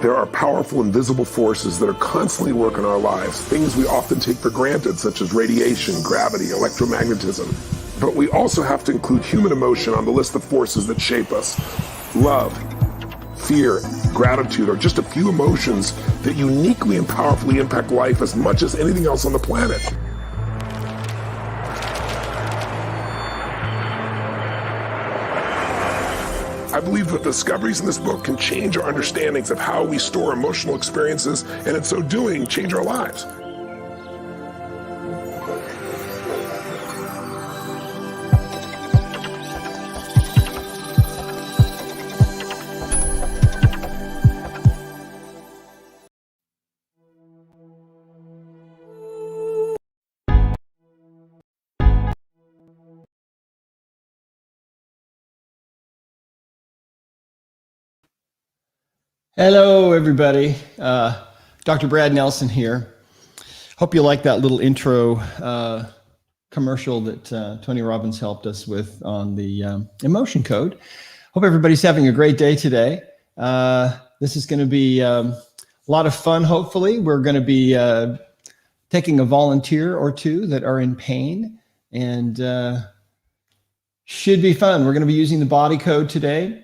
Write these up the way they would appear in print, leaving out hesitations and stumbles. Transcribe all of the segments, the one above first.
There are powerful invisible forces that are constantly working our lives, things we often take for granted, such as radiation, gravity, electromagnetism. But we also have to include human emotion on the list of forces that shape us. Love, fear, gratitude are just a few emotions that uniquely and powerfully impact life as much as anything else on the planet. I believe that the discoveries in this book can change our understandings of how we store emotional experiences, and in so doing, change our lives. Hello, everybody. Dr. Brad Nelson here. Hope you like that little intro commercial that Tony Robbins helped us with on the emotion code. Hope everybody's having a great day today. This is going to be a lot of fun, hopefully. We're going to be taking a volunteer or two that are in pain, and should be fun. We're going to be using the body code today.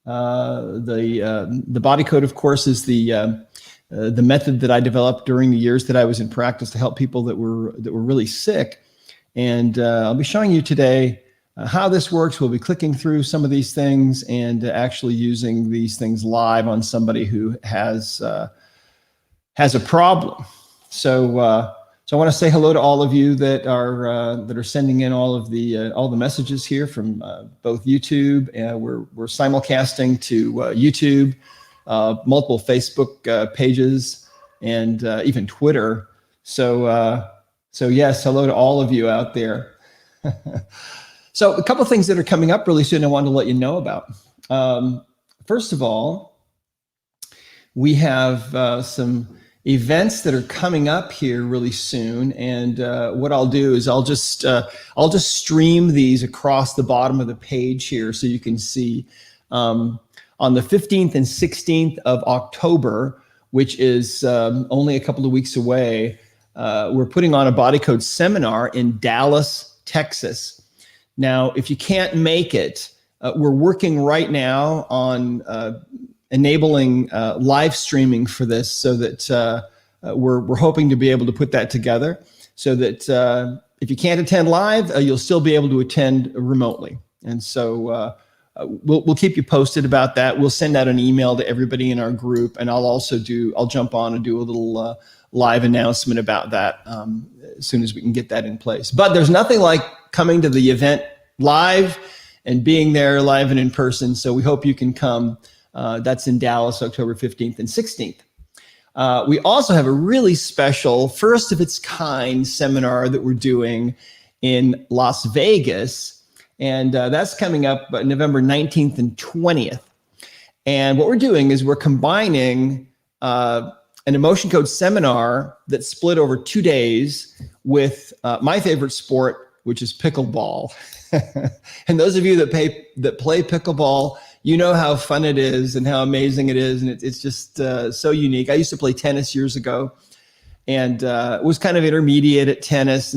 The body code, of course, is the method that I developed during the years that I was in practice to help people that were really sick. And I'll be showing you today how this works. We'll be clicking through some of these things and actually using these things live on somebody who has a problem. So I want to say hello to all of you that are sending in all the messages here from both YouTube, and we're simulcasting to YouTube, multiple Facebook pages, and even Twitter. So yes, hello to all of you out there. So a couple of things that are coming up really soon I wanted to let you know about. First of all, we have some events that are coming up here really soon, and what I'll do is I'll just stream these across the bottom of the page here so you can see. On the 15th and 16th of October, which is only a couple of weeks away, we're putting on a body code seminar in Dallas, Texas. Now, if you can't make it, we're working right now on enabling live streaming for this, so that we're hoping to be able to put that together so that if you can't attend live, you'll still be able to attend remotely. And so we'll keep you posted about that. We'll send out an email to everybody in our group, and I'll jump on and do a little live announcement about that as soon as we can get that in place. But there's nothing like coming to the event live and being there live and in person. So we hope you can come. That's in Dallas, October 15th and 16th. We also have a really special, first of its kind seminar that we're doing in Las Vegas. And that's coming up November 19th and 20th. And what we're doing is we're combining an emotion code seminar that's split over 2 days with my favorite sport, which is pickleball. And those of you that play pickleball, you know how fun it is and how amazing it is. And it's just so unique. I used to play tennis years ago, and was kind of intermediate at tennis.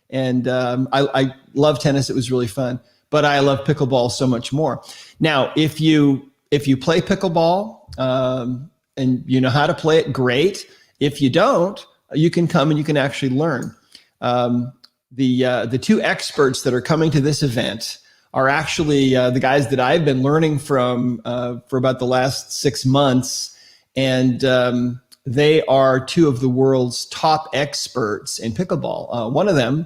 And I love tennis. It was really fun. But I love pickleball so much more. Now, if you play pickleball and you know how to play it, great. If you don't, you can come and you can actually learn. The two experts that are coming to this event are actually the guys that I've been learning from for about the last 6 months. And they are two of the world's top experts in pickleball. One of them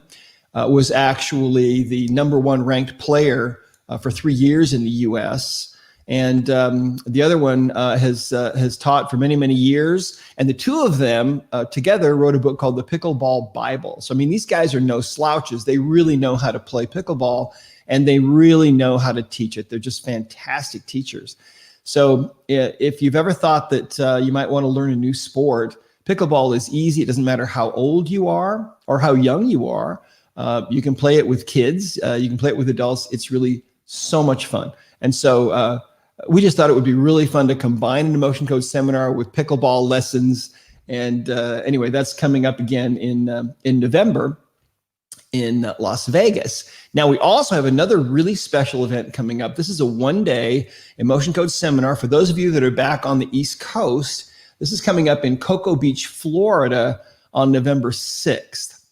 was actually the #1 ranked player for 3 years in the US. And the other one has taught for many, many years. And the two of them together wrote a book called the Pickleball Bible. So, I mean, these guys are no slouches. They really know how to play pickleball, and they really know how to teach it. They're just fantastic teachers. So if you've ever thought that you might want to learn a new sport, pickleball is easy. It doesn't matter how old you are or how young you are. You can play it with kids. You can play it with adults. It's really so much fun. And so we just thought it would be really fun to combine an emotion code seminar with pickleball lessons. And anyway, that's coming up again in November in Las Vegas. Now, we also have another really special event coming up. This is a one-day emotion code seminar for those of you that are back on the East Coast. This is coming up in Cocoa Beach, Florida on November 6th.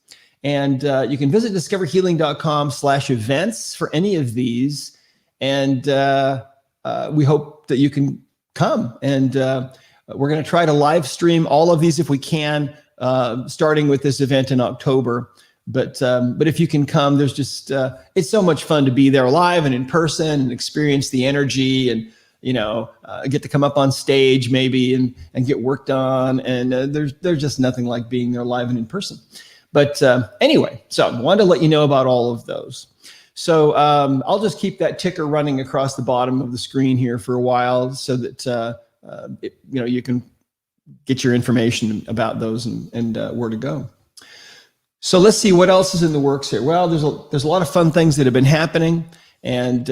And you can visit discoverhealing.com/events for any of these. And we hope that you can come. And we're going to try to live stream all of these if we can, starting with this event in October. But if you can come, there's just, it's so much fun to be there live and in person and experience the energy and, get to come up on stage maybe and get worked on. And there's just nothing like being there live and in person. But anyway, so I wanted to let you know about all of those. So I'll just keep that ticker running across the bottom of the screen here for a while so that, you can get your information about those and where to go. So let's see what else is in the works here. Well, there's a lot of fun things that have been happening, and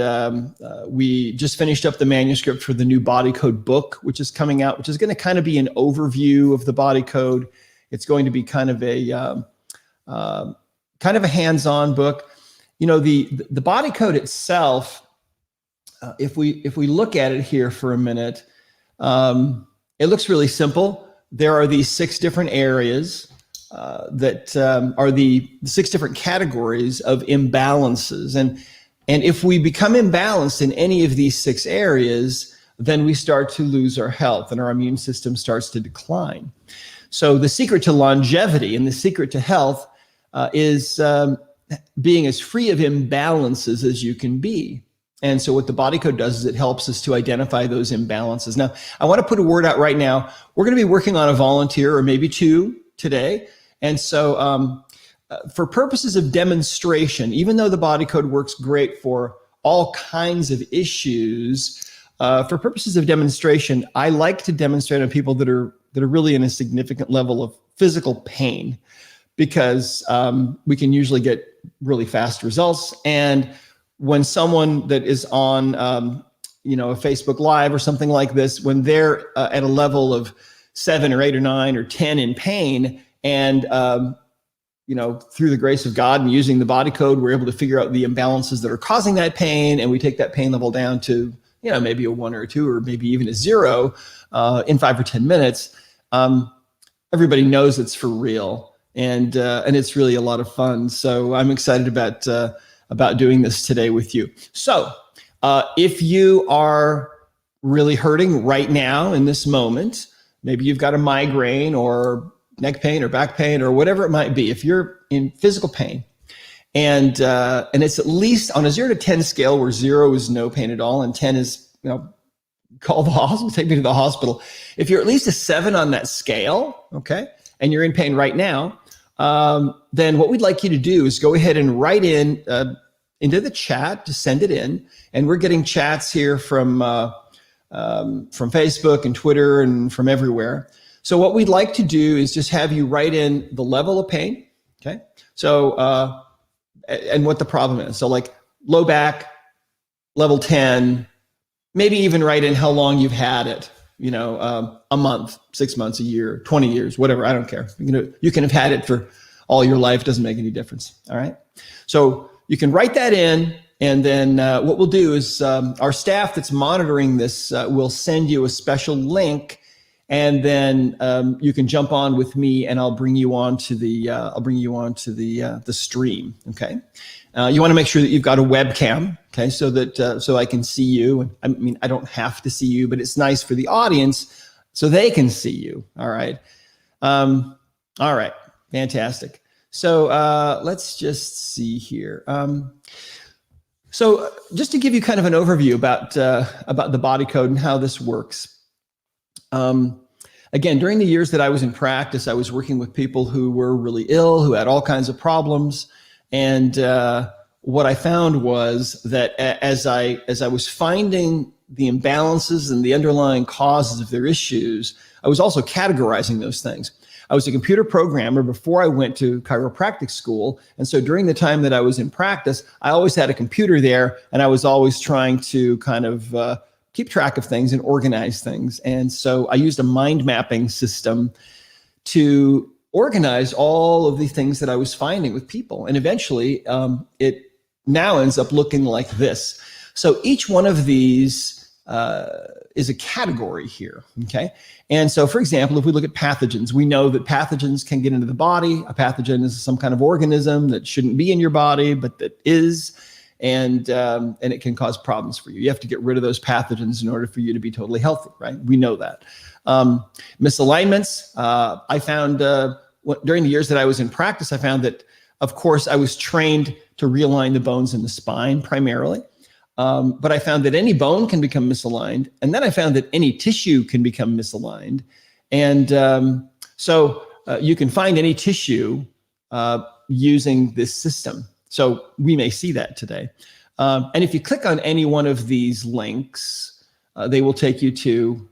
we just finished up the manuscript for the new body code book, which is coming out, which is going to kind of be an overview of the body code. It's going to be kind of a hands-on book. The body code itself, if we look at it here for a minute, it looks really simple. There are these 6 different areas that are the 6 different categories of imbalances. And if we become imbalanced in any of these 6 areas, then we start to lose our health and our immune system starts to decline. So the secret to longevity and the secret to health is being as free of imbalances as you can be. And so what the body code does is it helps us to identify those imbalances. Now, I want to put a word out right now. We're going to be working on a volunteer or maybe 2 today. And so for purposes of demonstration, even though the body code works great for all kinds of issues, for purposes of demonstration, I like to demonstrate on people that are really in a significant level of physical pain, because we can usually get really fast results. And when someone that is on a Facebook Live or something like this, when they're at a level of 7 or 8 or 9 or 10 in pain, and through the grace of God and using the body code, we're able to figure out the imbalances that are causing that pain, and we take that pain level down to maybe a 1 or a 2 or maybe even a 0 in 5 or 10 minutes. Everybody knows it's for real, and it's really a lot of fun. So I'm excited about doing this today with you. So if you are really hurting right now in this moment, maybe you've got a migraine or neck pain or back pain or whatever it might be. If you're in physical pain and it's at least on a 0 to 10 scale, where 0 is no pain at all and 10 is, call the hospital, take me to the hospital. If you're at least a 7 on that scale, okay, and you're in pain right now, then what we'd like you to do is go ahead and write into the chat, to send it in. And we're getting chats here from Facebook and Twitter and from everywhere. So what we'd like to do is just have you write in the level of pain, okay? So, and what the problem is. So like low back, level 10, maybe even write in how long you've had it, a month, 6 months, a year, 20 years, whatever, I don't care. You can have had it for all your life, doesn't make any difference, all right? So you can write that in, and then what we'll do is our staff that's monitoring this will send you a special link, and then you can jump on with me, and I'll bring you on to the stream. Okay, you want to make sure that you've got a webcam. Okay, so that so I can see you. I mean, I don't have to see you, but it's nice for the audience so they can see you. All right, fantastic. So let's just see here. So just to give you kind of an overview about the body code and how this works. Again, during the years that I was in practice, I was working with people who were really ill, who had all kinds of problems. And what I found was that as I was finding the imbalances and the underlying causes of their issues, I was also categorizing those things. I was a computer programmer before I went to chiropractic school. And so during the time that I was in practice, I always had a computer there, and I was always trying to kind of keep track of things and organize things. And so I used a mind mapping system to organize all of the things that I was finding with people. And eventually it now ends up looking like this. So each one of these is a category here, okay? And so, for example, if we look at pathogens, we know that pathogens can get into the body. A pathogen is some kind of organism that shouldn't be in your body, but that is, and it can cause problems for you. You have to get rid of those pathogens in order for you to be totally healthy, right? We know that. Misalignments, I found during the years that I was in practice, I found that, of course, I was trained to realign the bones in the spine primarily. But I found that any bone can become misaligned. And then I found that any tissue can become misaligned. And so you can find any tissue using this system. So we may see that today. And if you click on any one of these links, they will take you to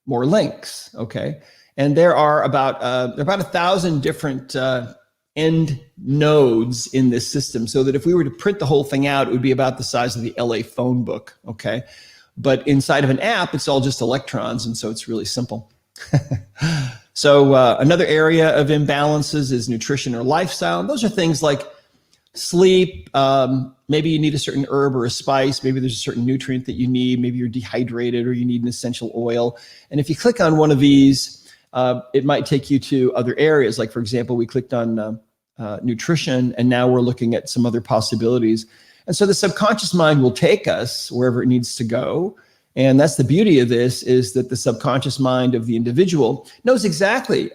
more links, okay? And there are about 1,000 different end nodes in this system, so that if we were to print the whole thing out, it would be about the size of the LA phone book, okay? But inside of an app, it's all just electrons, and so it's really simple. So another area of imbalances is nutrition or lifestyle. Those are things like sleep, maybe you need a certain herb or a spice, maybe there's a certain nutrient that you need, maybe you're dehydrated or you need an essential oil. And if you click on one of these, it might take you to other areas. Like, for example, we clicked on nutrition, and now we're looking at some other possibilities. And so the subconscious mind will take us wherever it needs to go. And that's the beauty of this, is that the subconscious mind of the individual knows exactly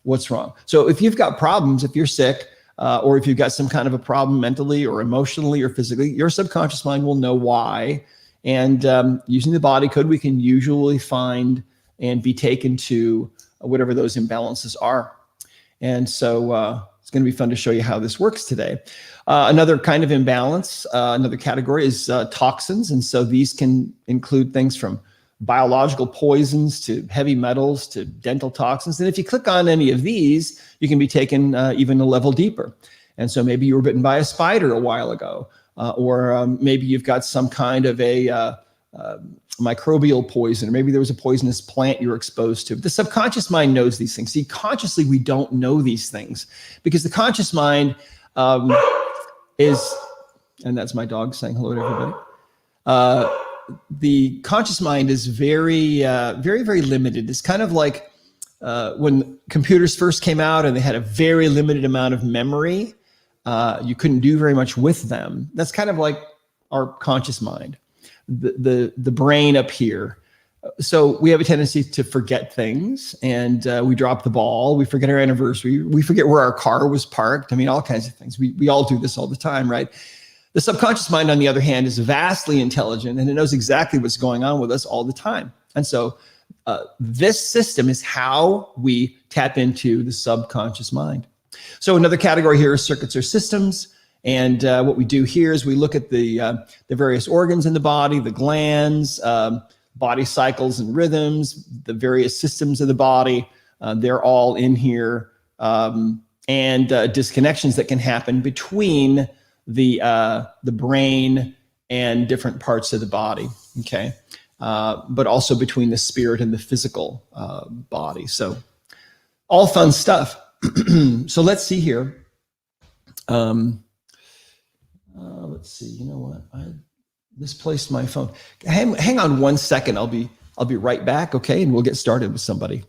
what's wrong. So if you've got problems, if you're sick, or if you've got some kind of a problem mentally or emotionally or physically, your subconscious mind will know why. And using the body code, we can usually find and be taken to whatever those imbalances are. And so it's going to be fun to show you how this works today. Another kind of imbalance, another category is toxins. And so these can include things from biological poisons to heavy metals to dental toxins. And if you click on any of these, you can be taken even a level deeper. And so maybe you were bitten by a spider a while ago, or maybe you've got some kind of a microbial poison, or maybe there was a poisonous plant you were exposed to. The subconscious mind knows these things. See, consciously, we don't know these things because the conscious mind is, and that's my dog saying hello to everybody. The conscious mind is very, very limited. It's kind of like when computers first came out and they had a very limited amount of memory. You couldn't do very much with them. That's kind of like our conscious mind. The brain up here. So we have a tendency to forget things, and we drop the ball. We forget our anniversary. We forget where our car was parked. I mean, all kinds of things. We all do this all the time, right? The subconscious mind, on the other hand, is vastly intelligent, and it knows exactly what's going on with us all the time. And so this system is how we tap into the subconscious mind. So another category here is circuits or systems. And what we do here is we look at the various organs in the body, the glands, body cycles and rhythms, the various systems of the body. They're all in here, and disconnections that can happen between the brain and different parts of the body. Okay, but also between the spirit and the physical body. So all fun stuff. So let's see here. Let's see. You know what? I misplaced my phone. Hang on 1 second. I'll be right back. Okay, and we'll get started with somebody.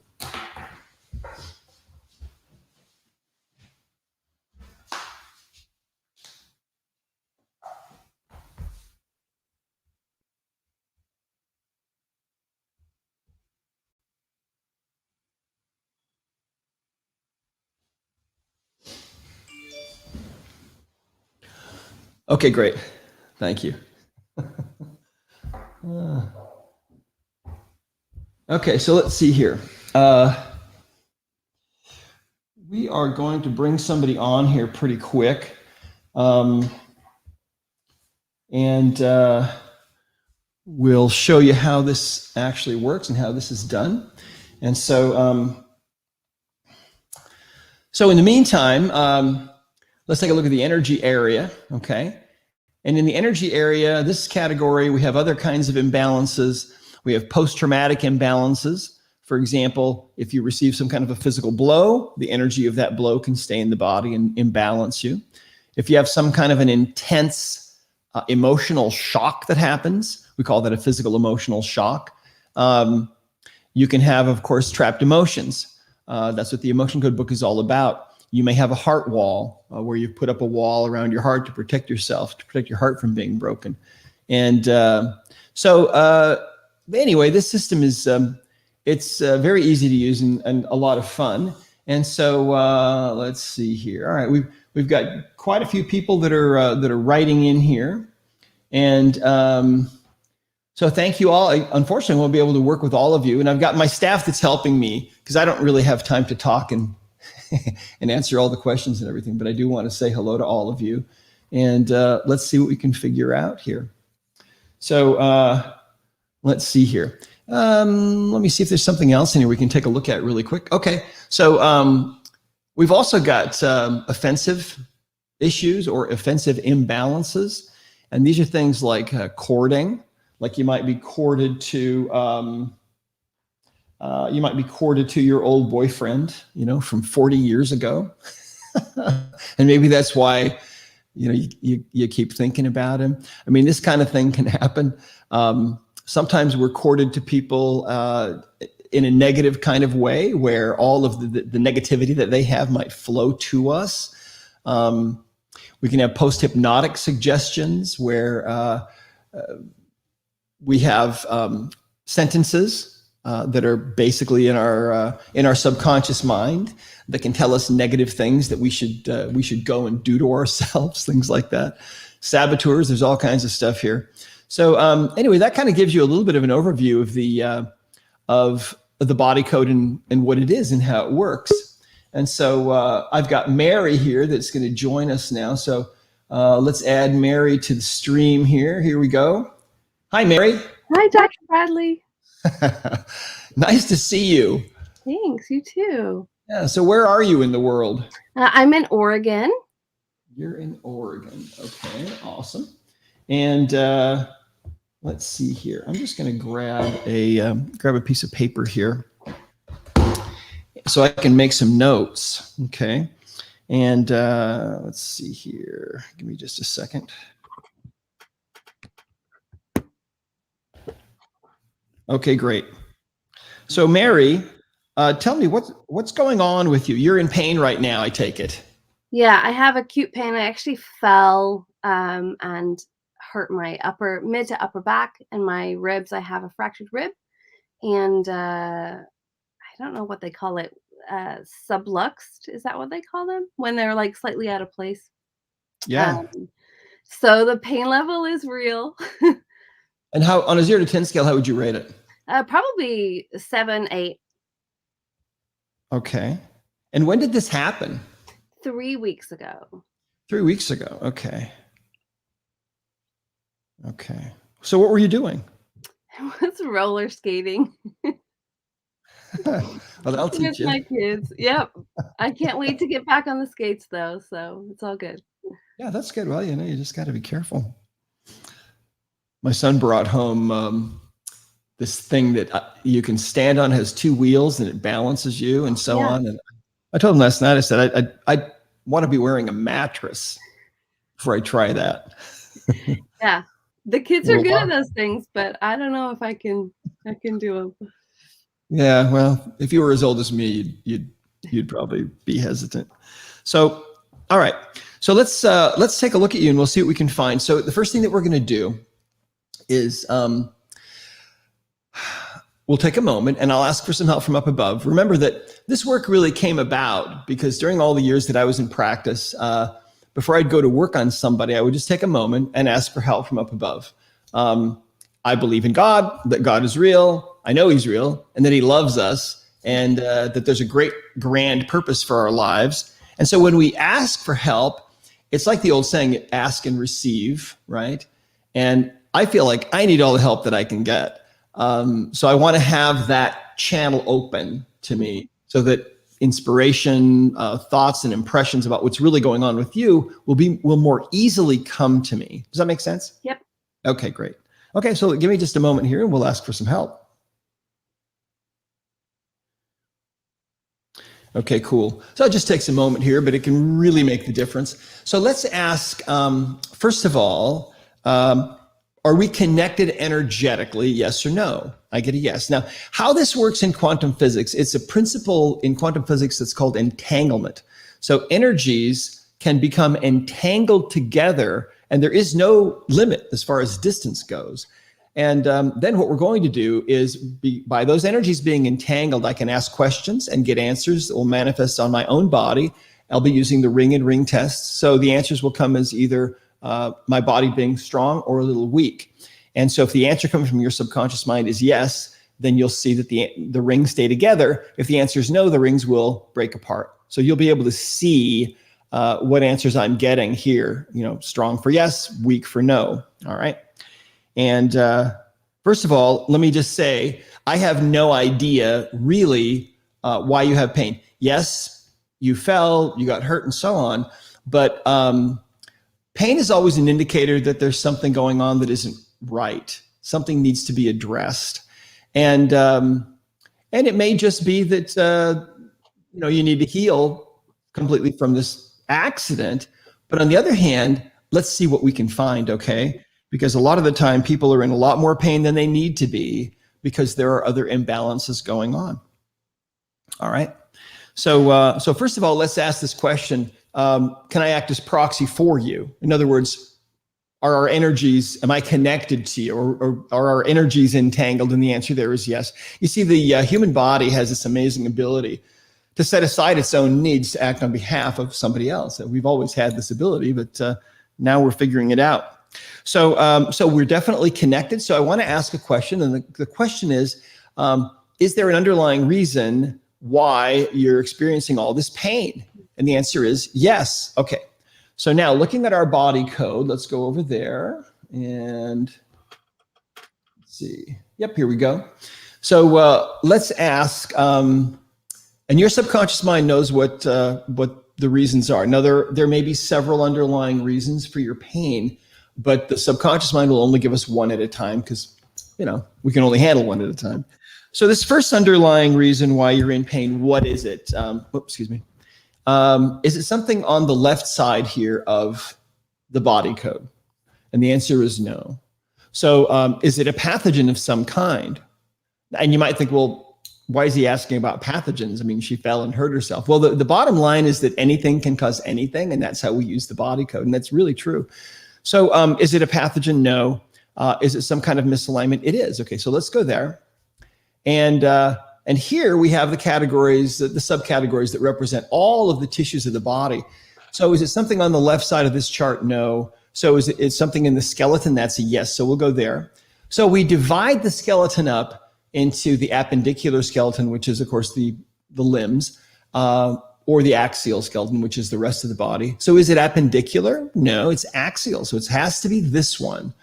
Okay, great. Thank you. Okay, so let's see here. We are going to bring somebody on here pretty quick. And we'll show you how this actually works and how this is done. And so, so in the meantime, let's take a look at the energy area, okay? And in the energy area, this category, we have other kinds of imbalances. We have post-traumatic imbalances. For example, if you receive some kind of a physical blow, the energy of that blow can stay in the body and imbalance you. If you have some kind of an intense emotional shock that happens, we call that a physical emotional shock. You can have, of course, trapped emotions. That's what the Emotion Code book is all about. You may have a heart wall where you put up a wall around your heart to protect yourself, to protect your heart from being broken. And anyway, this system is, it's very easy to use and a lot of fun. And so let's see here. All right, we've got quite a few people that are writing in here. And so thank you all. I unfortunately won't be able to work with all of you. And I've got my staff that's helping me because I don't really have time to talk and and answer all the questions and everything. But I do want to say hello to all of you. And let's see what we can figure out here. So let's see here. Let me see if there's something else in here we can take a look at really quick. Okay, so we've also got offensive issues or offensive imbalances. And these are things like courting, like you might be courted to your old boyfriend, from 40 years ago. And maybe that's why, you keep thinking about him. I mean, this kind of thing can happen. Sometimes we're courted to people in a negative kind of way where all of the negativity that they have might flow to us. We can have post-hypnotic suggestions where we have sentences that are basically in our subconscious mind that can tell us negative things that we should go and do to ourselves, things like that. Saboteurs, there's all kinds of stuff here. So anyway, that kind of gives you a little bit of an overview of the body code and what it is and how it works. And so I've got Mary here that's going to join us now. So let's add Mary to the stream here. Here we go. Hi, Mary. Hi, Dr. Bradley. Nice to see you. Thanks, you too. Yeah, so where are you in the world? I'm in Oregon. You're in Oregon. Okay, awesome. And let's see here. I'm just going to grab a piece of paper here so I can make some notes. Okay. And let's see here. Give me just a second. Okay, great. So Mary, tell me what's going on with you. You're in pain right now, I take it. Yeah, I have acute pain. I actually fell and hurt my mid to upper back and my ribs. I have a fractured rib, and I don't know what they call it. Subluxed, is that what they call them when they're like slightly out of place? Yeah. So the pain level is real. And how, on a 0 to 10 scale, how would you rate it? Probably 7, 8. Okay. And when did this happen? 3 weeks ago. 3 weeks ago. Okay. Okay. So what were you doing? I was roller skating. Well, that'll teach With you. my kids. Yep. I can't wait to get back on the skates though, so it's all good. Yeah, that's good. Well, you just got to be careful. My son brought home this thing that you can stand on, has 2 wheels, and it balances you and so on. And I told him last night, I said, I want to be wearing a mattress before I try that. Yeah. The kids are good at those things, but I don't know if I can do them. Yeah, well, if you were as old as me, you'd probably be hesitant. So, all right. So let's take a look at you and we'll see what we can find. So the first thing that we're going to do is we'll take a moment and I'll ask for some help from up above. Remember that this work really came about because during all the years that I was in practice, before I'd go to work on somebody, I would just take a moment and ask for help from up above. I believe in God, that God is real. I know he's real and that he loves us and that there's a great grand purpose for our lives. And so when we ask for help, it's like the old saying, ask and receive, right? And I feel like I need all the help that I can get. So I want to have that channel open to me so that inspiration, thoughts and impressions about what's really going on with you will more easily come to me. Does that make sense? Yep. Okay, great. Okay, so give me just a moment here and we'll ask for some help. Okay, cool. So it just takes a moment here, but it can really make the difference. So let's ask, first of all, are we connected energetically? Yes or no? I get a yes. Now, how this works in quantum physics, it's a principle in quantum physics that's called entanglement. So energies can become entangled together, and there is no limit as far as distance goes. And then what we're going to do is, by those energies being entangled, I can ask questions and get answers that will manifest on my own body. I'll be using the ring and ring tests. So the answers will come as either my body being strong or a little weak. And so if the answer coming from your subconscious mind is yes, then you'll see that the rings stay together. If the answer is no, the rings will break apart. So you'll be able to see what answers I'm getting here. Strong for yes, weak for no. All right. And first of all, let me just say, I have no idea really why you have pain. Yes, you fell, you got hurt and so on, but pain is always an indicator that there's something going on that isn't right. Something needs to be addressed. And it may just be that, you need to heal completely from this accident. But on the other hand, let's see what we can find, okay? Because a lot of the time people are in a lot more pain than they need to be because there are other imbalances going on. All right. So first of all, let's ask this question. Can I act as proxy for you? In other words, are our energies, am I connected to you, or are our energies entangled? And the answer there is yes. You see, the human body has this amazing ability to set aside its own needs to act on behalf of somebody else. We've always had this ability, but now we're figuring it out. So we're definitely connected. So I want to ask a question, and the question is there an underlying reason why you're experiencing all this pain? And the answer is yes. Okay. So now looking at our body code, let's go over there and let's see. Yep, here we go. So let's ask, and your subconscious mind knows what the reasons are. Now there may be several underlying reasons for your pain, but the subconscious mind will only give us one at a time because, we can only handle one at a time. So this first underlying reason why you're in pain, what is it? Excuse me. Is it something on the left side here of the body code? And the answer is no. So is it a pathogen of some kind? And you might think, well, why is he asking about pathogens? I mean, she fell and hurt herself. Well, the bottom line is that anything can cause anything, and that's how we use the body code. And that's really true. So is it a pathogen? No. Is it some kind of misalignment? It is. Okay, so let's go there. And here we have the categories, the subcategories that represent all of the tissues of the body. So is it something on the left side of this chart? No. So is it something in the skeleton? That's a yes. So we'll go there. So we divide the skeleton up into the appendicular skeleton, which is, of course, the limbs, or the axial skeleton, which is the rest of the body. So is it appendicular? No, it's axial. So it has to be this one.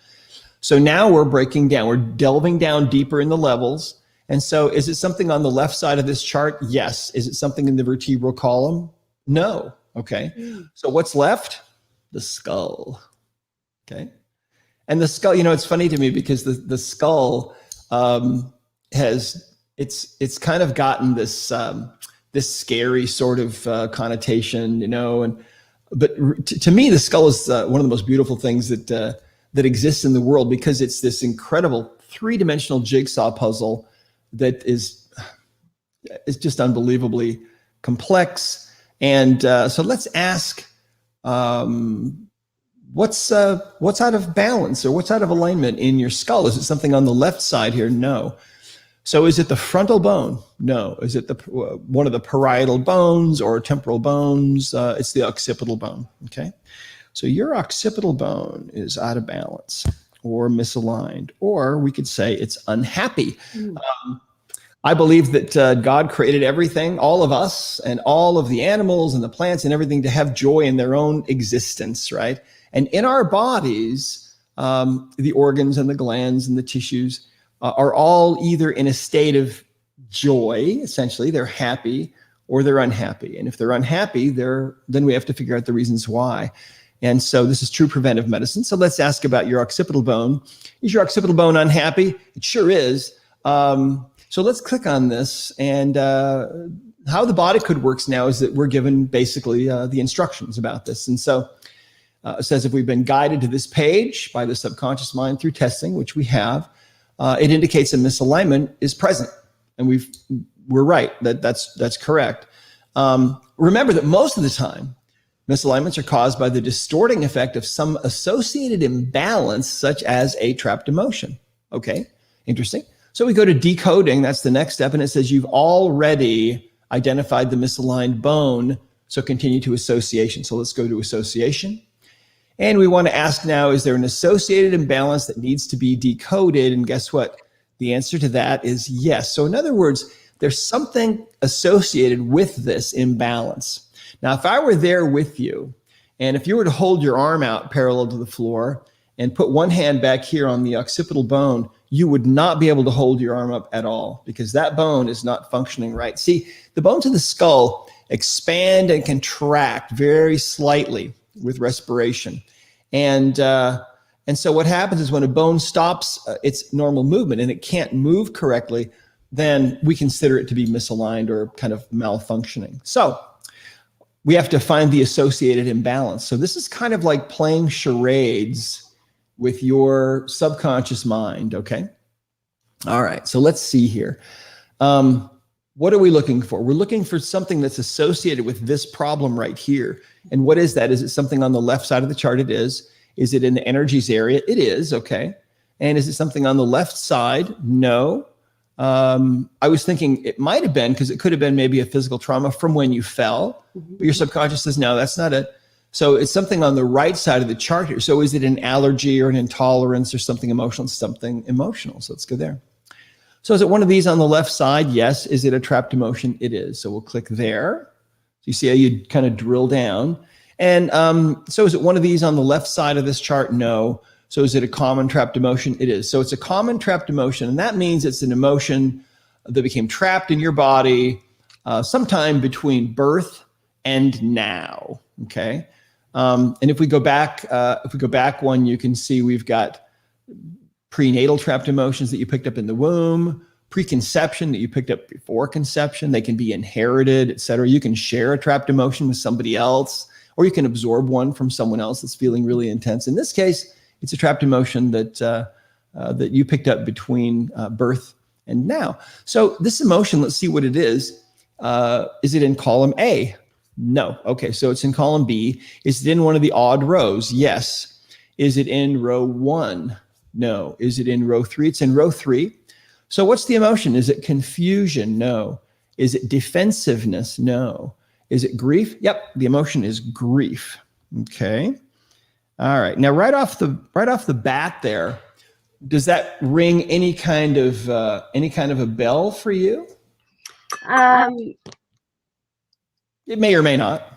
So now we're breaking down. We're delving down deeper in the levels. And so is it something on the left side of this chart? Yes. Is it something in the vertebral column? No. Okay. So what's left? The skull. Okay. And the skull, it's funny to me because the skull it's kind of gotten this scary sort of connotation, but to me, the skull is one of the most beautiful things that exists in the world, because it's this incredible three-dimensional jigsaw puzzle that is just unbelievably complex. And so let's ask, what's out of balance or what's out of alignment in your skull? Is it something on the left side here? No. So is it the frontal bone? No. Is it one of the parietal bones or temporal bones? It's the occipital bone. Okay. So your occipital bone is out of balance or misaligned, or we could say it's unhappy. I believe that God created everything, all of us and all of the animals and the plants and everything, to have joy in their own existence, right? And in our bodies, the organs and the glands and the tissues are all either in a state of joy, essentially, they're happy, or they're unhappy. And if they're unhappy, then we have to figure out the reasons why. And so this is true preventive medicine. So let's ask about your occipital bone. Is your occipital bone unhappy? It sure is. So let's click on this. And how the body code works now is that we're given basically the instructions about this. And so it says if we've been guided to this page by the subconscious mind through testing, which we have, it indicates a misalignment is present. And we're right, that's correct. Remember that most of the time, misalignments are caused by the distorting effect of some associated imbalance, such as a trapped emotion. Okay, interesting. So we go to decoding, that's the next step, and it says you've already identified the misaligned bone, so continue to association. So let's go to association. And we want to ask now, is there an associated imbalance that needs to be decoded? And guess what? The answer to that is yes. So in other words, there's something associated with this imbalance. Now, if I were there with you, and if you were to hold your arm out parallel to the floor and put one hand back here on the occipital bone, you would not be able to hold your arm up at all because that bone is not functioning right. See, the bones of the skull expand and contract very slightly with respiration. And so what happens is when a bone stops its normal movement and it can't move correctly, then we consider it to be misaligned or kind of malfunctioning. So we have to find the associated imbalance. So this is kind of like playing charades with your subconscious mind, okay? All right, so let's see here. What are we looking for? We're looking for something that's associated with this problem right here. And what is that? Is it something on the left side of the chart? It is. Is it in the energies area? It is, okay. And is it something on the left side? No. I was thinking it might have been, because it could have been maybe a physical trauma from when you fell, but your subconscious says, no, that's not it. So it's something on the right side of the chart here. So is it an allergy or an intolerance or something emotional? Something emotional. So let's go there. So is it one of these on the left side? Yes. Is it a trapped emotion? It is. So we'll click there. So you see how you kind of drill down. And so is it one of these on the left side of this chart? No. So is it a common trapped emotion? It is. So it's a common trapped emotion. And that means it's an emotion that became trapped in your body sometime between birth and now. Okay. And if we go back one, you can see we've got prenatal trapped emotions that you picked up in the womb, preconception that you picked up before conception. They can be inherited, et cetera. You can share a trapped emotion with somebody else, or you can absorb one from someone else that's feeling really intense. In this case, it's a trapped emotion that you picked up between birth and now. So this emotion, let's see what it is. Is it in column A? No. Okay, so it's in column B. Is it in one of the odd rows? Yes. Is it in row 1? No. Is it in row 3? It's in row 3. So what's the emotion? Is it confusion? No. Is it defensiveness? No. Is it grief? Yep, the emotion is grief. Okay. All right. Now, right off the bat there, does that ring any kind of a bell for you? It may or may not.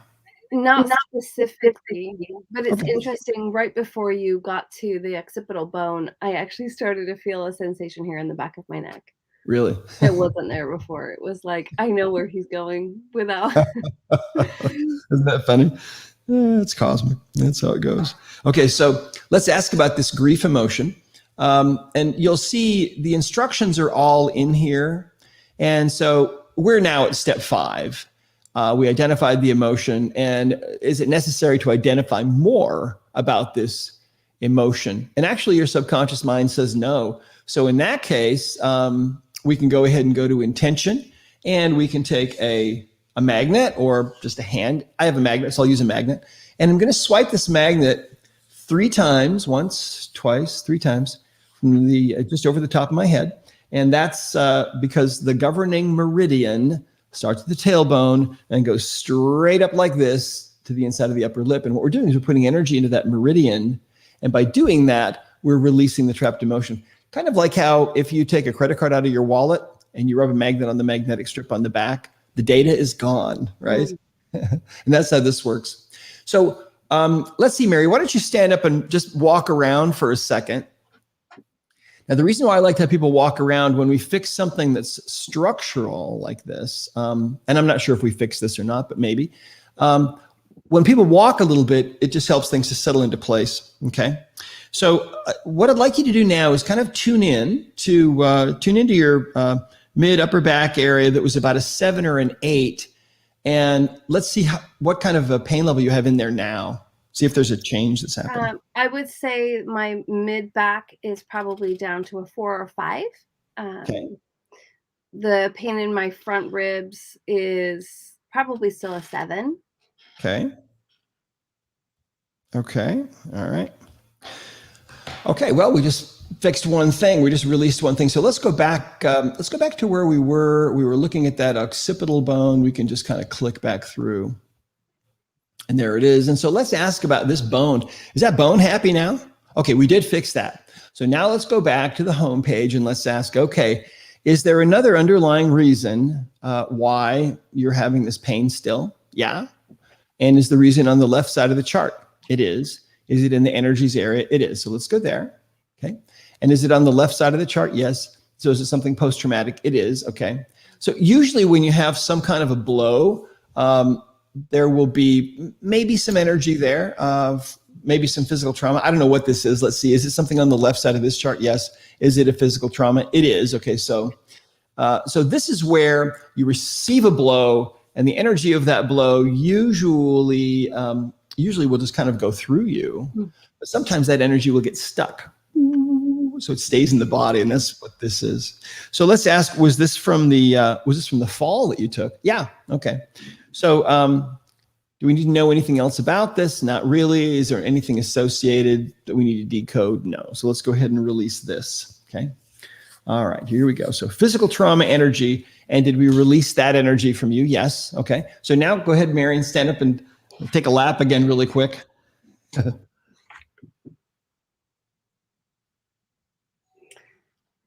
Not specifically, but it's interesting. Right before you got to the occipital bone, I actually started to feel a sensation here in the back of my neck. Really? It wasn't there before. It was like, I know where he's going without. Isn't that funny? It's cosmic. That's how it goes. Okay, so let's ask about this grief emotion. And you'll see the instructions are all in here. And so we're now at step 5. We identified the emotion, and is it necessary to identify more about this emotion? And actually your subconscious mind says no. So in that case, we can go ahead and go to intention, and we can take a magnet or just a hand. I have a magnet, so I'll use a magnet. And I'm going to swipe this magnet 3 times, once, twice, 3 times, from the just over the top of my head. And that's because the governing meridian starts at the tailbone and goes straight up like this to the inside of the upper lip. And what we're doing is we're putting energy into that meridian. And by doing that, we're releasing the trapped emotion. Kind of like how if you take a credit card out of your wallet and you rub a magnet on the magnetic strip on the back, the data is gone, right? Mm-hmm. And that's how this works. So let's see, Mary, why don't you stand up and just walk around for a second? Now, the reason why I like to have people walk around when we fix something that's structural like this, and I'm not sure if we fix this or not, but maybe, when people walk a little bit, it just helps things to settle into place. Okay. So what I'd like you to do now is kind of tune into your mid upper back area that was about a 7 or an 8. And let's see what kind of a pain level you have in there now. See if there's a change that's happening. I would say my mid back is probably down to a 4 or 5. Okay. The pain in my front ribs is probably still a 7. Okay. Okay. All right. Okay. Well, we just fixed one thing. We just released one thing. So let's go back. Let's go back to where we were. We were looking at that occipital bone. We can just kind of click back through. And there it is. And so let's ask about this bone. Is that bone happy now? Okay, we did fix that. So now let's go back to the home page and let's ask, okay, is there another underlying reason why you're having this pain still? Yeah. And is the reason on the left side of the chart? It is. Is it in the energies area? It is. So let's go there. Okay. And is it on the left side of the chart? Yes. So is it something post-traumatic? It is. Okay. So usually when you have some kind of a blow, there will be maybe some energy there of maybe some physical trauma. I don't know what this is. Let's see. Is it something on the left side of this chart? Yes. Is it a physical trauma? It is. Okay. So this is where you receive a blow, and the energy of that blow usually will just kind of go through you. But sometimes that energy will get stuck. So it stays in the body, and that's what this is. So let's ask, was this from the fall that you took? Yeah. Okay. So do we need to know anything else about this? Not really. Is there anything associated that we need to decode? No. So let's go ahead and release this. Okay. All right, here we go. So physical trauma energy. And did we release that energy from you? Yes. Okay. So now go ahead, Marion, stand up and take a lap again really quick.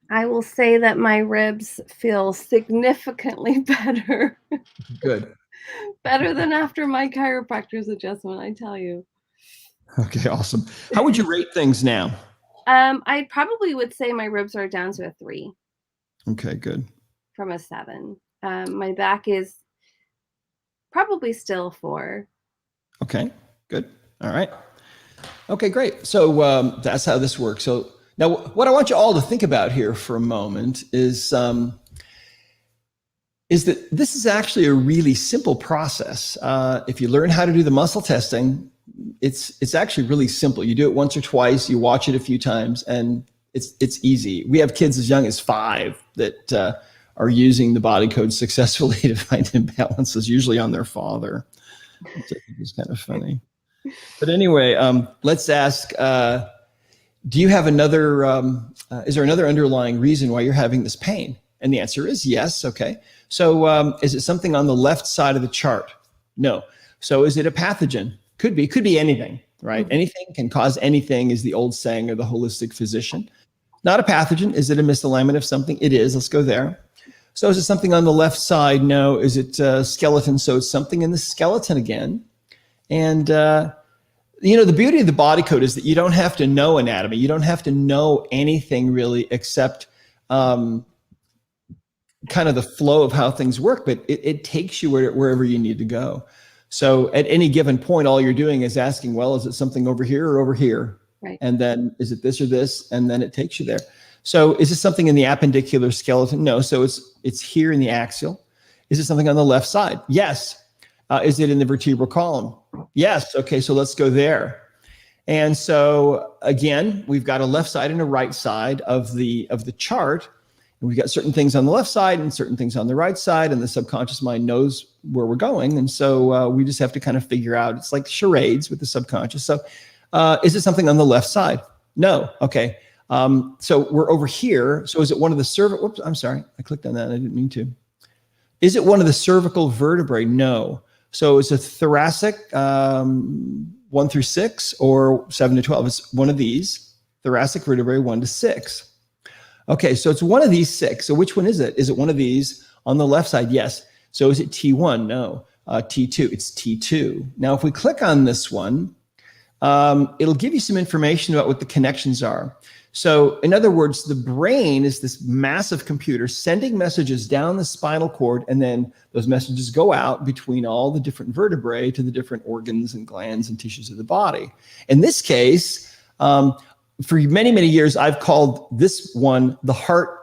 I will say that my ribs feel significantly better. Good. Better than after my chiropractor's adjustment, I tell you. Okay, awesome. How would you rate things now? I probably would say my ribs are down to a 3. Okay, good. From a 7. My back is probably still 4. Okay, good. All right. Okay, great. So that's how this works. So now what I want you all to think about here for a moment is that this is actually a really simple process. If you learn how to do the muscle testing, it's actually really simple. You do it once or twice, you watch it a few times, and it's easy. We have kids as young as 5 that are using the body code successfully to find imbalances, usually on their father, which I think is kind of funny. But anyway, let's ask, do you have another, is there another underlying reason why you're having this pain? And the answer is yes. Okay. So is it something on the left side of the chart? No. So is it a pathogen? Could be anything, right? Mm-hmm. Anything can cause anything is the old saying of the holistic physician. Not a pathogen. Is it a misalignment of something? It is. Let's go there. So is it something on the left side? No. Is it skeleton? So it's something in the skeleton again. And, the beauty of the body code is that you don't have to know anatomy. You don't have to know anything really except kind of the flow of how things work, but it takes you wherever you need to go. So at any given point, all you're doing is asking, well, is it something over here or over here? Right. And then is it this or this? And then it takes you there. So is it something in the appendicular skeleton? No. So it's here in the axial. Is it something on the left side? Yes. Is it in the vertebral column? Yes. Okay. So let's go there. And so again, we've got a left side and a right side of the chart. And we've got certain things on the left side and certain things on the right side, and the subconscious mind knows where we're going. And so we just have to kind of figure out, it's like charades with the subconscious. So is it something on the left side? No. Okay. So we're over here. So is it one of the cervical, whoops, I'm sorry. I clicked on that. I didn't mean to. Is it one of the cervical vertebrae? No. So is it thoracic 1 through 6 or 7 to 12? It's one of these, thoracic vertebrae 1 to 6. Okay, so it's one of these 6. So which one is it? Is it one of these on the left side? Yes. So is it T1? No. T2, it's T2. Now, if we click on this one, it'll give you some information about what the connections are. So in other words, the brain is this massive computer sending messages down the spinal cord, and then those messages go out between all the different vertebrae to the different organs and glands and tissues of the body. In this case, for many, many years, I've called this one the heart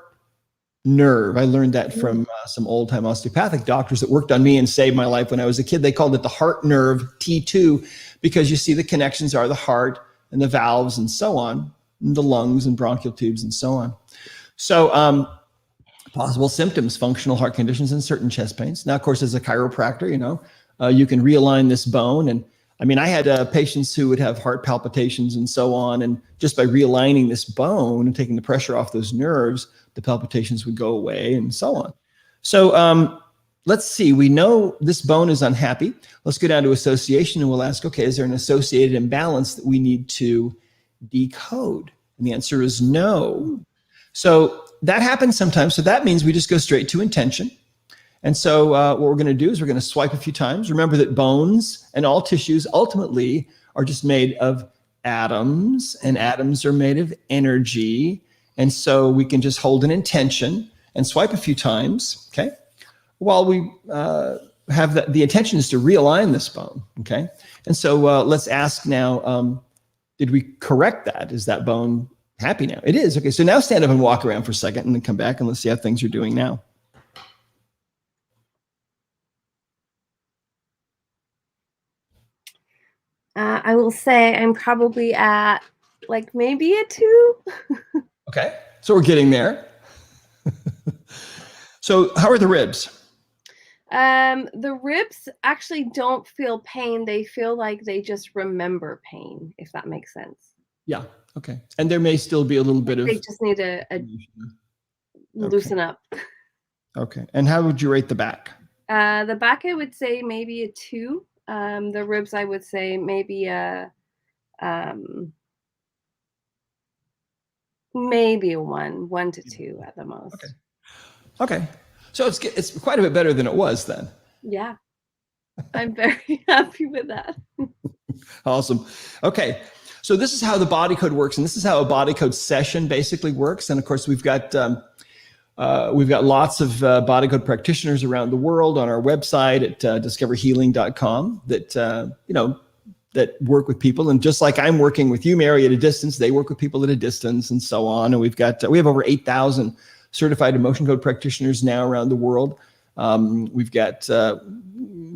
nerve. I learned that from some old-time osteopathic doctors that worked on me and saved my life when I was a kid. They called it the heart nerve, T2, because you see the connections are the heart and the valves and so on, and the lungs and bronchial tubes and so on. So possible symptoms, functional heart conditions, and certain chest pains. Now, of course, as a chiropractor, you can realign this bone. And I mean, I had patients who would have heart palpitations and so on. And just by realigning this bone and taking the pressure off those nerves, the palpitations would go away and so on. So let's see, we know this bone is unhappy. Let's go down to association and we'll ask, okay, is there an associated imbalance that we need to decode? And the answer is no. So that happens sometimes. So that means we just go straight to intention. And so what we're going to do is we're going to swipe a few times. Remember that bones and all tissues ultimately are just made of atoms, and atoms are made of energy. And so we can just hold an intention and swipe a few times, okay? While we have the intention is to realign this bone, okay? And so let's ask now, did we correct that? Is that bone happy now? It is, okay. So now stand up and walk around for a second and then come back and let's see how things are doing now. I will say I'm probably at like maybe a 2. Okay, so we're getting there. So how are the ribs? The ribs actually don't feel pain. They feel like they just remember pain, if that makes sense. Yeah, okay. And there may still be a little bit of... They just need to loosen up. Okay, and how would you rate the back? The back, I would say maybe a 2. The ribs, I would say maybe a... maybe a 1 to 2 at the most. Okay. So it's quite a bit better than it was then. Yeah. I'm very happy with that. Awesome. Okay. So this is how the body code works, and this is how a body code session basically works. And of course, we've got lots of body code practitioners around the world on our website at discoverhealing.com that work with people. And just like I'm working with you, Mary, at a distance, they work with people at a distance and so on. And we have over 8,000 certified emotion code practitioners now around the world. We've got,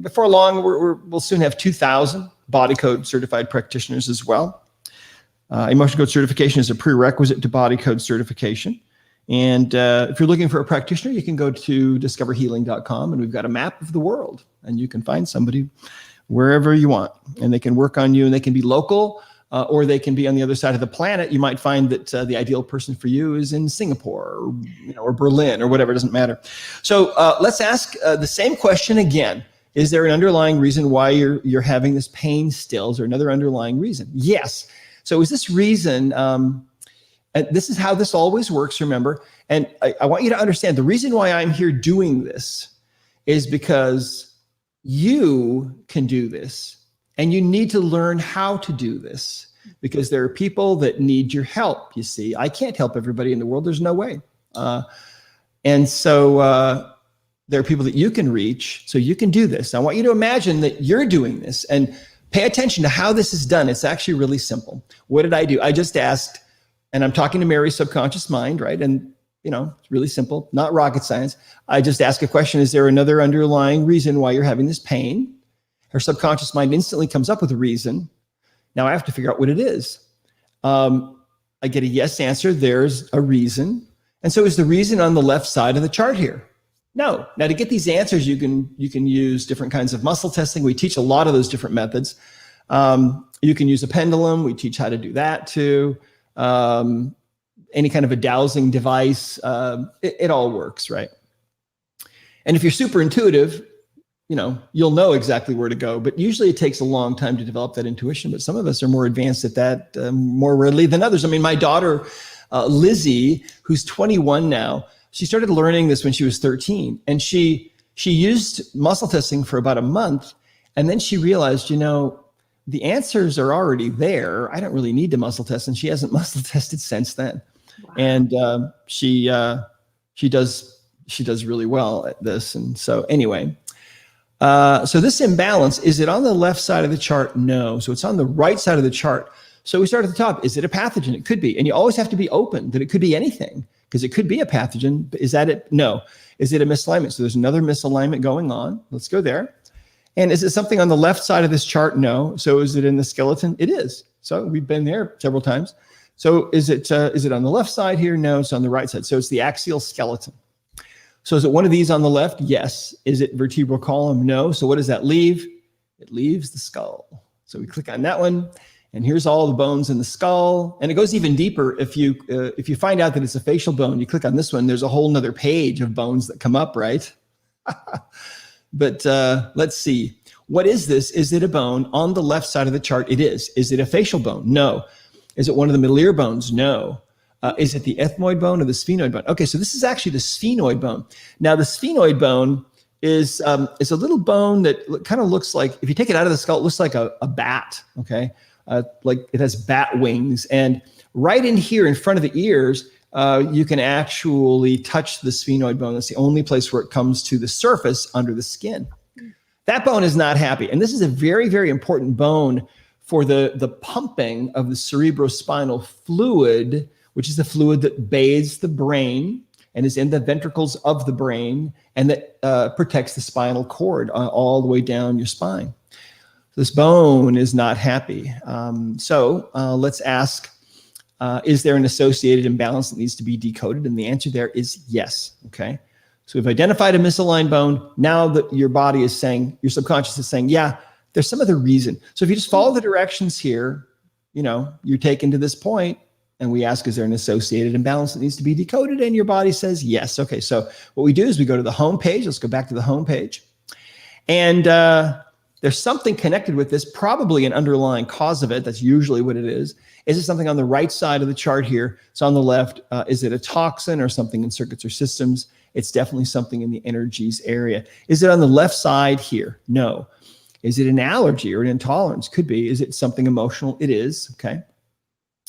before long, we'll soon have 2,000 body code certified practitioners as well. Emotion code certification is a prerequisite to body code certification. And if you're looking for a practitioner, you can go to discoverhealing.com, and we've got a map of the world, and you can find somebody wherever you want, and they can work on you, and they can be local, or they can be on the other side of the planet. You might find that the ideal person for you is in Singapore or Berlin or whatever, it doesn't matter. So let's ask the same question again. Is there an underlying reason why you're having this pain still? Is there another underlying reason? Yes. So is this reason, and this is how this always works, remember, and I want you to understand the reason why I'm here doing this is because you can do this, and you need to learn how to do this, because there are people that need your help. You see, I can't help everybody in the world. There's no way. And so there are people that you can reach, so you can do this. I want you to imagine that you're doing this and pay attention to how this is done. It's actually really simple. What did I do? I just asked, and I'm talking to Mary's subconscious mind, right? And it's really simple, not rocket science. I just ask a question. Is there another underlying reason why you're having this pain? Her subconscious mind instantly comes up with a reason. Now I have to figure out what it is. I get a yes answer. There's a reason. And so is the reason on the left side of the chart here? No. Now to get these answers, you can use different kinds of muscle testing. We teach a lot of those different methods. You can use a pendulum. We teach how to do that too. Any kind of a dowsing device. It all works, right? And if you're super intuitive, you'll know exactly where to go, but usually it takes a long time to develop that intuition. But some of us are more advanced at that more readily than others. I mean, my daughter, Lizzie, who's 21 now, she started learning this when she was 13, and she used muscle testing for about a month. And then she realized, the answers are already there. I don't really need to muscle test, and she hasn't muscle tested since then. Wow. And she does really well at this. And so anyway, so this imbalance, is it on the left side of the chart? No. So it's on the right side of the chart. So we start at the top. Is it a pathogen? It could be. And you always have to be open that it could be anything, because it could be a pathogen. Is that it? No. Is it a misalignment? So there's another misalignment going on. Let's go there. And is it something on the left side of this chart? No. So is it in the skeleton? It is. So we've been there several times. So is it on the left side here? No, it's on the right side. So it's the axial skeleton. So is it one of these on the left? Yes. Is it vertebral column? No. So what does that leave? It leaves the skull. So we click on that one, and here's all the bones in the skull. And it goes even deeper. If you find out that it's a facial bone, you click on this one, there's a whole nother page of bones that come up, right? But let's see. What is this? Is it a bone on the left side of the chart? It is. Is it a facial bone? No. Is it one of the middle ear bones? No. Is it the ethmoid bone or the sphenoid bone? Okay, so this is actually the sphenoid bone. Now, the sphenoid bone is a little bone that kind of looks like, if you take it out of the skull, it looks like a bat, okay? Like it has bat wings. And right in here in front of the ears, you can actually touch the sphenoid bone. That's the only place where it comes to the surface under the skin. That bone is not happy. And this is a very, very important bone for the pumping of the cerebrospinal fluid, which is the fluid that bathes the brain and is in the ventricles of the brain, and that protects the spinal cord all the way down your spine. This bone is not happy. So let's ask, is there an associated imbalance that needs to be decoded? And the answer there is yes, okay? So we've identified a misaligned bone. Now that your body is saying, your subconscious is saying, yeah, there's some other reason. So if you just follow the directions here, you're taken to this point, and we ask, is there an associated imbalance that needs to be decoded? And your body says yes. Okay, so what we do is we go to the home page. Let's go back to the home page. And there's something connected with this, probably an underlying cause of it. That's usually what it is. Is it something on the right side of the chart here? It's on the left. Is it a toxin or something in circuits or systems? It's definitely something in the energies area. Is it on the left side here? No. Is it an allergy or an intolerance? Could be. Is it something emotional? It is. Okay.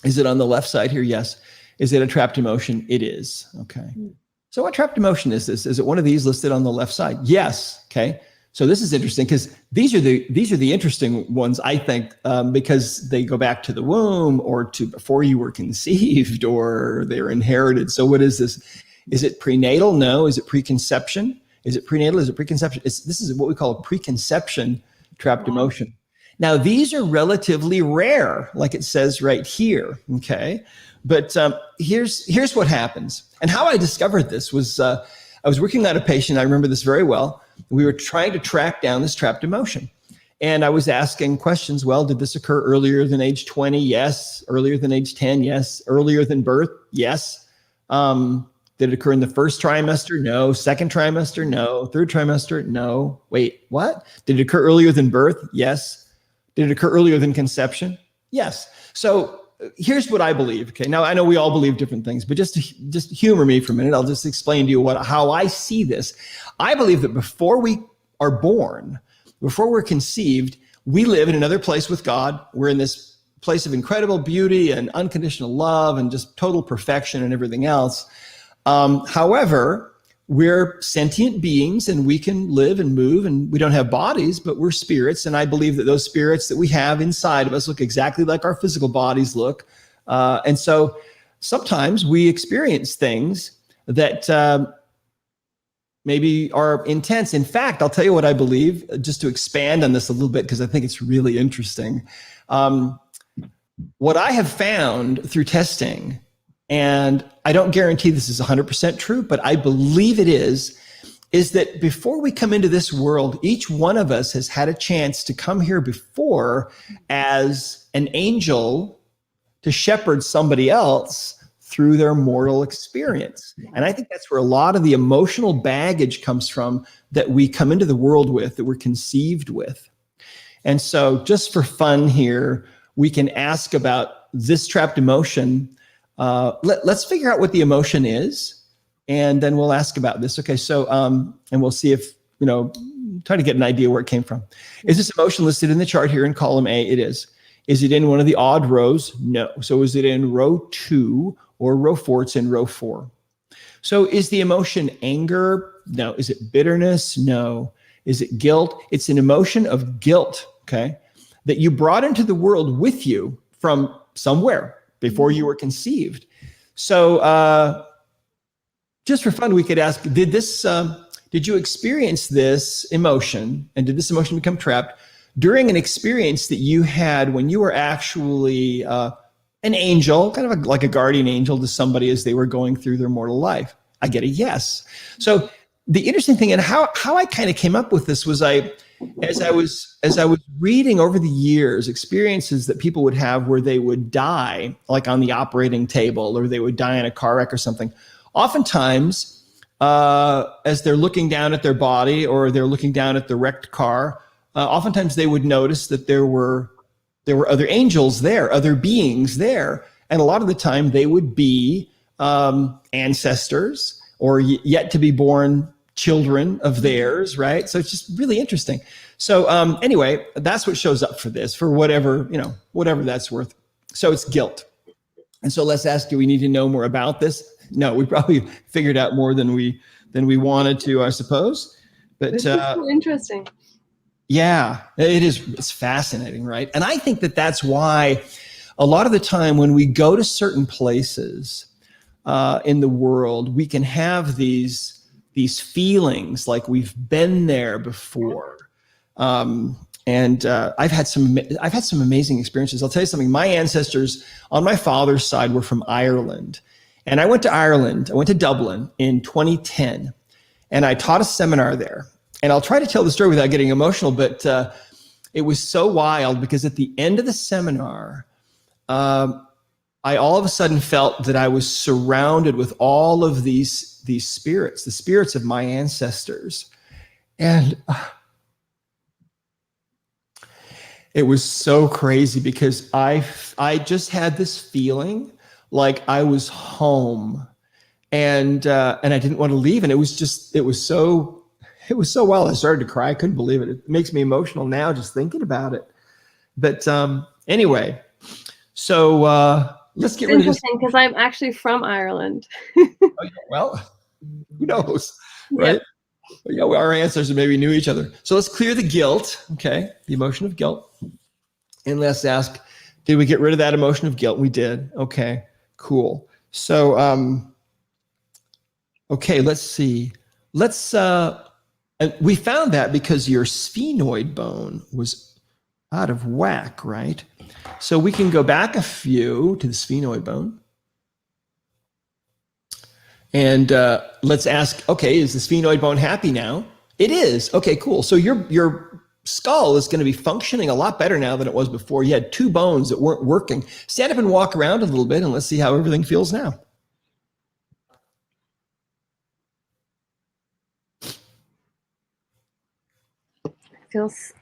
Is it on the left side here? Yes. Is it a trapped emotion? It is. Okay. So what trapped emotion is this? Is it one of these listed on the left side? Yes. Okay. So this is interesting, because these are the interesting ones, I think, because they go back to the womb, or to before you were conceived, or they're inherited. So what is this? Is it prenatal? No. Is it preconception? Is it prenatal? Is it preconception? This is what we call a preconception trapped emotion. Now, these are relatively rare, like it says right here, okay? But here's what happens. And how I discovered this was I was working on a patient. I remember this very well. We were trying to track down this trapped emotion. And I was asking questions. Well, did this occur earlier than age 20? Yes. Earlier than age 10? Yes. Earlier than birth? Yes. Did it occur in the first trimester? No. Second trimester? No. Third trimester? No. Wait, what? Did it occur earlier than birth? Yes. Did it occur earlier than conception? Yes. So here's what I believe. Okay. Now I know we all believe different things, but just humor me for a minute. I'll just explain to you how I see this. I believe that before we are born, before we're conceived, we live in another place with God. We're in this place of incredible beauty and unconditional love and just total perfection and everything else. However, we're sentient beings, and we can live and move, and we don't have bodies, but we're spirits. And I believe that those spirits that we have inside of us look exactly like our physical bodies look. And so sometimes we experience things that maybe are intense. In fact, I'll tell you what I believe, just to expand on this a little bit, because I think it's really interesting. What I have found through testing, and I don't guarantee this is 100% true, but I believe it is that before we come into this world, each one of us has had a chance to come here before as an angel to shepherd somebody else through their mortal experience. And I think that's where a lot of the emotional baggage comes from that we come into the world with, that we're conceived with. And so just for fun here, we can ask about this trapped emotion. Let's figure out what the emotion is, and then we'll ask about this. Okay, so and we'll see if try to get an idea where it came from. Is this emotion listed in the chart here in column A? It is. Is it in one of the odd rows? No. So is it in row 2 or row 4? It's in row 4. So is the emotion anger? No. Is it bitterness? No. Is it guilt? It's an emotion of guilt, okay, that you brought into the world with you from somewhere before you were conceived. So just for fun, we could ask, did you experience this emotion, and did this emotion become trapped during an experience that you had when you were actually an angel, kind of like a guardian angel to somebody as they were going through their mortal life? I get a yes. So the interesting thing, and how I kind of came up with this was as I was reading over the years experiences that people would have where they would die, like on the operating table, or they would die in a car wreck or something. Oftentimes, as they're looking down at their body or they're looking down at the wrecked car, oftentimes they would notice that there were other angels there, other beings there, and a lot of the time they would be ancestors or yet to be born children of theirs, right? So it's just really interesting. So anyway, that's what shows up for this, for whatever that's worth. So it's guilt. And so let's ask, do we need to know more about this? No, we probably figured out more than we wanted to, I suppose. But this is so interesting. Yeah, it is. It's fascinating, right? And I think that that's why a lot of the time when we go to certain places in the world, we can have these feelings like we've been there before. And I've had some amazing experiences. I'll tell you something. My ancestors on my father's side were from Ireland. And I went to Ireland. I went to Dublin in 2010. And I taught a seminar there. And I'll try to tell the story without getting emotional, but it was so wild because at the end of the seminar, I all of a sudden felt that I was surrounded with all of these spirits, the spirits of my ancestors. And it was so crazy because I just had this feeling like I was home, and I didn't want to leave. And it was so wild. I started to cry. I couldn't believe it. It makes me emotional now just thinking about it. But anyway, so let's get rid of this. Interesting, because I'm actually from Ireland. Oh, yeah, well, who knows, right? Yeah, our ancestors maybe knew each other. So let's clear the guilt, okay? The emotion of guilt. And let's ask, did we get rid of that emotion of guilt? We did. Okay, cool. So, okay, let's see. And we found that because your sphenoid bone was out of whack, right? So we can go back a few to the sphenoid bone. And let's ask, okay, is the sphenoid bone happy now? It is. Okay, cool. So your skull is going to be functioning a lot better now than it was before. You had 2 bones that weren't working. Stand up and walk around a little bit, and let's see how everything feels now. Feels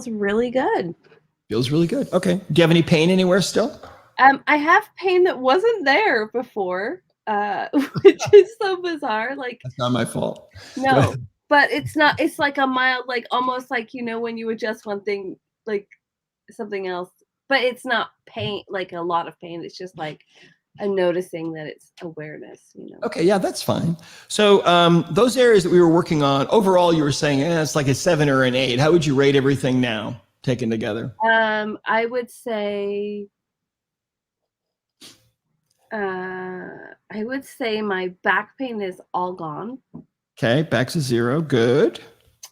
really good. Feels really good. Okay. Do you have any pain anywhere still? I have pain that wasn't there before. Which is so bizarre. Like, that's not my fault. No, but it's not. It's like a mild, like almost like when you adjust one thing, like something else. But it's not pain, like a lot of pain. It's just like a noticing that it's awareness. Okay, yeah, that's fine. So those areas that we were working on, overall, you were saying it's like a 7 or an 8. How would you rate everything now, taken together? I would say. I would say my back pain is all gone. Okay, back to 0. Good.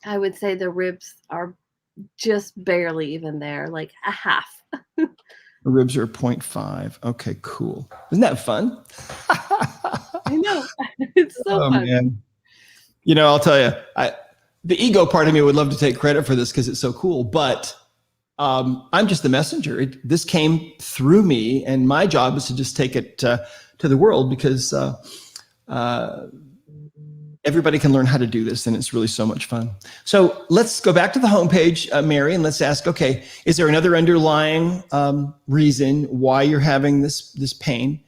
I would say the ribs are just barely even there, like a half. The ribs are 0.5. Okay, cool. Isn't that fun? I know. It's so fun. Man. I'll tell you, the ego part of me would love to take credit for this because it's so cool, but I'm just the messenger. This came through me, and my job is to just take it to the world because everybody can learn how to do this, and it's really so much fun. So let's go back to the homepage, Mary, and let's ask, okay, is there another underlying reason why you're having this pain?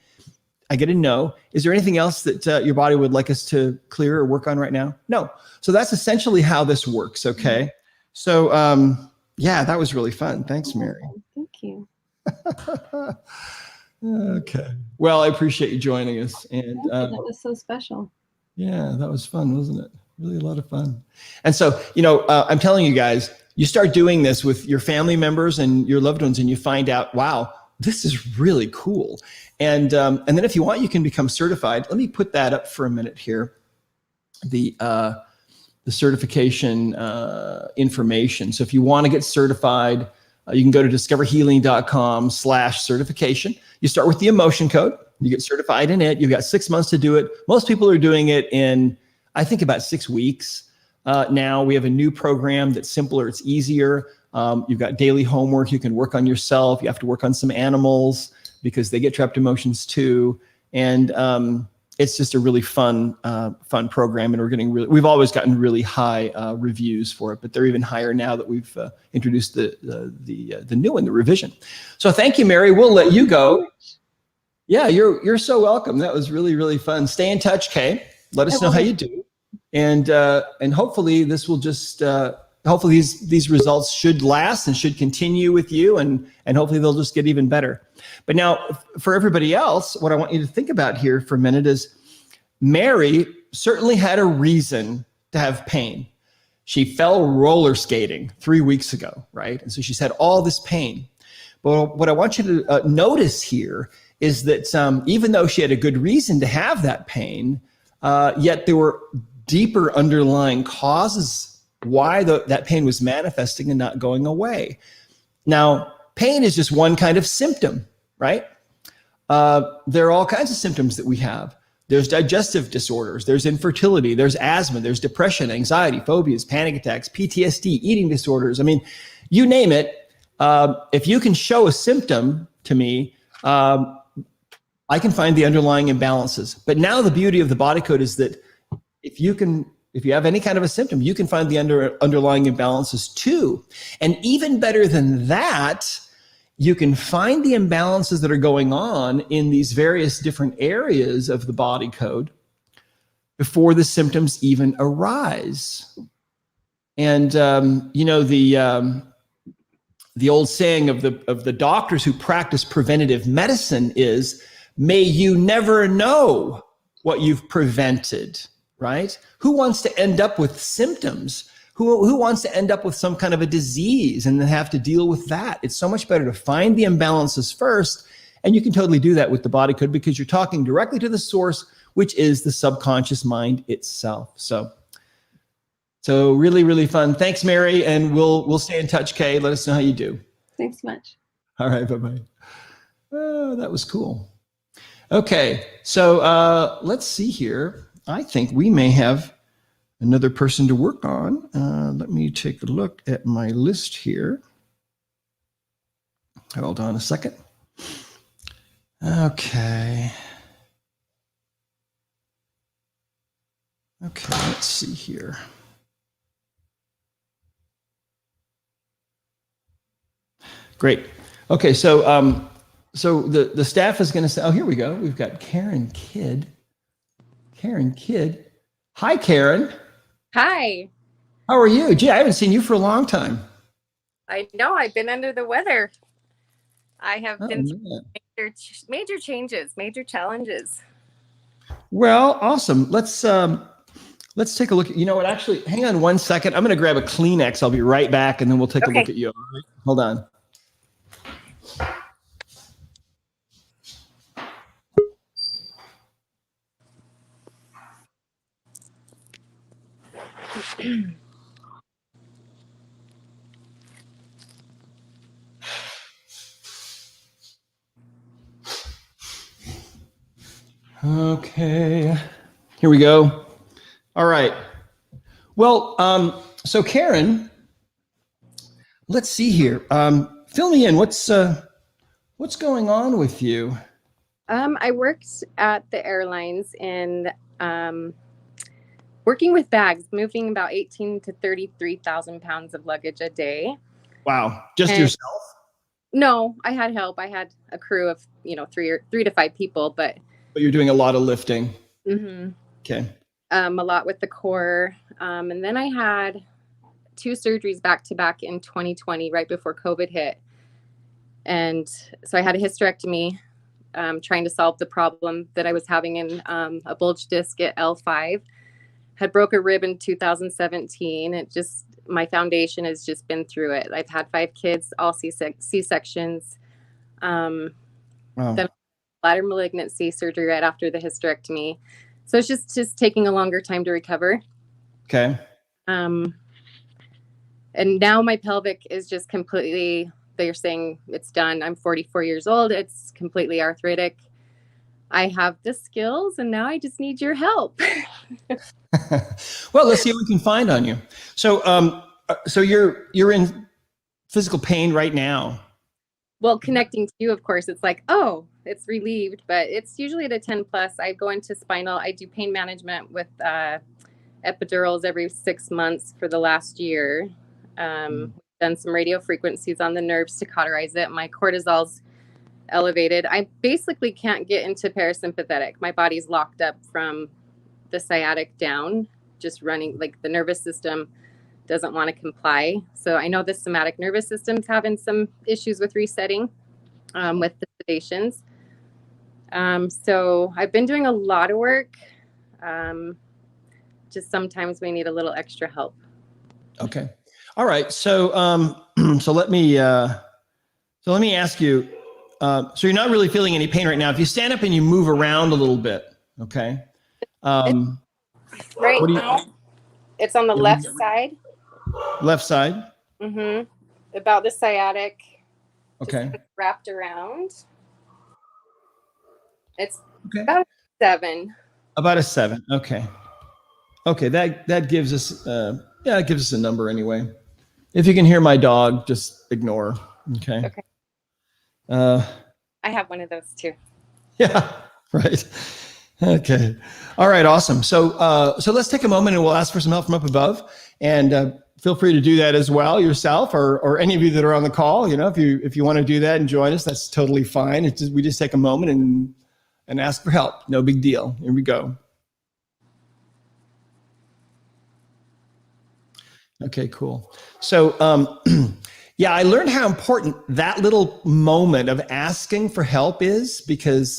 I get a no. Is there anything else that your body would like us to clear or work on right now? No. So that's essentially how this works. Okay. So, yeah, that was really fun. Thanks, Mary. Thank you. Okay. Well, I appreciate you joining us. And That was so special. yeah, that was fun, wasn't it? Really a lot of fun. And so, I'm telling you guys, you start doing this with your family members and your loved ones, and you find out, wow, this is really cool. And then if you want, you can become certified. Let me put that up for a minute here. The certification information. So if you want to get certified, you can go to discoverhealing.com/certification. You start with the emotion code. You get certified in it. You've got 6 months to do it. Most people are doing it in, I think, about 6 weeks. Now we have a new program that's simpler. It's easier. You've got daily homework. You can work on yourself. You have to work on some animals because they get trapped emotions too. And it's just a really fun program. And we've always gotten really high reviews for it, but they're even higher now that we've introduced the new one, the revision. So thank you, Mary. We'll let you go. Yeah, you're so welcome. That was really, really fun. Stay in touch, Kay. Let us know how you do. And hopefully this will just, hopefully these results should last and should continue with you, and hopefully they'll just get even better. But now for everybody else, what I want you to think about here for a minute is Mary certainly had a reason to have pain. She fell roller skating 3 weeks ago, right? And so she's had all this pain. But what I want you to notice here is that even though she had a good reason to have that pain, yet there were deeper underlying causes why that pain was manifesting and not going away. Now, pain is just one kind of symptom, right? There are all kinds of symptoms that we have. There's digestive disorders, there's infertility, there's asthma, there's depression, anxiety, phobias, panic attacks, PTSD, eating disorders. I mean, you name it. If you can show a symptom to me, I can find the underlying imbalances. But now the beauty of the body code is that if you have any kind of a symptom, you can find the underlying imbalances too. And even better than that, you can find the imbalances that are going on in these various different areas of the body code before the symptoms even arise. And the old saying of the doctors who practice preventative medicine is, may you never know what you've prevented, right? Who wants to end up with symptoms? Who wants to end up with some kind of a disease and then have to deal with that? It's so much better to find the imbalances first. And you can totally do that with the body code because you're talking directly to the source, which is the subconscious mind itself. So really, really fun. Thanks, Mary. And we'll stay in touch, Kay. Let us know how you do. Thanks so much. All right. Bye-bye. Oh, that was cool. Okay. So let's see here. I think we may have another person to work on. Let me take a look at my list here. Hold on a second. Okay, let's see here. Great. Okay, so the staff is going to say, oh, here we go. We've got Karen Kidd. Hi, Karen. Hi. How are you? Gee, I haven't seen you for a long time. I know. I've been under the weather. I have been through major changes, major challenges. Well, awesome. Let's take a look. You know what? Actually, hang on one second. I'm going to grab a Kleenex. I'll be right back, and then we'll take a look at you. All right? Hold on. Okay, here we go. All right. Well, so Karen, let's see here. Fill me in. What's going on with you? I worked at the airlines and working with bags, moving about 18 to 33,000 pounds of luggage a day. Wow. Just yourself? No, I had help. I had a crew of, 3 to 5 people, but But you're doing a lot of lifting. Mm-hmm. Okay. A lot with the core. And then I had 2 surgeries back to back in 2020, right before COVID hit. And so I had a hysterectomy, trying to solve the problem that I was having in a bulge disc at L5. Had broke a rib in 2017. My foundation has just been through it. I've had 5 kids, all C-sections. Wow. Then bladder malignancy surgery right after the hysterectomy. So it's just taking a longer time to recover. Okay. And now my pelvic is just completely, they're saying it's done. I'm 44 years old. It's completely arthritic. I have the skills and now I just need your help. Well, let's see what we can find on you. So, so you're in physical pain right now. Well, connecting to you, of course, it's like, oh, it's relieved, but it's usually at a 10 plus. I go into spinal. I do pain management with epidurals every 6 months for the last year. Done some radio frequencies on the nerves to cauterize it. My cortisol's elevated. I basically can't get into parasympathetic. My body's locked up from the sciatic down, just running, like the nervous system doesn't want to comply. So I know the somatic nervous system's having some issues with resetting with the sedations. So I've been doing a lot of work. Just sometimes we need a little extra help. Okay. All right. So, so let me ask you, so you're not really feeling any pain right now. If you stand up and you move around a little bit, okay. Right now, it's on the left side. Left side. Mm-hmm. About the sciatic. Okay. Just wrapped around. It's okay. About a 7. About a 7. Okay. Okay. That gives us, it gives us a number anyway. If you can hear my dog, just ignore. Okay. Okay. I have one of those too. Yeah. Right. Okay. All right. Awesome. So, so let's take a moment and we'll ask for some help from up above, and feel free to do that as well yourself, or any of you that are on the call. You know, if you want to do that and join us, that's totally fine. It's just, we just take a moment and ask for help. No big deal. Here we go. Okay. Cool. So, yeah, I learned how important that little moment of asking for help is, because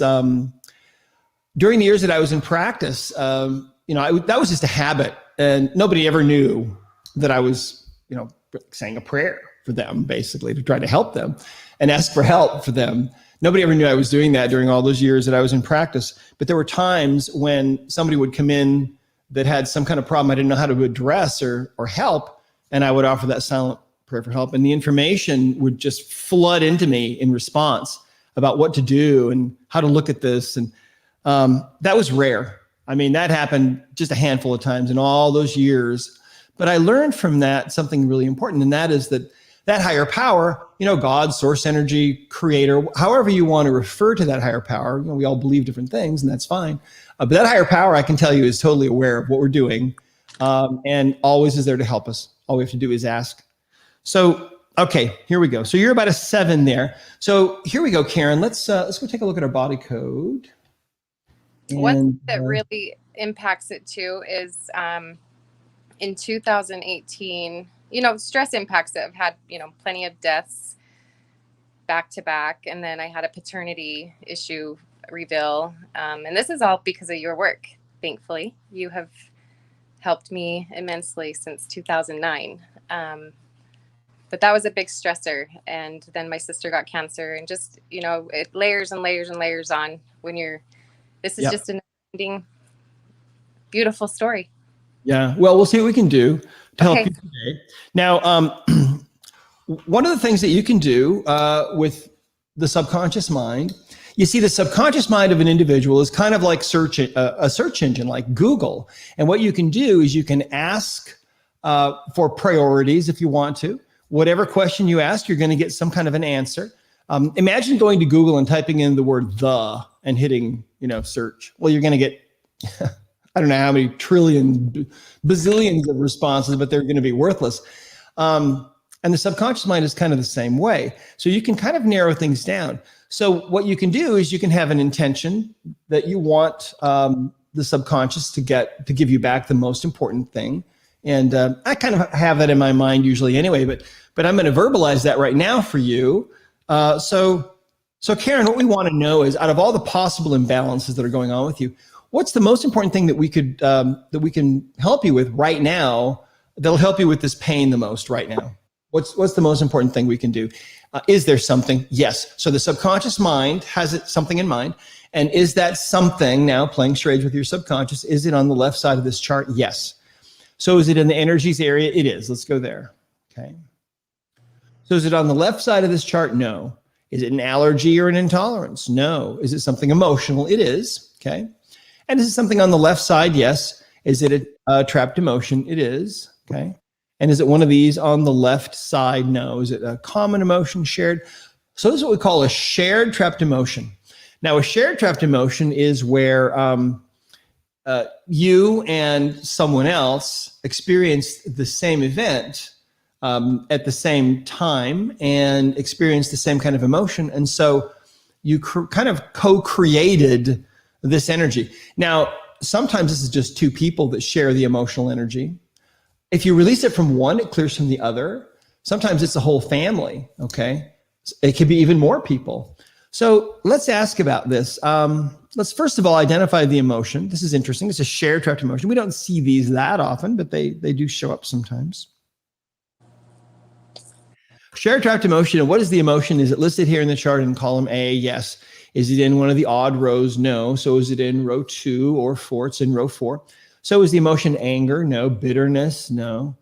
during the years that I was in practice, you know, that was just a habit, and nobody ever knew that I was, you know, saying a prayer for them, basically, to try to help them and ask for help for them. Nobody ever knew I was doing that during all those years that I was in practice. But there were times when somebody would come in that had some kind of problem I didn't know how to address or help, and I would offer that silent prayer for help, and the information would just flood into me in response about what to do and how to look at this. And that was rare. I mean, that happened just a handful of times in all those years. But I learned from that something really important, and that is that higher power, you know, God, source energy, creator, however you want to refer to that higher power, you know, we all believe different things, and that's fine. But that higher power, I can tell you, is totally aware of what we're doing, and always is there to help us. All we have to do is ask. So, okay, here we go. So you're about a 7 there. So here we go, Karen. Let's go take a look at our body code. One that really impacts it too is in 2018, you know, stress impacts it. I've had, you know, plenty of deaths back to back. And then I had a paternity issue reveal. And this is all because of your work. Thankfully, you have helped me immensely since 2009. But that was a big stressor. And then my sister got cancer, and just, you know, it layers and layers and layers on when this is just an ending, beautiful story. Yeah. Well, we'll see what we can do to help you today. Now, one of the things that you can do with the subconscious mind, you see, the subconscious mind of an individual is kind of like a search engine like Google. And what you can do is you can ask for priorities if you want to. Whatever question you ask, you're going to get some kind of an answer. Imagine going to Google and typing in the word "the" and hitting, you know, search. Well, you're going to get, I don't know how many trillion, bazillions of responses, but they're going to be worthless. And the subconscious mind is kind of the same way. So you can kind of narrow things down. So what you can do is you can have an intention that you want the subconscious to give you back the most important thing. And I kind of have that in my mind usually anyway, but I'm going to verbalize that right now for you. So Karen, what we want to know is, out of all the possible imbalances that are going on with you, what's the most important thing that we can help you with right now that'll help you with this pain the most right now? What's the most important thing we can do? Is there something? Yes. So the subconscious mind has something in mind. And is that something, now playing charades with your subconscious, is it on the left side of this chart? Yes. So is it in the energies area? It is. Let's go there. Okay. So is it on the left side of this chart? No. Is it an allergy or an intolerance? No. Is it something emotional? It is. Okay. And is it something on the left side? Yes. Is it a trapped emotion? It is. Okay. And is it one of these on the left side? No. Is it a common emotion, shared? So this is what we call a shared trapped emotion. Now, a shared trapped emotion is where you and someone else experienced the same event at the same time and experienced the same kind of emotion. And so you kind of co-created this energy. Now, sometimes this is just two people that share the emotional energy. If you release it from one, it clears from the other. Sometimes it's a whole family, okay? It could be even more people. So let's ask about this. Let's first of all identify the emotion. This is interesting. It's a shared trapped emotion. We don't see these that often, but they do show up sometimes. Shared trapped emotion. And what is the emotion? Is it listed here in the chart in column A? Yes. Is it in one of the odd rows? No. So is it in row 2 or 4? It's in row 4. So is the emotion anger? No. Bitterness? No.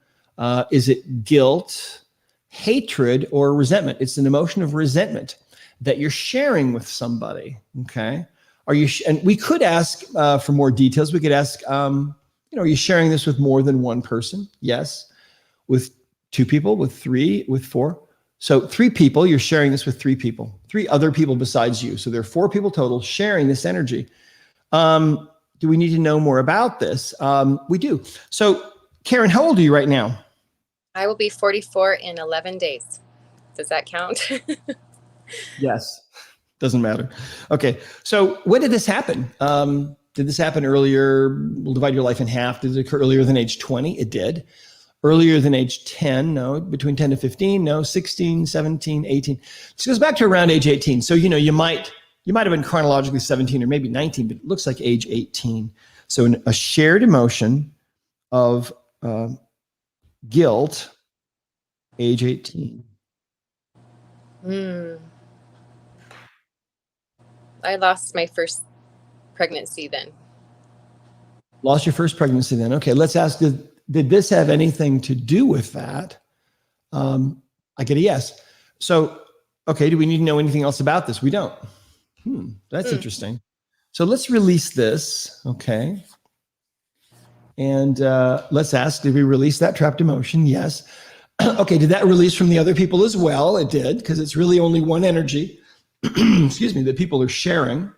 Is it guilt, hatred, or resentment? It's an emotion of resentment that you're sharing with somebody. Okay. And we could ask for more details. We could ask, are you sharing this with more than one person? Yes. With 2 people, with 3, with 4. So 3 people, you're sharing this with 3 people, 3 other people besides you. So there are 4 people total sharing this energy. Do we need to know more about this? We do. So Karen, how old are you right now? I will be 44 in 11 days. Does that count? Yes. Doesn't matter. Okay. So when did this happen? Did this happen earlier? We'll divide your life in half. Did it occur earlier than age 20? It did. Earlier than age 10? No. Between 10 to 15? No. 16, 17, 18. This goes back to around age 18. So, you might have been chronologically 17 or maybe 19, but it looks like age 18. So a shared emotion of guilt, age 18. I lost my first pregnancy then. Lost your first pregnancy then. Okay, let's ask, did this have anything to do with that? I get a yes. So, okay, do we need to know anything else about this? We don't. That's interesting. So let's release this, okay? And let's ask, did we release that trapped emotion? Yes. Okay, did that release from the other people as well? It did, because it's really only one energy, excuse me, that people are sharing.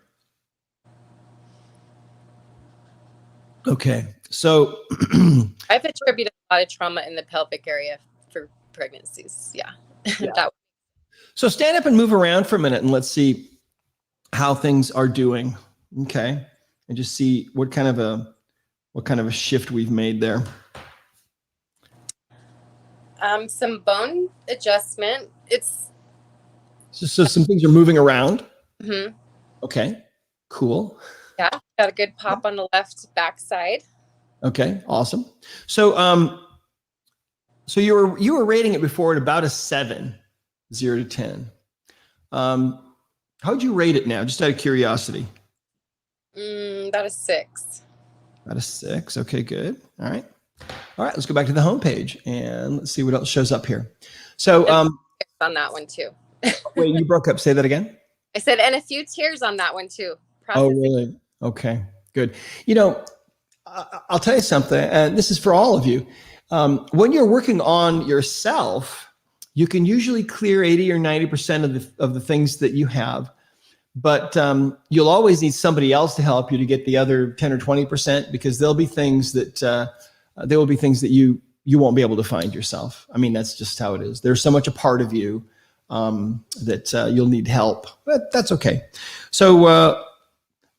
Okay, so I've attributed a lot of trauma in the pelvic area for pregnancies. Yeah. So stand up and move around for a minute and let's see how things are doing. Okay, and just see what kind of a shift we've made there. Some bone adjustment. So some things are moving around. Mm-hmm. Okay, cool. Yeah, got a good pop on the left backside. Okay, awesome. So so you were rating it before at about a 7, 0 to 10. How'd you rate it now? Just out of curiosity. About a 6. About a 6. Okay, good. All right, let's go back to the homepage and let's see what else shows up here. So on that one too. Wait, you broke up. Say that again. I said, and a few tears on that one too. Oh, really? Okay, good. I'll tell you something, and this is for all of you. When you're working on yourself, you can usually clear 80 or 90% of the things that you have, but you'll always need somebody else to help you to get the other 10 or 20%, because there'll be things that you you won't be able to find yourself. I mean, that's just how it is. There's so much a part of you that you'll need help, but that's okay. So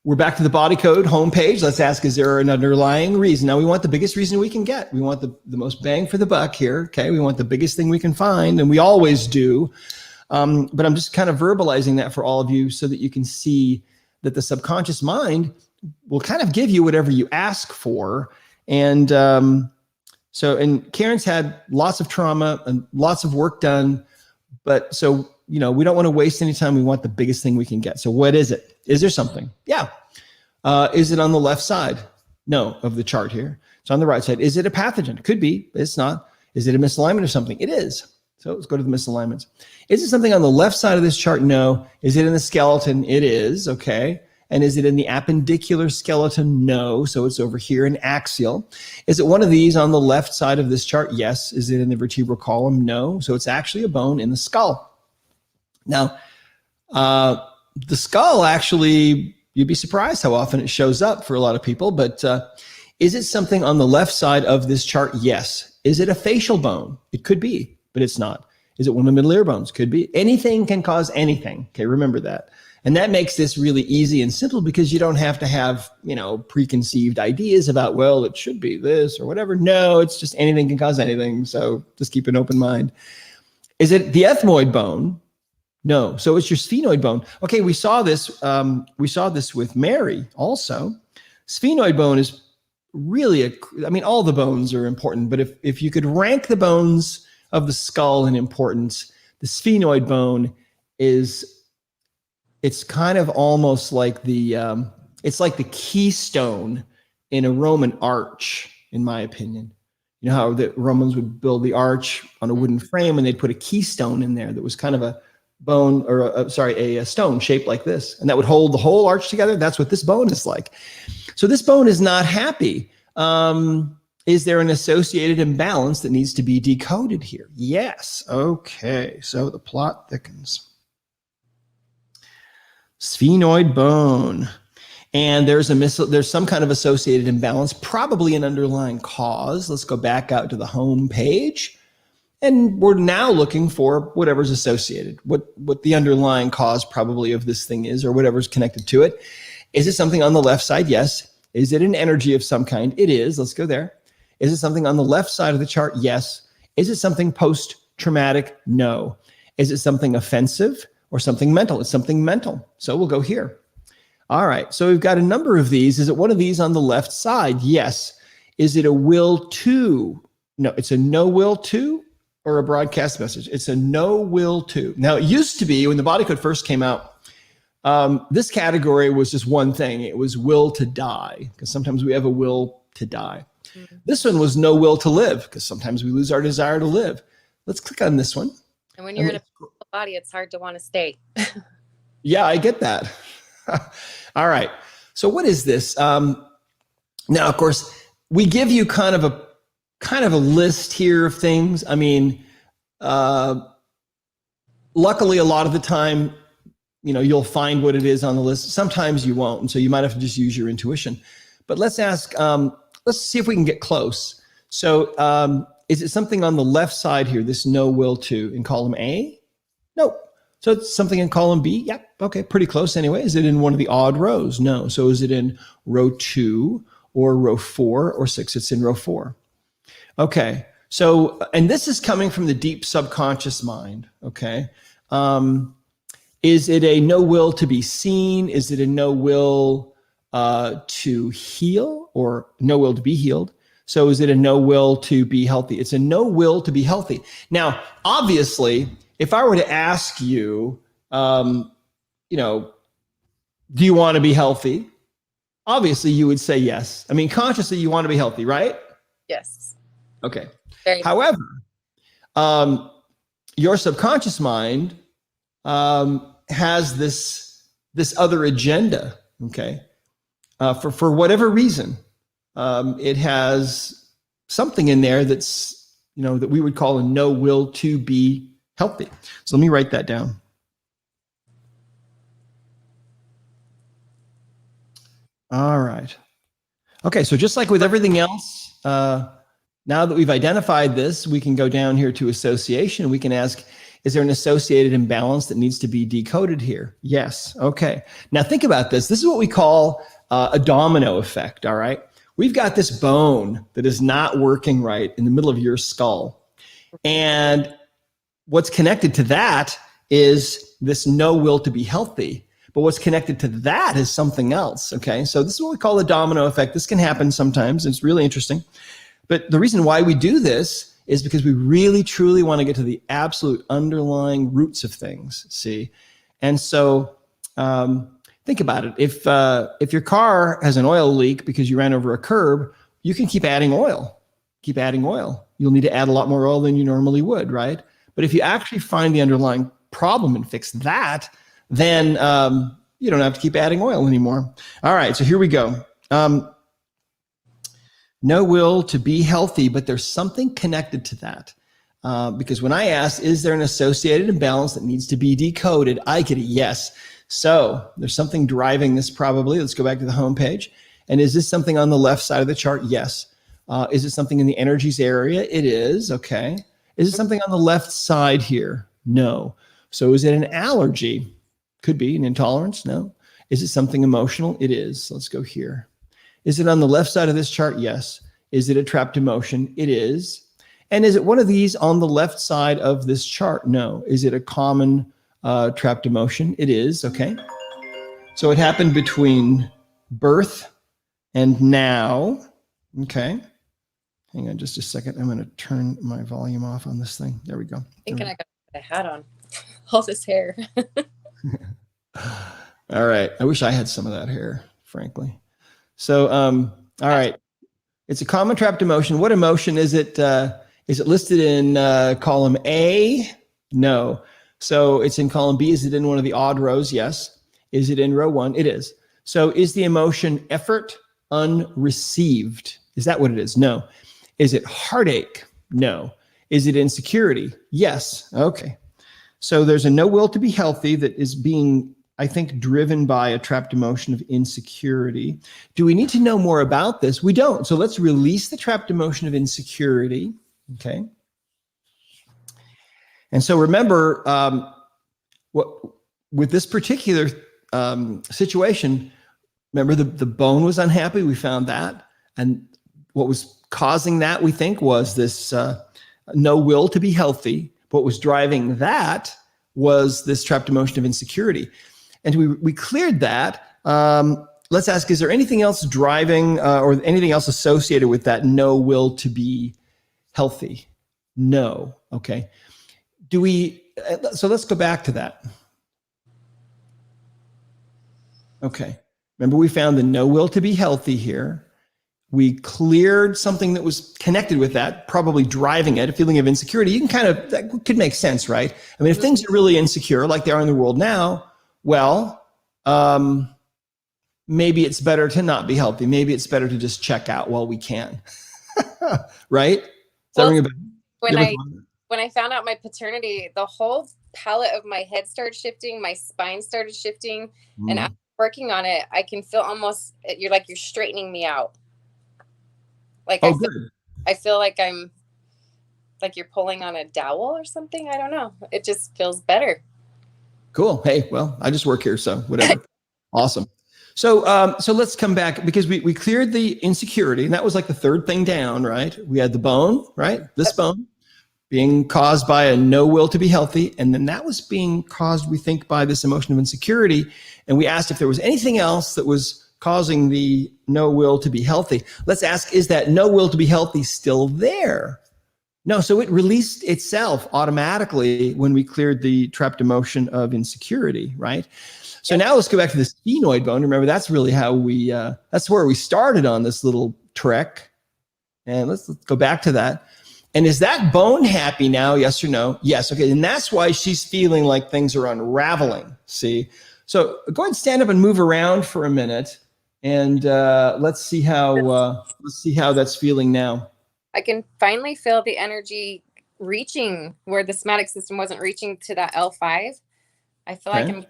we're back to the body code homepage. Let's ask, is there an underlying reason? Now we want the biggest reason we can get. We want the most bang for the buck here. Okay. We want the biggest thing we can find, and we always do. But I'm just kind of verbalizing that for all of you so that you can see that the subconscious mind will kind of give you whatever you ask for. And and Karen's had lots of trauma and lots of work done. But so, we don't want to waste any time. We want the biggest thing we can get. So what is it? Is there something? Yeah. Is it on the left side? No, of the chart here. It's on the right side. Is it a pathogen? Could be, but it's not. Is it a misalignment of something? It is. So let's go to the misalignments. Is it something on the left side of this chart? No. Is it in the skeleton? It is. Okay. And is it in the appendicular skeleton? No. So it's over here in axial. Is it one of these on the left side of this chart? Yes. Is it in the vertebral column? No. So it's actually a bone in the skull. Now, the skull actually, you'd be surprised how often it shows up for a lot of people, but is it something on the left side of this chart? Yes. Is it a facial bone? It could be, but it's not. Is it one of the middle ear bones? Could be. Anything can cause anything. Okay, remember that. And that makes this really easy and simple because you don't have to have, preconceived ideas about, well, it should be this or whatever. No, it's just anything can cause anything. So just keep an open mind. Is it the ethmoid bone? No. So it's your sphenoid bone. Okay, we saw this with Mary also. Sphenoid bone is really all the bones are important, but if you could rank the bones of the skull in importance, the sphenoid bone it's kind of almost like it's like the keystone in a Roman arch, in my opinion. You know how the Romans would build the arch on a wooden frame and they'd put a keystone in there that was kind of a bone or a stone shaped like this, and that would hold the whole arch together. That's what this bone is like. So this bone is not happy. Is there an associated imbalance that needs to be decoded here? Yes. Okay. So the plot thickens. Sphenoid bone. And there's some kind of associated imbalance, probably an underlying cause. Let's go back out to the home page. And we're now looking for whatever's associated, what the underlying cause probably of this thing is, or whatever's connected to it. Is it something on the left side? Yes. Is it an energy of some kind? It is. Let's go there. Is it something on the left side of the chart? Yes. Is it something post-traumatic? No. Is it something offensive or something mental? It's something mental. So we'll go here. All right. So we've got a number of these. Is it one of these on the left side? Yes. Is it a will to? No, it's a no will to or a broadcast message. It's a no will to. Now, it used to be when the body code first came out, this category was just one thing. It was will to die, because sometimes we have a will to die. Mm-hmm. This one was no will to live, because sometimes we lose our desire to live. Let's click on this one. And when you're in a body, it's hard to want to stay. Yeah, I get that. All right. So what is this? Now, of course, we give you kind of a list here of things. I mean, luckily, a lot of the time, you'll find what it is on the list. Sometimes you won't, and so you might have to just use your intuition. But let's ask. Let's see if we can get close. So, is it something on the left side here? This no will to in column A? Nope. So it's something in column B? Yep. Okay, pretty close anyway. Is it in one of the odd rows? No. So is it in row 2 or row 4 or 6? It's in row 4. Okay. So, and this is coming from the deep subconscious mind. Okay. Is it a no will to be seen? Is it a no will to heal or no will to be healed? So is it a no will to be healthy? It's a no will to be healthy. Now, obviously, if I were to ask you, do you want to be healthy? Obviously, you would say yes. I mean, consciously, you want to be healthy, right? Yes. Okay. Very However, your subconscious mind has this other agenda. Okay. For whatever reason, it has something in there that's, that we would call a no will to be healthy. So let me write that down. All right. Okay. So just like with everything else, Now that we've identified this, we can go down here to association. We can ask, is there an associated imbalance that needs to be decoded here? Yes. Okay. Now think about this. This is what we call a domino effect. All right. We've got this bone that is not working right in the middle of your skull. And what's connected to that is this no will to be healthy. But what's connected to that is something else. Okay. So this is what we call the domino effect. This can happen sometimes. It's really interesting. But the reason why we do this is because we really, truly want to get to the absolute underlying roots of things, see? And so think about it. If your car has an oil leak because you ran over a curb, you can keep adding oil. Keep adding oil. You'll need to add a lot more oil than you normally would, right? But if you actually find the underlying problem and fix that, then you don't have to keep adding oil anymore. All right, so here we go. No will to be healthy, but there's something connected to that. Because when I asked, is there an associated imbalance that needs to be decoded? I get a yes. So there's something driving this probably. Let's go back to the home page. And is this something on the left side of the chart? Yes. Is it something in the energies area? It is. Okay. Is it something on the left side here? No. So is it an allergy? Could be an intolerance. No. Is it something emotional? It is. Let's go here. Is it on the left side of this chart? Yes. Is it a trapped emotion? It is. And is it one of these on the left side of this chart? No. Is it a common trapped emotion? It is. Okay. So it happened between birth and now. Okay. Hang on just a second. I'm going to turn my volume off on this thing. There we go. Thinking I got a hat on. All this hair. All right. I wish I had some of that hair, frankly. So, all right. It's a common trapped emotion. What emotion is it? Is it listed in column A? No. So it's in column B. Is it in one of the odd rows? Yes. Is it in row 1? It is. So is the emotion effort unreceived? Is that what it is? No. Is it heartache? No. Is it insecurity? Yes. Okay. So there's a no will to be healthy that is being, I think, driven by a trapped emotion of insecurity. Do we need to know more about this? We don't. So let's release the trapped emotion of insecurity. Okay. And so remember, with this particular situation, remember the bone was unhappy. We found that. And what was causing that, we think, was this no will to be healthy. What was driving that was this trapped emotion of insecurity. And we cleared that. Let's ask, is there anything else driving or anything else associated with that no will to be healthy? No. Okay. So let's go back to that. Okay. Remember, we found the no will to be healthy here. We cleared something that was connected with that, probably driving it, a feeling of insecurity. You can that could make sense, right? I mean, if things are really insecure like they are in the world now, well, maybe it's better to not be healthy. Maybe it's better to just check out while we can, right? When I found out my paternity, the whole palette of my head started shifting, my spine started shifting, and after working on it, I can feel almost you're straightening me out. Like I feel like I'm like you're pulling on a dowel or something. I don't know. It just feels better. Cool. Hey, well, I just work here, so whatever. Awesome. So let's come back because we cleared the insecurity, and that was like the third thing down, right? We had the bone, right? This bone being caused by a no will to be healthy, and then that was being caused, we think, by this emotion of insecurity. And we asked if there was anything else that was causing the no will to be healthy. Let's ask, is that no will to be healthy still there? No, so it released itself automatically when we cleared the trapped emotion of insecurity, right? So now let's go back to the sphenoid bone. Remember, that's really how that's where we started on this little trek. And let's go back to that. And is that bone happy now? Yes or no? Yes. Okay. And that's why she's feeling like things are unraveling. See? So go ahead and stand up and move around for a minute. And let's see how that's feeling now. I can finally feel the energy reaching where the somatic system wasn't reaching to that L5. I feel like I'm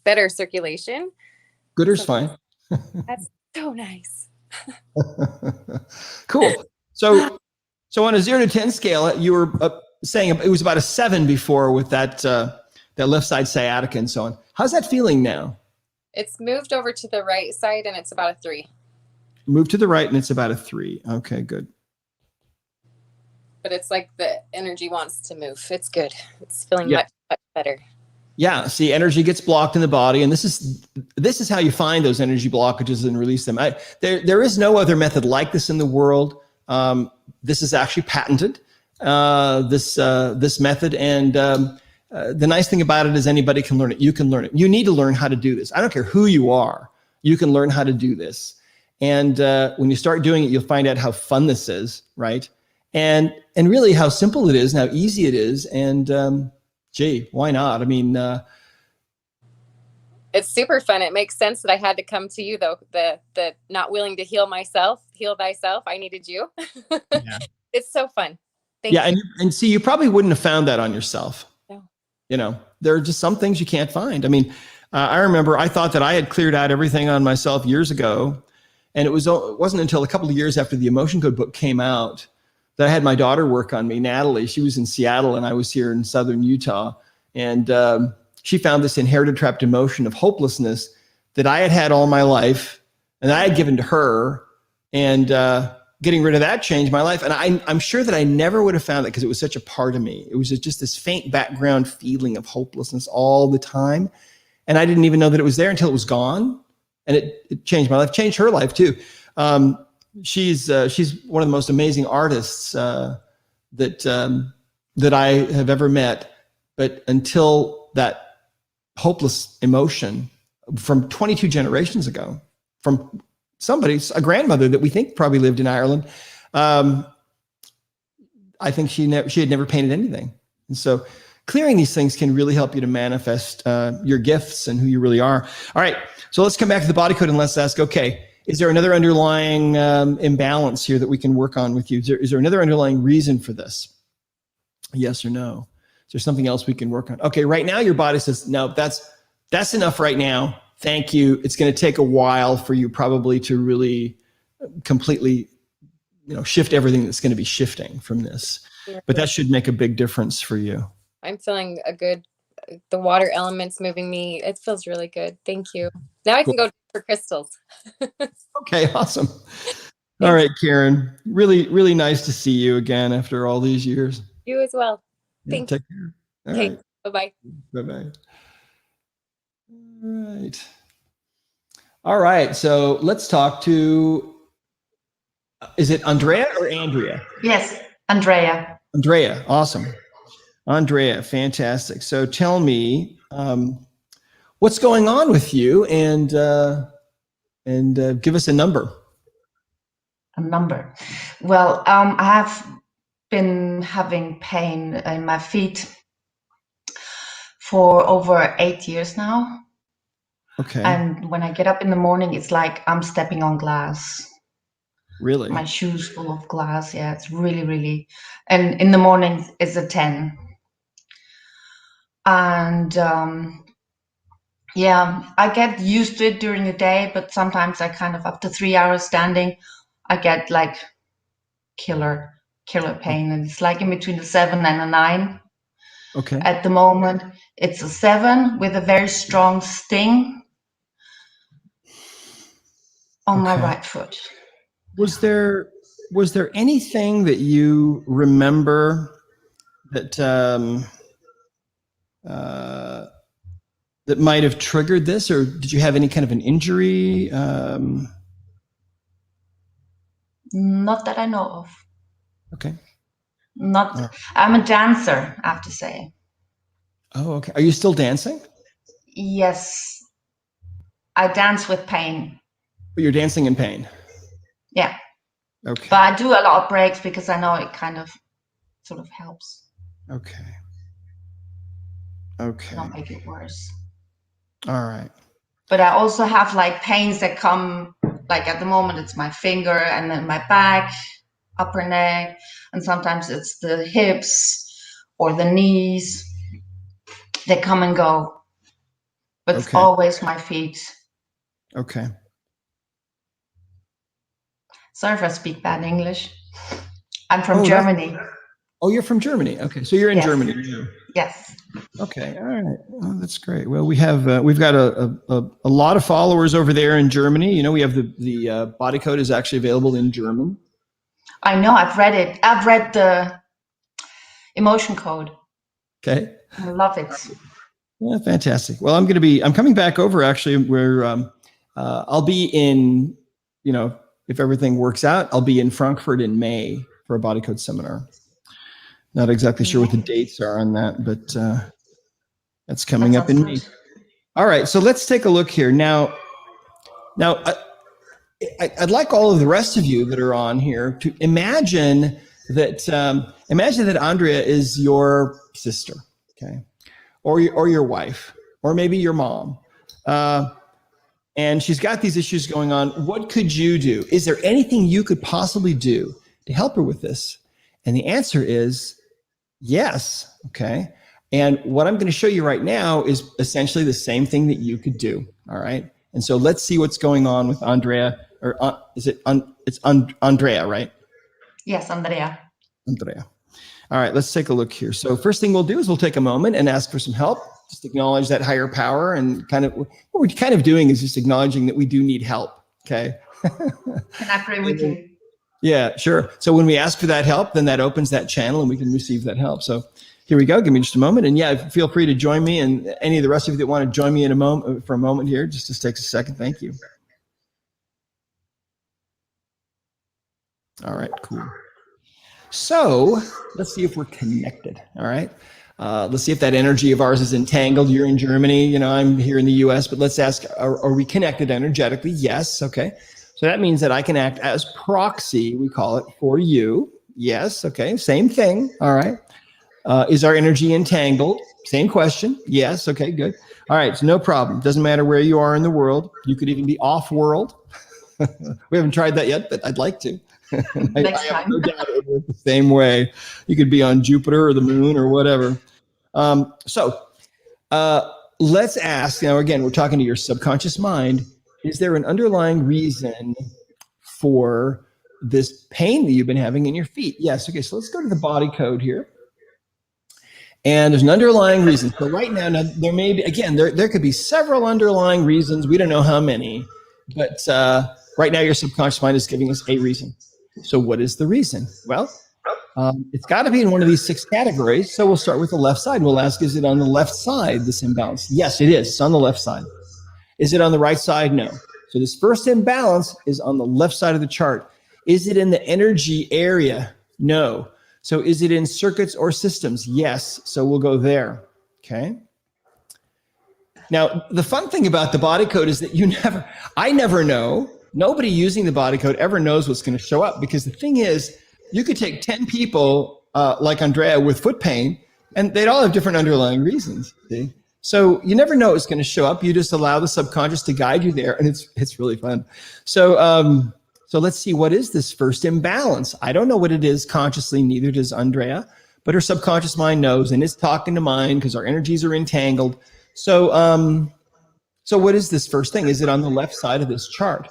better circulation. Gooder's fine. That's so nice. Cool. So on a 0 to 10 scale, you were saying it was about a 7 before with that left side sciatica and so on. How's that feeling now? It's moved over to the right side and it's about a 3. Move to the right and it's about a 3. Okay, good. But it's like the energy wants to move. It's good. It's feeling much better. Yeah. See, energy gets blocked in the body, and this is how you find those energy blockages and release them. There is no other method like this in the world. This is actually patented. This method, and the nice thing about it is anybody can learn it. You can learn it. You need to learn how to do this. I don't care who you are. You can learn how to do this, and when you start doing it, you'll find out how fun this is, right? And really how simple it is and how easy it is, and gee, why not? I mean, it's super fun. It makes sense that I had to come to you, though. The not willing to heal myself, heal thyself. I needed you. Yeah. It's so fun. Thank you. And see, you probably wouldn't have found that on yourself. No. You know, there are just some things you can't find. I mean, I remember I thought that I had cleared out everything on myself years ago, and it wasn't until a couple of years after the Emotion Code book came out that I had my daughter work on me, Natalie. She was in Seattle and I was here in Southern Utah. And she found this inherited trapped emotion of hopelessness that I had had all my life and I had given to her. And getting rid of that changed my life. And I'm sure that I never would have found that because it was such a part of me. It was just this faint background feeling of hopelessness all the time. And I didn't even know that it was there until it was gone. And it changed my life, changed her life too. She's one of the most amazing artists that I have ever met. But until that hopeless emotion from 22 generations ago, from a grandmother that we think probably lived in Ireland, I think she had never painted anything. And so clearing these things can really help you to manifest your gifts and who you really are. All right, so let's come back to the body code and let's ask, okay, is there another underlying imbalance here that we can work on with you? Is there another underlying reason for this? Yes or no? Is there something else we can work on? Okay, right now your body says, no, that's enough right now. Thank you. It's going to take a while for you probably to really completely, shift everything that's going to be shifting from this. But that should make a big difference for you. I'm feeling the water elements moving me. It feels really good. Thank you. Now I can go for crystals. Okay, awesome. All right, Karen. Really, really nice to see you again after all these years. You as well. Thank you. Take care. All okay. Right. Bye-bye. Bye-bye. All right. So let's talk to, is it Andrea or Andrea? Yes, Andrea. Andrea. Awesome. Andrea. Fantastic. So tell me, what's going on with you and give us a number. A number. Well, I have been having pain in my feet for over 8 years now. Okay. And when I get up in the morning, it's like I'm stepping on glass. Really? My shoes full of glass. Yeah, it's really, really. And in the morning, it's a 10. And yeah, I get used to it during the day, but sometimes I kind of, after 3 hours standing, I get like killer pain. And it's like in between a 7 and a 9. Okay. At the moment, it's a 7 with a very strong sting on my right foot. Was there anything that you remember that that might have triggered this, or did you have any kind of an injury? Not that I know of. Okay. I'm a dancer, I have to say. Oh, okay. Are you still dancing? Yes. I dance with pain. But you're dancing in pain? Yeah. Okay. But I do a lot of breaks because I know it kind of sort of helps. Okay. Not make it worse. All right. But I also have like pains that come, like at the moment it's my finger and then my back, upper neck, and sometimes it's the hips or the knees. They come and go. But it's always my feet. Okay. Sorry if I speak bad English. I'm from Germany. Oh, you're from Germany. Okay, so you're in Germany. Yes. Okay, all right. Oh, that's great. Well, we've got a lot of followers over there in Germany. You know, we have the body code is actually available in German. I know. I've read it. I've read the emotion code. Okay. I love it. Yeah, fantastic. Well, I'm coming back over actually where I'll be in, you know, if everything works out, I'll be in Frankfurt in May for a body code seminar. Not exactly sure what the dates are on that, but that's coming up in May. All right, so let's take a look here. Now I'd like all of the rest of you that are on here to imagine that Andrea is your sister, okay, or your wife, or maybe your mom, and she's got these issues going on. What could you do? Is there anything you could possibly do to help her with this? And the answer is yes, okay. And what I'm going to show you right now is essentially the same thing that you could do, all right? And so let's see what's going on with Andrea, or it's Andrea, right? Yes, Andrea. Andrea. All right, let's take a look here. So first thing we'll do is we'll take a moment and ask for some help. Just acknowledge that higher power, and kind of what we're kind of doing is just acknowledging that we do need help, okay? Can I pray with you? Yeah, sure. So when we ask for that help, then that opens that channel and we can receive that help. So here we go. Give me just a moment. And yeah, feel free to join me, and any of the rest of you that want to join me in a moment for a moment here. Just takes a second. Thank you. All right, cool. So let's see if we're connected. All right. Let's see if that energy of ours is entangled. You're in Germany, you know, I'm here in the US, but let's ask, are we connected energetically? Yes. Okay. So that means that I can act as proxy, we call it, for you. Yes. Okay. Same thing. All right. Is our energy entangled? Same question. Yes. Okay, good. All right. So no problem. Doesn't matter where you are in the world. You could even be off world. We haven't tried that yet, but I'd like to. Next I have time. no doubt it would work the same way. You could be on Jupiter or the moon or whatever. Let's ask, now again, we're talking to your subconscious mind. Is there an underlying reason for this pain that you've been having in your feet? Yes. Okay. So let's go to the body code here. And there's an underlying reason. So right now there may be, again, there could be several underlying reasons. We don't know how many, but right now your subconscious mind is giving us a reason. So what is the reason? Well, it's got to be in one of these 6 categories. So we'll start with the left side. We'll ask, is it on the left side, this imbalance? Yes, it is. It's on the left side. Is it on the right side? No. So this first imbalance is on the left side of the chart. Is it in the energy area? No. So is it in circuits or systems? Yes. So we'll go there. Okay. Now, the fun thing about the body code is that I never know. Nobody using the body code ever knows what's going to show up, because the thing is, you could take 10 people like Andrea with foot pain, and they'd all have different underlying reasons. See? So you never know what's going to show up. You just allow the subconscious to guide you there, and it's really fun. So let's see, what is this first imbalance? I don't know what it is consciously, neither does Andrea, but her subconscious mind knows, and it's talking to mine because our energies are entangled. So what is this first thing? Is it on the left side of this chart?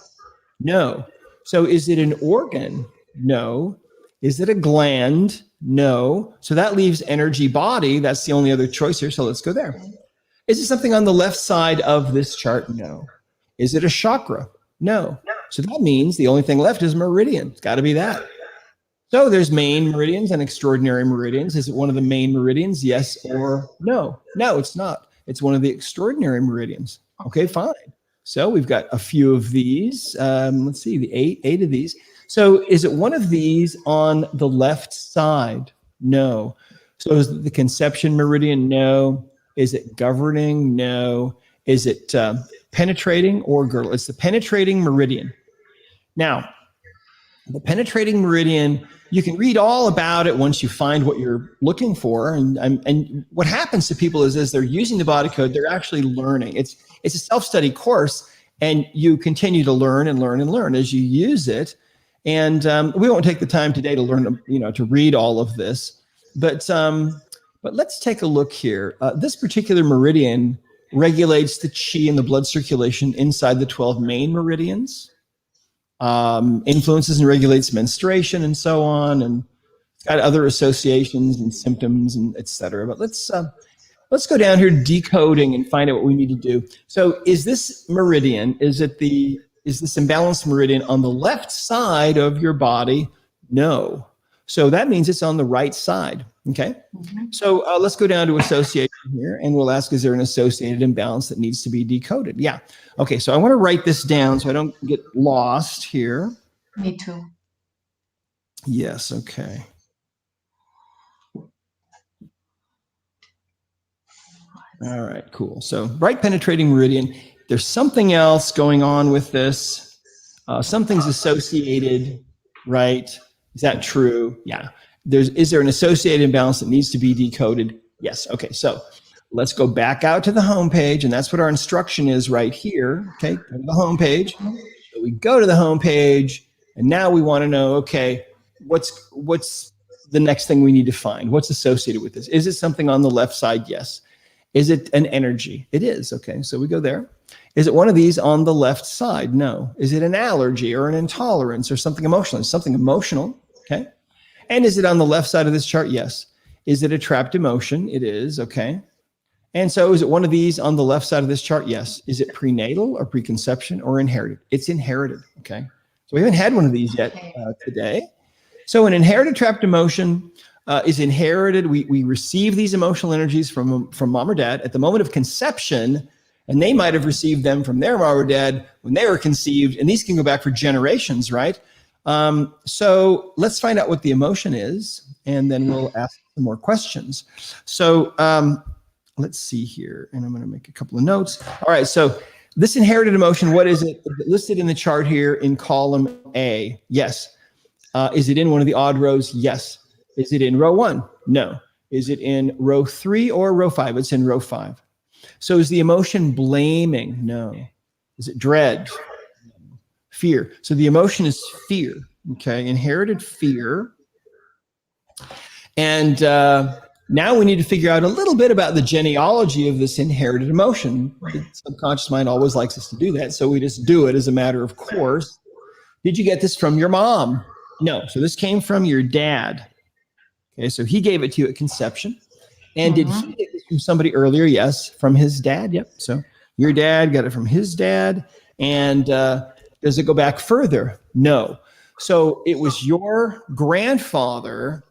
No. So is it an organ? No. Is it a gland? No. So that leaves energy body. That's the only other choice here. So let's go there. Is it something on the left side of this chart? No. Is it a chakra? No. So that means the only thing left is meridian. It's got to be that. So there's main meridians and extraordinary meridians. Is it one of the main meridians? Yes or no? No, it's not. It's one of the extraordinary meridians. Okay, fine. So we've got a few of these. Let's see, the eight of these. So is it one of these on the left side? No. So is it the conception meridian? No. Is it governing? No. Is it penetrating or girdle? It's the penetrating meridian. Now, the penetrating meridian, you can read all about it once you find what you're looking for. And what happens to people is, as they're using the body code, they're actually learning. It's a self-study course, and you continue to learn and learn and learn as you use it. And we won't take the time today to learn, to read all of this. But let's take a look here. This particular meridian regulates the chi and the blood circulation inside the 12 main meridians. influences and regulates menstruation and so on, and it's got other associations and symptoms and etc. But let's go down here to decoding and find out what we need to do. So is this meridian, is this imbalanced meridian on the left side of your body? No. So that means it's on the right side, okay? So let's go down to association here, and we'll ask, is there an associated imbalance that needs to be decoded? Yeah. Okay, so I want to write this down so I don't get lost here. Me too. Yes, okay. All right, cool. So right penetrating meridian, there's something else going on with this. Something's associated, right? Is that true? Yeah. Is there an associated imbalance that needs to be decoded? Yes. Okay, so let's go back out to the home page, and that's what our instruction is right here. Okay, go to the home page. So we go to the home page, and now we want to know, okay, what's the next thing we need to find? What's associated with this? Is it something on the left side? Yes. Is it an energy? It is. Okay, so we go there. Is it one of these on the left side? No. Is it an allergy or an intolerance or something emotional? It's something emotional. Okay. And is it on the left side of this chart? Yes. Is it a trapped emotion? It is. Okay. And so is it one of these on the left side of this chart? Yes. Is it prenatal or preconception or inherited? It's inherited. Okay. So we haven't had one of these yet today. So an inherited trapped emotion is inherited. We receive these emotional energies from mom or dad at the moment of conception, and they might have received them from their mom or dad when they were conceived, and these can go back for generations, right? So let's find out what the emotion is, and then we'll ask some more questions. So let's see here, and I'm going to make a couple of notes. All right, so this inherited emotion, what is it? Listed in the chart here in column A. Yes. Is it in one of the odd rows? Yes. Is it in row 1? No. Is it in row 3 or row 5? It's in row 5. So is the emotion blaming? No. Is it dread? Fear. So the emotion is fear. Okay, inherited fear. And now we need to figure out a little bit about the genealogy of this inherited emotion. The subconscious mind always likes us to do that, so we just do it as a matter of course. Did you get this from your mom? No. So this came from your dad. Okay, so he gave it to you at conception. And did he get this from somebody earlier? Yes, from his dad. Yep. So your dad got it from his dad. And does it go back further? No. So it was your grandfather.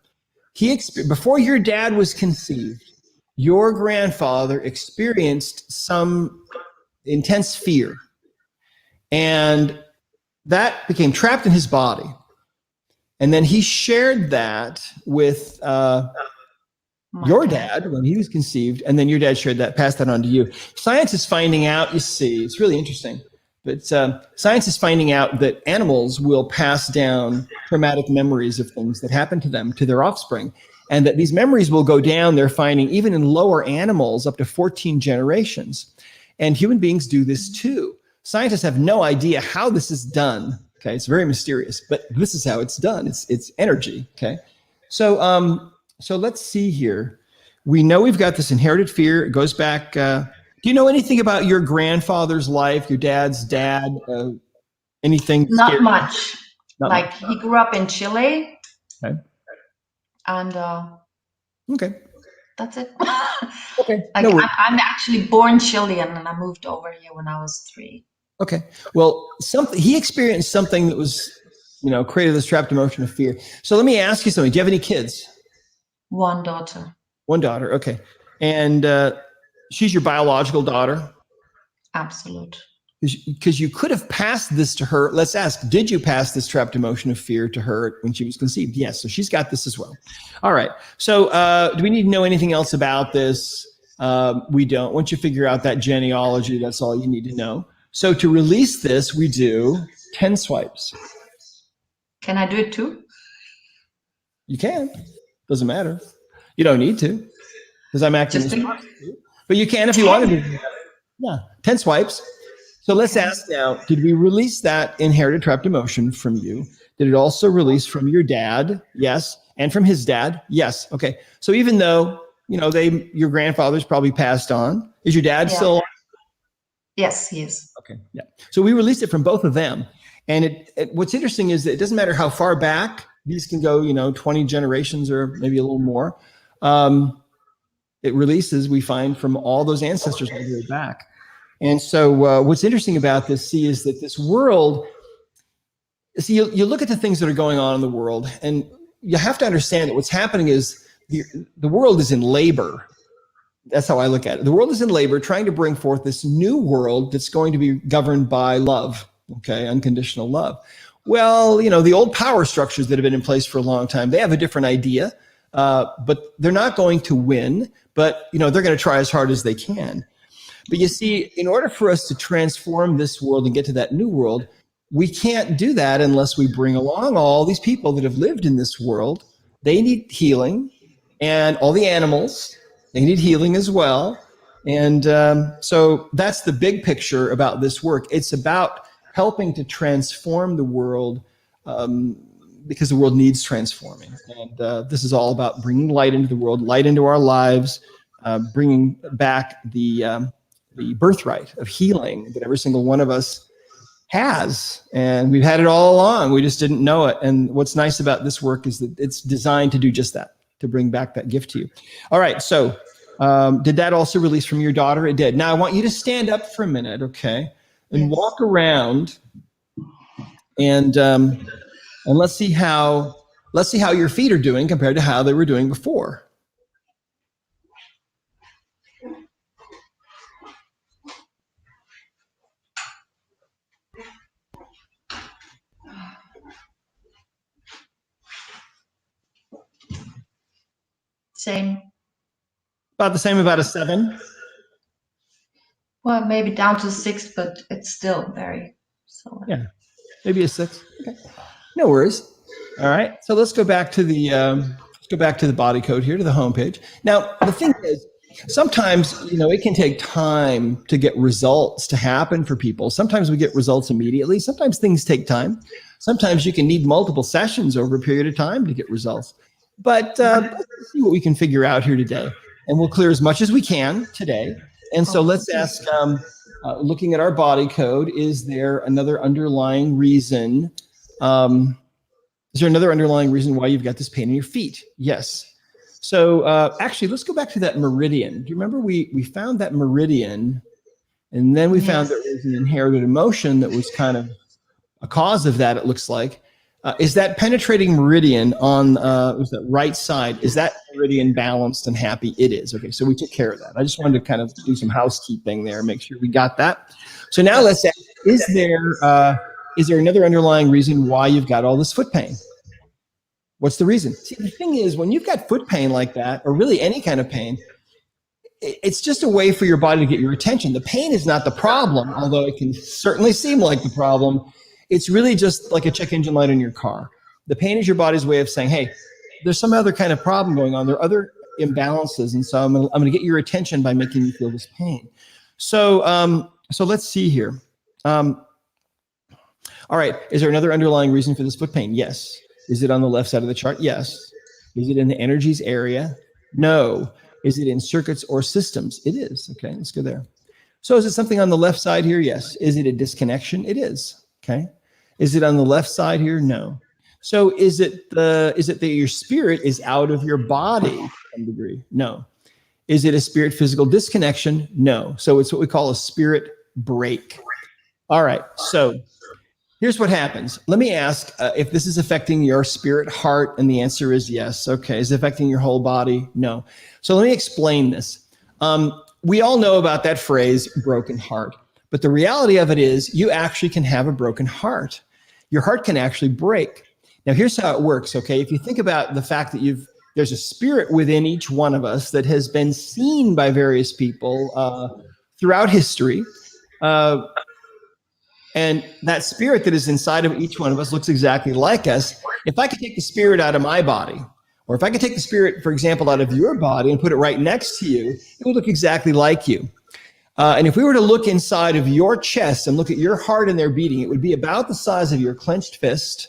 Before your dad was conceived, your grandfather experienced some intense fear. And that became trapped in his body. And then he shared that with your dad when he was conceived, and then your dad shared that, passed that on to you. Science is finding out, you see, it's really interesting, but science is finding out that animals will pass down traumatic memories of things that happened to them, to their offspring, and that these memories will go down, they're finding, even in lower animals, up to 14 generations. And human beings do this too. Scientists have no idea how this is done. Okay, it's very mysterious, but this is how it's done. It's energy. Okay, so let's see here. We know we've got this inherited fear. It goes back. Do you know anything about your grandfather's life? Your dad's dad? Anything? Not scary? much. Not like much. he grew up in Chile. Okay. And Okay. that's it. Okay. Like No worries. I'm actually born Chilean, and I moved over here when I was 3. Okay. Well, he experienced something that was, created this trapped emotion of fear. So let me ask you something. Do you have any kids? One daughter. One daughter. Okay. And she's your biological daughter? Absolute. Because you could have passed this to her. Let's ask, did you pass this trapped emotion of fear to her when she was conceived? Yes. So she's got this as well. All right. So do we need to know anything else about this? We don't. Once you figure out that genealogy, that's all you need to know. So to release this, we do 10 swipes. Can I do it too? You can. Doesn't matter. You don't need to, because I'm acting as a, but you can if you want to do. Yeah, 10 swipes. So let's ask now, did we release that inherited trapped emotion from you? Did it also release from your dad? Yes. And from his dad? Yes. Okay. So even though, your grandfather's probably passed on, is your dad still alive? Yes, he is. Okay. Yeah. So we released it from both of them. And what's interesting is that it doesn't matter how far back, these can go, 20 generations or maybe a little more. It releases, we find, from all those ancestors all the way back. And so what's interesting about this, is that this world, you look at the things that are going on in the world, and you have to understand that what's happening is the world is in labor. That's how I look at it. The world is in labor, trying to bring forth this new world that's going to be governed by love, okay, unconditional love. Well, the old power structures that have been in place for a long time, they have a different idea, but they're not going to win, but, they're going to try as hard as they can. But you see, in order for us to transform this world and get to that new world, we can't do that unless we bring along all these people that have lived in this world. They need healing, and all the animals, they need healing as well. And so that's the big picture about this work. It's about helping to transform the world because the world needs transforming. And this is all about bringing light into the world, light into our lives, bringing back the birthright of healing that every single one of us has. And we've had it all along. We just didn't know it. And what's nice about this work is that it's designed to do just that, to bring back that gift to you. All right. So did that also release from your daughter? It did. Now I want you to stand up for a minute, okay, and walk around, and let's see how your feet are doing compared to how they were doing before. Same. About the same, about a 7. Well, maybe down to 6, but it's still very solid. Yeah, maybe a 6. Okay, no worries. All right, so let's go back to the body code here, to the homepage. Now, the thing is, sometimes it can take time to get results to happen for people. Sometimes we get results immediately. Sometimes things take time. Sometimes you can need multiple sessions over a period of time to get results. But let's see what we can figure out here today. And we'll clear as much as we can today. And so let's ask, looking at our body code, is there another underlying reason? Is there another underlying reason why you've got this pain in your feet? Yes. So actually, let's go back to that meridian. Do you remember we found that meridian, and then we found there was an inherited emotion that was kind of a cause of that, it looks like. Is that penetrating meridian on was that right side, is that meridian balanced and happy? It is. Okay, so we took care of that. I just wanted to kind of do some housekeeping there, make sure we got that. So now let's ask, is there another underlying reason why you've got all this foot pain? What's the reason? See, the thing is, when you've got foot pain like that, or really any kind of pain, it's just a way for your body to get your attention. The pain is not the problem, although it can certainly seem like the problem. It's really just like a check engine light in your car. The pain is your body's way of saying, hey, there's some other kind of problem going on. There are other imbalances. And so I'm going to get your attention by making you feel this pain. So, so let's see here. All right. Is there another underlying reason for this foot pain? Yes. Is it on the left side of the chart? Yes. Is it in the energies area? No. Is it in circuits or systems? It is. Okay. Let's go there. So is it something on the left side here? Yes. Is it a disconnection? It is. Okay. Is it on the left side here? No. So is it that your spirit is out of your body to some degree? No. Is it a spirit physical disconnection? No. So it's what we call a spirit break. All right. So here's what happens. Let me ask if this is affecting your spirit heart, and the answer is yes. Okay. Is it affecting your whole body? No. So let me explain this. We all know about that phrase, broken heart. But the reality of it is you actually can have a broken heart. Your heart can actually break. Now, here's how it works, okay? If you think about the fact that there's a spirit within each one of us that has been seen by various people throughout history. And that spirit that is inside of each one of us looks exactly like us. If I could take the spirit out of my body, or if I could take the spirit, for example, out of your body and put it right next to you, it would look exactly like you. And if we were to look inside of your chest and look at your heart and their beating, it would be about the size of your clenched fist.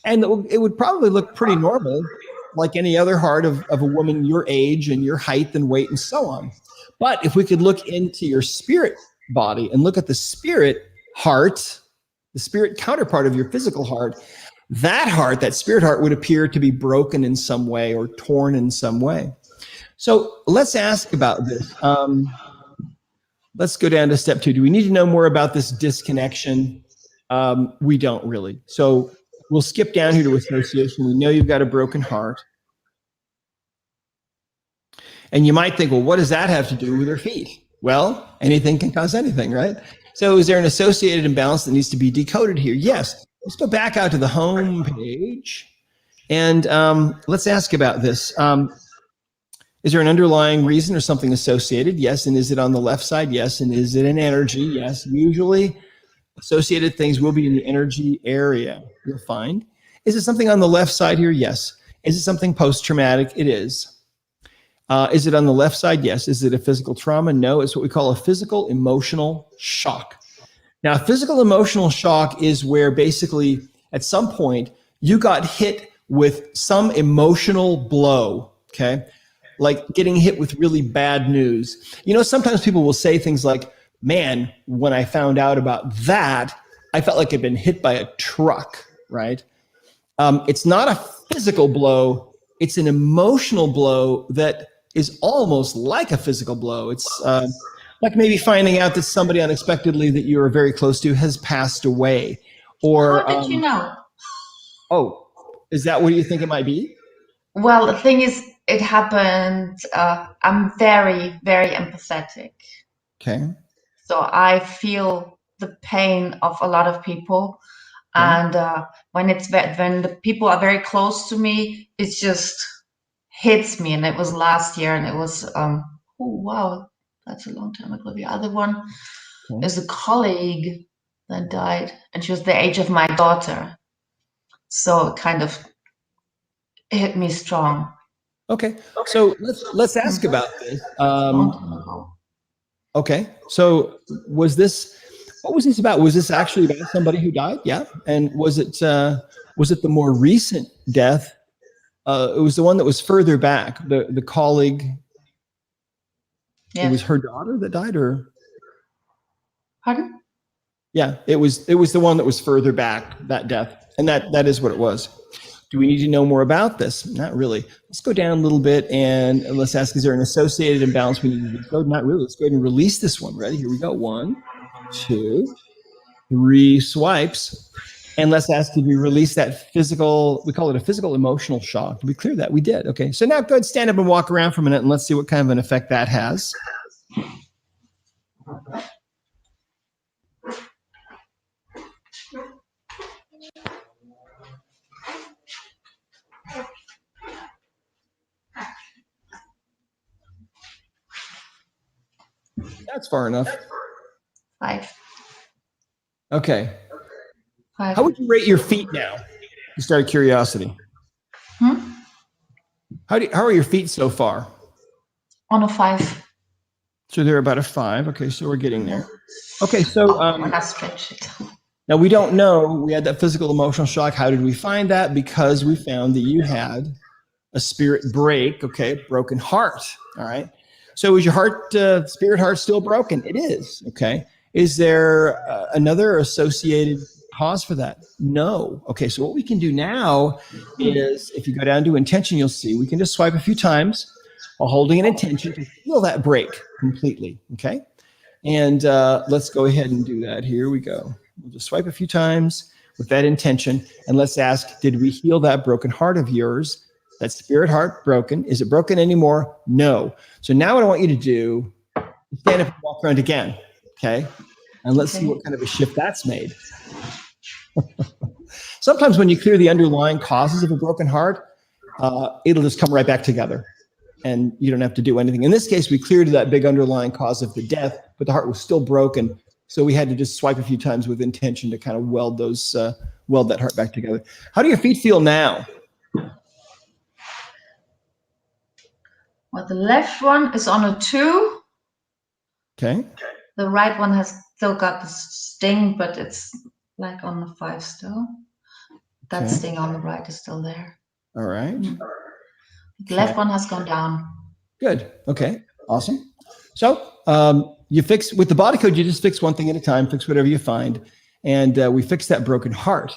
And it would probably look pretty normal, like any other heart of a woman your age and your height and weight and so on. But if we could look into your spirit body and look at the spirit heart, the spirit counterpart of your physical heart, that spirit heart would appear to be broken in some way or torn in some way. So let's ask about this. Let's go down to step 2. Do we need to know more about this disconnection? We don't really. So we'll skip down here to association. We know you've got a broken heart. And you might think, well, what does that have to do with her feet? Well, anything can cause anything, right? So is there an associated imbalance that needs to be decoded here? Yes. Let's go back out to the home page. And let's ask about this. Is there an underlying reason or something associated? Yes. And is it on the left side? Yes. And is it an energy? Yes. Usually associated things will be in the energy area, you'll find. Is it something on the left side here? Yes. Is it something post-traumatic? It is. Is it on the left side? Yes. Is it a physical trauma? No. It's what we call a physical emotional shock. Now, physical emotional shock is where basically at some point you got hit with some emotional blow, okay? Like getting hit with really bad news. You know, sometimes people will say things like, man, when I found out about that, I felt like I'd been hit by a truck, right? It's not a physical blow. It's an emotional blow that is almost like a physical blow. It's like maybe finding out that somebody unexpectedly that you were very close to has passed away. Or how did you know? Oh, is that what you think it might be? Well, the thing is, it happened. I'm very, very empathetic. Okay. So I feel the pain of a lot of people. Okay. And when the people are very close to me, it just hits me. And it was last year, and it was, oh, wow, that's a long time ago. The other one is a colleague that died, and she was the age of my daughter. So it kind of hit me strong. Okay. So let's ask about this. Okay. So what was this about? Was this actually about somebody who died? Yeah. And was it the more recent death? It was the one that was further back, the colleague. Yeah. It was her daughter that died, or? Pardon? Yeah, it was the one that was further back, that death. And that is what it was. Do we need to know more about this? Not really. Let's go down a little bit and let's ask, is there an associated imbalance we need to decode? Not really. Let's go ahead and release this one. Ready? Here we go. 1, 2, 3 swipes. And let's ask, did we release that physical, we call it a physical emotional shock. Did we clear that? We did. Okay. So now go ahead, stand up and walk around for a minute and let's see what kind of an effect that has. That's far enough. 5. Okay. 5. How would you rate your feet now? Just out of curiosity. How are your feet so far? On a 5. So they're about a 5. Okay, so we're getting there. Okay, so when I stretch it. Now we don't know. We had that physical emotional shock. How did we find that? Because we found that you had a spirit break. Okay, broken heart. All right. So is your heart, spirit heart, still broken? It is. Okay. Is there another associated cause for that? No. Okay. So what we can do now is, if you go down to intention, you'll see we can just swipe a few times while holding an intention to heal that break completely. Okay. And let's go ahead and do that. Here we go. We'll just swipe a few times with that intention, and let's ask, did we heal that broken heart of yours? That spirit heart broken. Is it broken anymore? No. So now what I want you to do is stand up and walk around again. Okay. And let's see what kind of a shift that's made. Sometimes when you clear the underlying causes of a broken heart, it'll just come right back together and you don't have to do anything. In this case, we cleared that big underlying cause of the death, but the heart was still broken. So we had to just swipe a few times with intention to kind of weld that heart back together. How do your feet feel now? Well, the left one is on a 2. Okay. The right one has still got the sting, but it's like on the 5 still. That sting on the right is still there. All right. The left one has gone down. Good. Okay. Awesome. So you fix with the body code, you just fix one thing at a time, fix whatever you find. and we fixed that broken heart.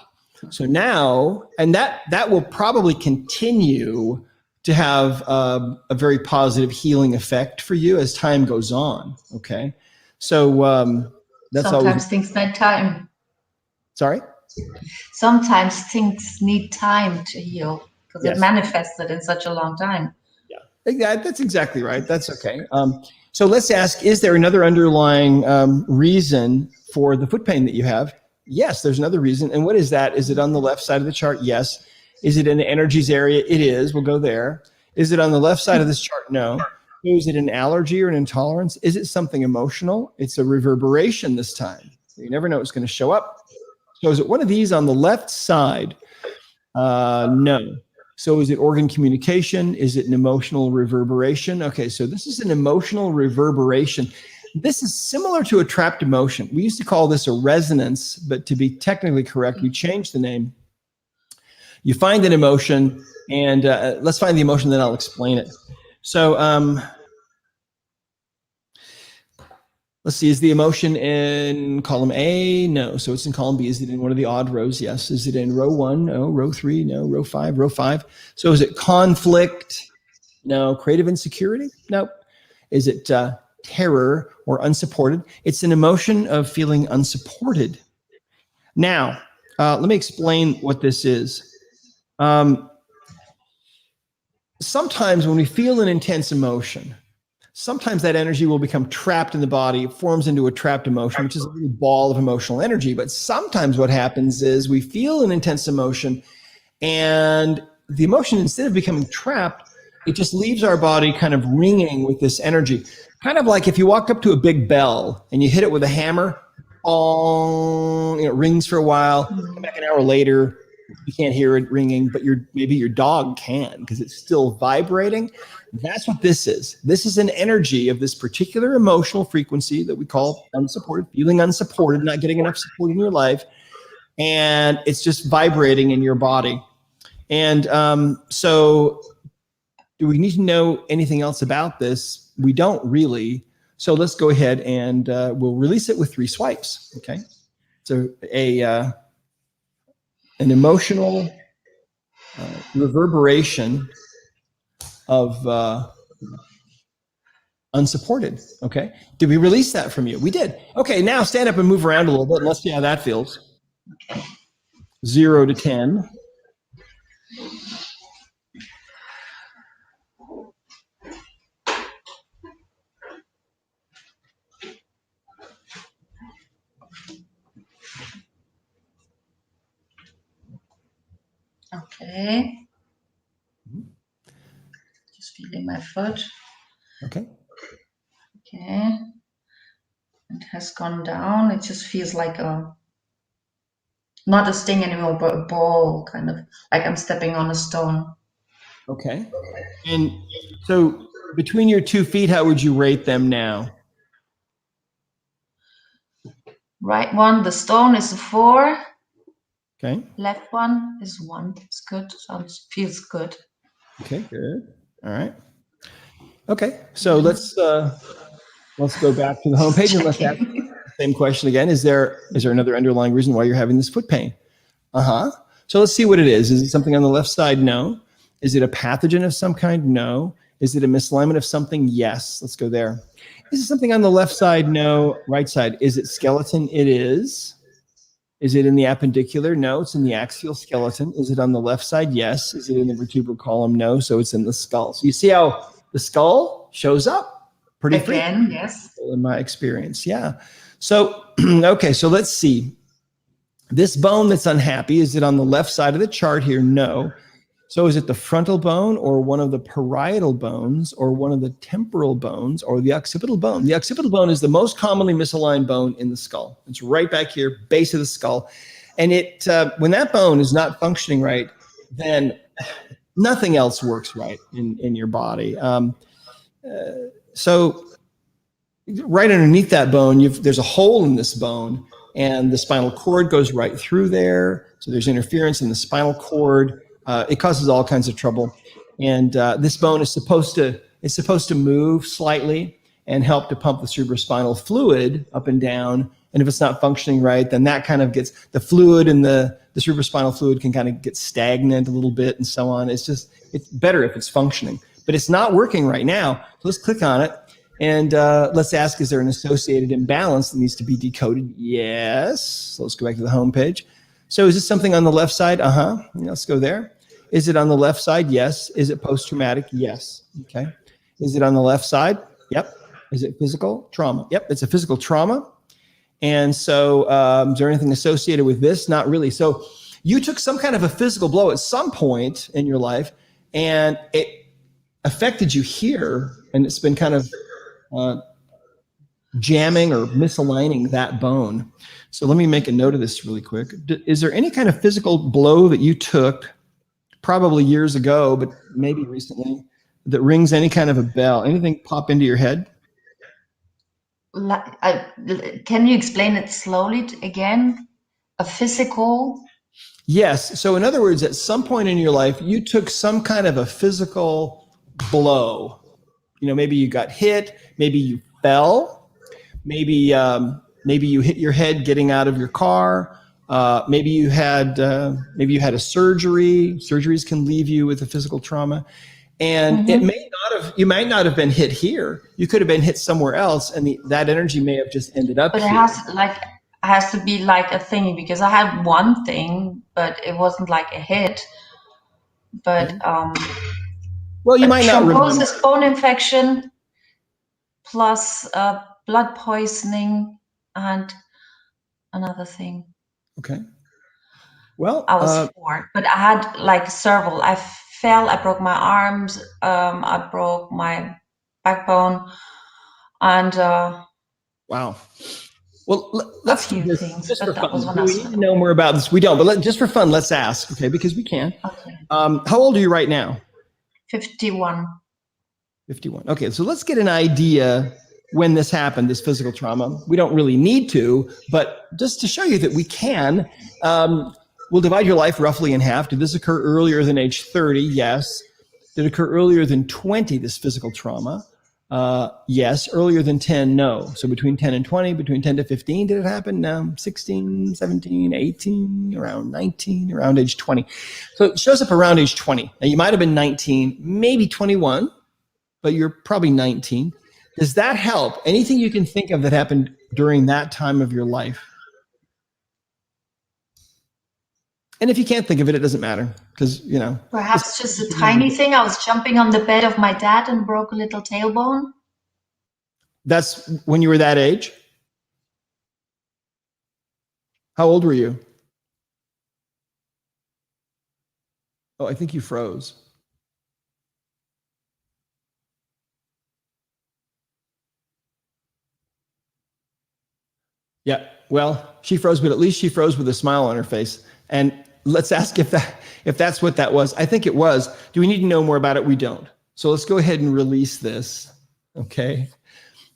So now, and that will probably continue to have a very positive healing effect for you as time goes on. Okay, so that's Sometimes always. things need time. Sorry. Sometimes things need time to heal because Yes. it manifested in such a long time. Yeah, that's exactly right. That's okay. So let's ask: is there another underlying reason for the foot pain that you have? Yes, there's another reason. And what is that? Is it on the left side of the chart? Yes. Is it in the energies area? It is. We'll go there. Is it on the left side of this chart? No. Is it an allergy or an intolerance? Is it something emotional? It's a reverberation this time. You never know what's going to show up. So is it one of these on the left side? No. So is it organ communication? Is it an emotional reverberation? Okay, so this is an emotional reverberation. This is similar to a trapped emotion. We used to call this a resonance, but to be technically correct, we changed the name. You find an emotion, and let's find the emotion, then I'll explain it. So let's see, is the emotion in column A? No. So it's in column B. Is it in one of the odd rows? Yes. Is it in row 1? No. Row 3? No. Row 5? Row 5. So is it conflict? No. Creative insecurity? No. Is it terror or unsupported? It's an emotion of feeling unsupported. Now, let me explain what this is. Sometimes when we feel an intense emotion, sometimes that energy will become trapped in the body. It forms into a trapped emotion, which is a little ball of emotional energy. But sometimes what happens is we feel an intense emotion, and the emotion, instead of becoming trapped, it just leaves our body kind of ringing with this energy. Kind of like if you walked up to a big bell and you hit it with a hammer, it rings for a while, come back an hour later, you can't hear it ringing, but maybe your dog can because it's still vibrating. That's what this is. This is an energy of this particular emotional frequency that we call unsupported, feeling unsupported, not getting enough support in your life. And it's just vibrating in your body. And so do we need to know anything else about this? We don't really. So let's go ahead and we'll release it with 3 swipes. Okay. So an emotional reverberation of unsupported. Okay. Did we release that from you? We did. Okay. Now stand up and move around a little bit. Let's see how that feels. 0 to 10. Okay. Just feeling my foot. Okay. Okay. It has gone down. It just feels like not a sting anymore, but a ball, kind of like I'm stepping on a stone. Okay. And so between your 2 feet, how would you rate them now? Right one, the stone is a 4. Okay. Left one is 1. It's good. Feels good. Okay, good. All right. Okay, so let's go back to the homepage and let's ask the same question again. Is there another underlying reason why you're having this foot pain? So let's see what it is. Is it something on the left side? No. Is it a pathogen of some kind? No. Is it a misalignment of something? Yes. Let's go there. Is it something on the left side? No. Right side. Is it skeleton? It is. Is it in the appendicular? No, it's in the axial skeleton. Is it on the left side? Yes. Is it in the vertebral column? No, so it's in the skull. So you see how the skull shows up pretty again, yes, in my experience. Yeah. So, okay, so let's see. This bone that's unhappy, is it on the left side of the chart here? No. So is it the frontal bone or one of the parietal bones or one of the temporal bones or the occipital bone? The occipital bone is the most commonly misaligned bone in the skull. It's right back here, base of the skull. And it when that bone is not functioning right, then nothing else works right in your body. So right underneath that bone, there's a hole in this bone, and the spinal cord goes right through there. So there's interference in the spinal cord. It causes all kinds of trouble. And this bone is supposed to move slightly. and help to pump the cerebrospinal fluid up and down. And if it's not functioning right, then that kind of gets the fluid, and the cerebrospinal fluid can kind of get stagnant a little bit and so on. It's better if it's functioning, but it's not working right now. So let's click on it. And let's ask, is there an associated imbalance that needs to be decoded? Yes. So let's go back to the home page. So is this something on the left side? Let's go there. Is it on the left side? Yes. Is it post-traumatic? Yes. Okay. Is it on the left side? Yep. Is it physical trauma? Yep. It's a physical trauma. And so is there anything associated with this? Not really. So you took some kind of a physical blow at some point in your life, and it affected you here, and it's been kind of jamming or misaligning that bone. So let me make a note of this really quick. Is there any kind of physical blow that you took probably years ago, but maybe recently, that rings any kind of a bell? Anything pop into your head? Can you explain it slowly again? A physical? Yes. So in other words, at some point in your life, you took some kind of a physical blow. Maybe you got hit, maybe you fell, maybe you hit your head getting out of your car. Maybe you had a surgery. Surgeries can leave you with a physical trauma, and you might not have been hit here. You could have been hit somewhere else, and that energy may have just ended up. But it has to be like a thing, because I had one thing, but it wasn't like a hit. But well, you might not remember. Thrombosis, bone infection, plus blood poisoning, and another thing. Okay. Well, I was 4, but I had like several. I fell, I broke my arms, I broke my backbone, and wow. Well, let's do this just for fun. Do we need to know more about this? We don't, but just for fun, let's ask, okay? Because we can. Okay. How old are you right now? 51. 51. Okay, so let's get an idea when this happened, this physical trauma. We don't really need to, but just to show you that we can, we'll divide your life roughly in half. Did this occur earlier than age 30? Yes. Did it occur earlier than 20, this physical trauma? Yes. Earlier than 10, no. So between 10 and 20, between 10 to 15, did it happen? No. 16, 17, 18, around 19, around age 20. So it shows up around age 20. Now you might have been 19, maybe 21, but you're probably 19. Does that help? Anything you can think of that happened during that time of your life? And if you can't think of it, it doesn't matter, because, Perhaps just a tiny thing. I was jumping on the bed of my dad and broke a little tailbone. That's when you were that age? How old were you? Oh, I think you froze. Yeah, well, she froze, but at least she froze with a smile on her face. And let's ask if that's what that was. I think it was. Do we need to know more about it? We don't. So let's go ahead and release this. Okay.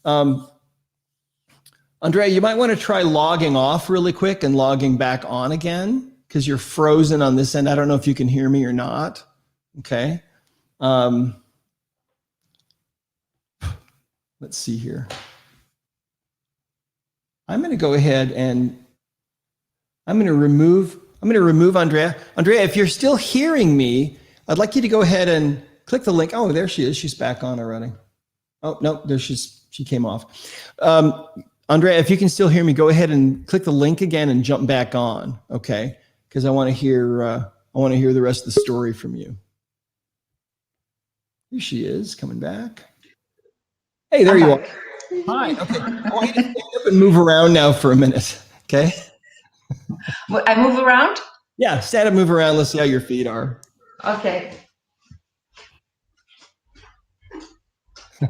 Andrea, you might want to try logging off really quick and logging back on again, because you're frozen on this end. I don't know if you can hear me or not. Okay. Let's see here. I'm going to go ahead and I'm going to remove Andrea. Andrea, if you're still hearing me, I'd like you to go ahead and click the link. Oh, there she is. She's back on already. Oh, no, she came off. Andrea, if you can still hear me, go ahead and click the link again and jump back on, okay? Because I want to hear the rest of the story from you. Here she is, coming back. Hey, there you are. Hi. Okay. I want you to stand up and move around now for a minute. Okay. I move around? Yeah, stand up, move around. Let's see how your feet are. Okay. If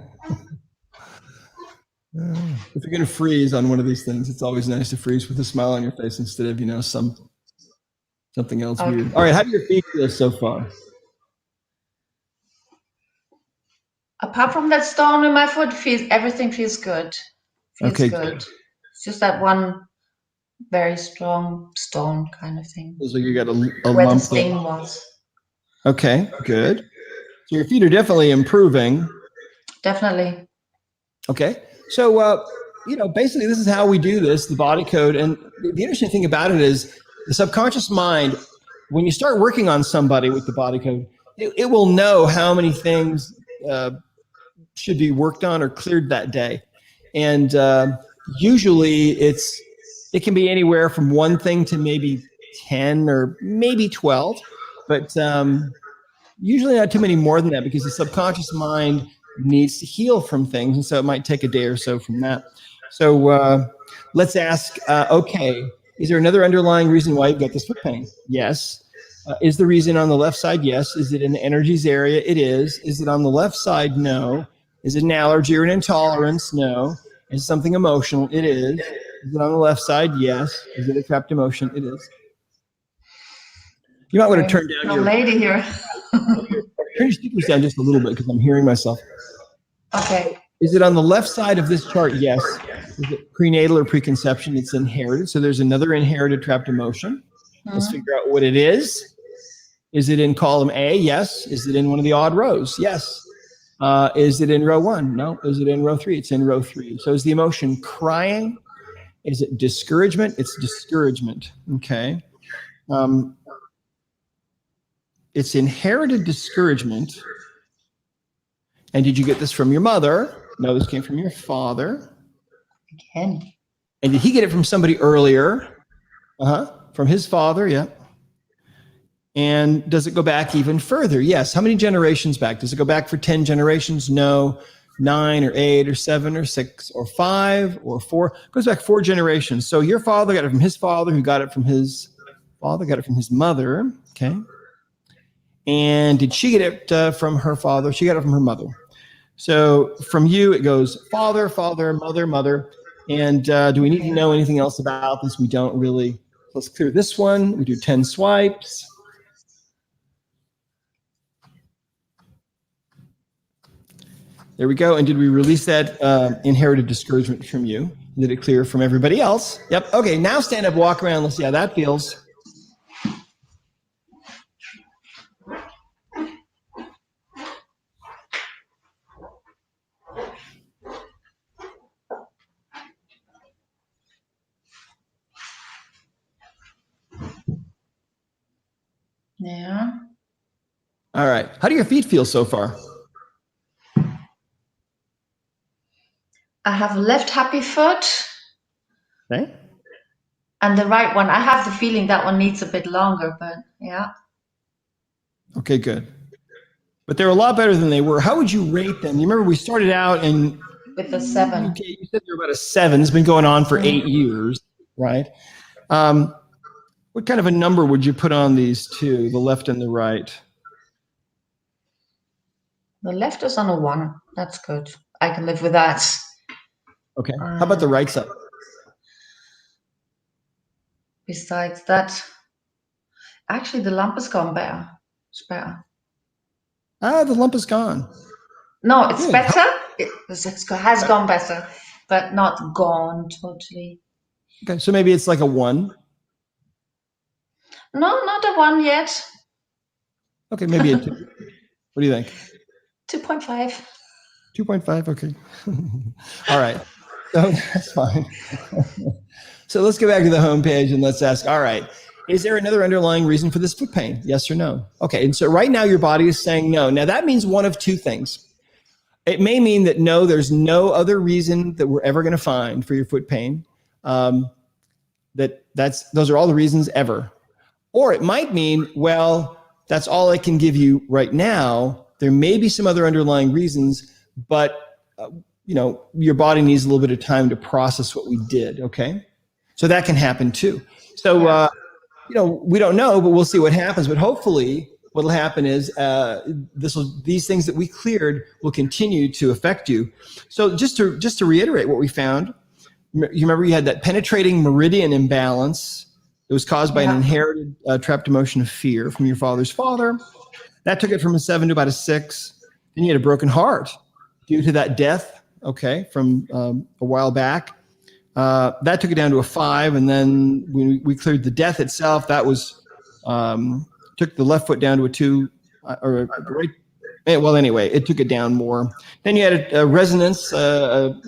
you're going to freeze on one of these things, it's always nice to freeze with a smile on your face instead of, something else weird. All right. How do your feet feel so far? Apart from that stone in my foot, everything feels good. Feels good. It's just that one very strong stone kind of thing. Feels like you got a where lump the stain was. Okay, good. So your feet are definitely improving. Definitely. Okay. So, basically this is how we do this, the body code. And the interesting thing about it is the subconscious mind, when you start working on somebody with the body code, it will know how many things should be worked on or cleared that day. And usually it can be anywhere from one thing to maybe 10 or maybe 12, but usually not too many more than that, because the subconscious mind needs to heal from things. And so it might take a day or so from that. So let's ask, okay, is there another underlying reason why you've got this foot pain? Yes. Is the reason on the left side? Yes. Is it in the energies area? It is. Is it on the left side? No. Is it an allergy or an intolerance? No. Is it something emotional? It is. Is it on the left side? Yes. Is it a trapped emotion? It is. You might want to turn down your lady here. turn your speakers down just a little bit, because I'm hearing myself. Okay. Is it on the left side of this chart? Yes. Is it prenatal or preconception? It's inherited. So there's another inherited trapped emotion. Let's figure out what it is. Is it in column A? Yes. Is it in one of the odd rows? Yes. Is it in row 1? No. Is it in row 3? It's in row 3. So is the emotion crying? Is it discouragement? It's discouragement. Okay. It's inherited discouragement. And did you get this from your mother? No, this came from your father. Again. And did he get it from somebody earlier? From his father, yeah. And does it go back even further? Yes. How many generations back? Does it go back for 10 generations? No. 9 or 8 or 7 or 6 or 5 or 4. It goes back 4 generations. So your father got it from his father, who got it from his father, got it from his mother. Okay. And did she get it from her father? She got it from her mother. So from you, it goes father, father, mother, mother. And do we need to know anything else about this? We don't really. Let's clear this one. We do 10 swipes. There we go. And did we release that inherited discouragement from you? Did it clear from everybody else? Yep. Okay, now stand up, walk around. Let's see how that feels. Yeah. All right. How do your feet feel so far? I have a left happy foot. Okay. And the right one, I have the feeling that one needs a bit longer, but yeah. Okay, good. But they're a lot better than they were. How would you rate them? You remember we started out and with a 7. Okay, you said they're about a 7. It's been going on for 8 years, right? What kind of a number would you put on these two, the left and the right? The left is on a 1. That's good. I can live with that. Okay. How about the right side? Besides that, actually the lump has gone better. It's better. Ah, the lump is gone. No, it's Good. better. It has gone better, but not gone totally. Okay, so maybe it's like a 1. No, not a 1 yet. Okay, maybe a 2. What do you think? 2.5. 2.5, okay. All right, so that's fine. So let's go back to the home page and let's ask, all right, is there another underlying reason for this foot pain? Yes or no? Okay, and so right now your body is saying no. Now that means one of 2 things. It may mean that no, there's no other reason that we're ever going to find for your foot pain. Those are all the reasons ever. Or it might mean, well, that's all I can give you right now. There may be some other underlying reasons, but your body needs a little bit of time to process what we did. Okay, so that can happen too. So we don't know, but we'll see what happens. But hopefully, what'll happen is these things that we cleared will continue to affect you. So just to reiterate what we found, you remember you had that penetrating meridian imbalance. It was caused by an inherited trapped emotion of fear from your father's father. That took it from a 7 to about a 6. Then you had a broken heart due to that death, from a while back. That took it down to a 5. And then when we cleared the death itself, that was took the left foot down to a 2, or the right Well, anyway, it took it down more. Then you had a resonance, an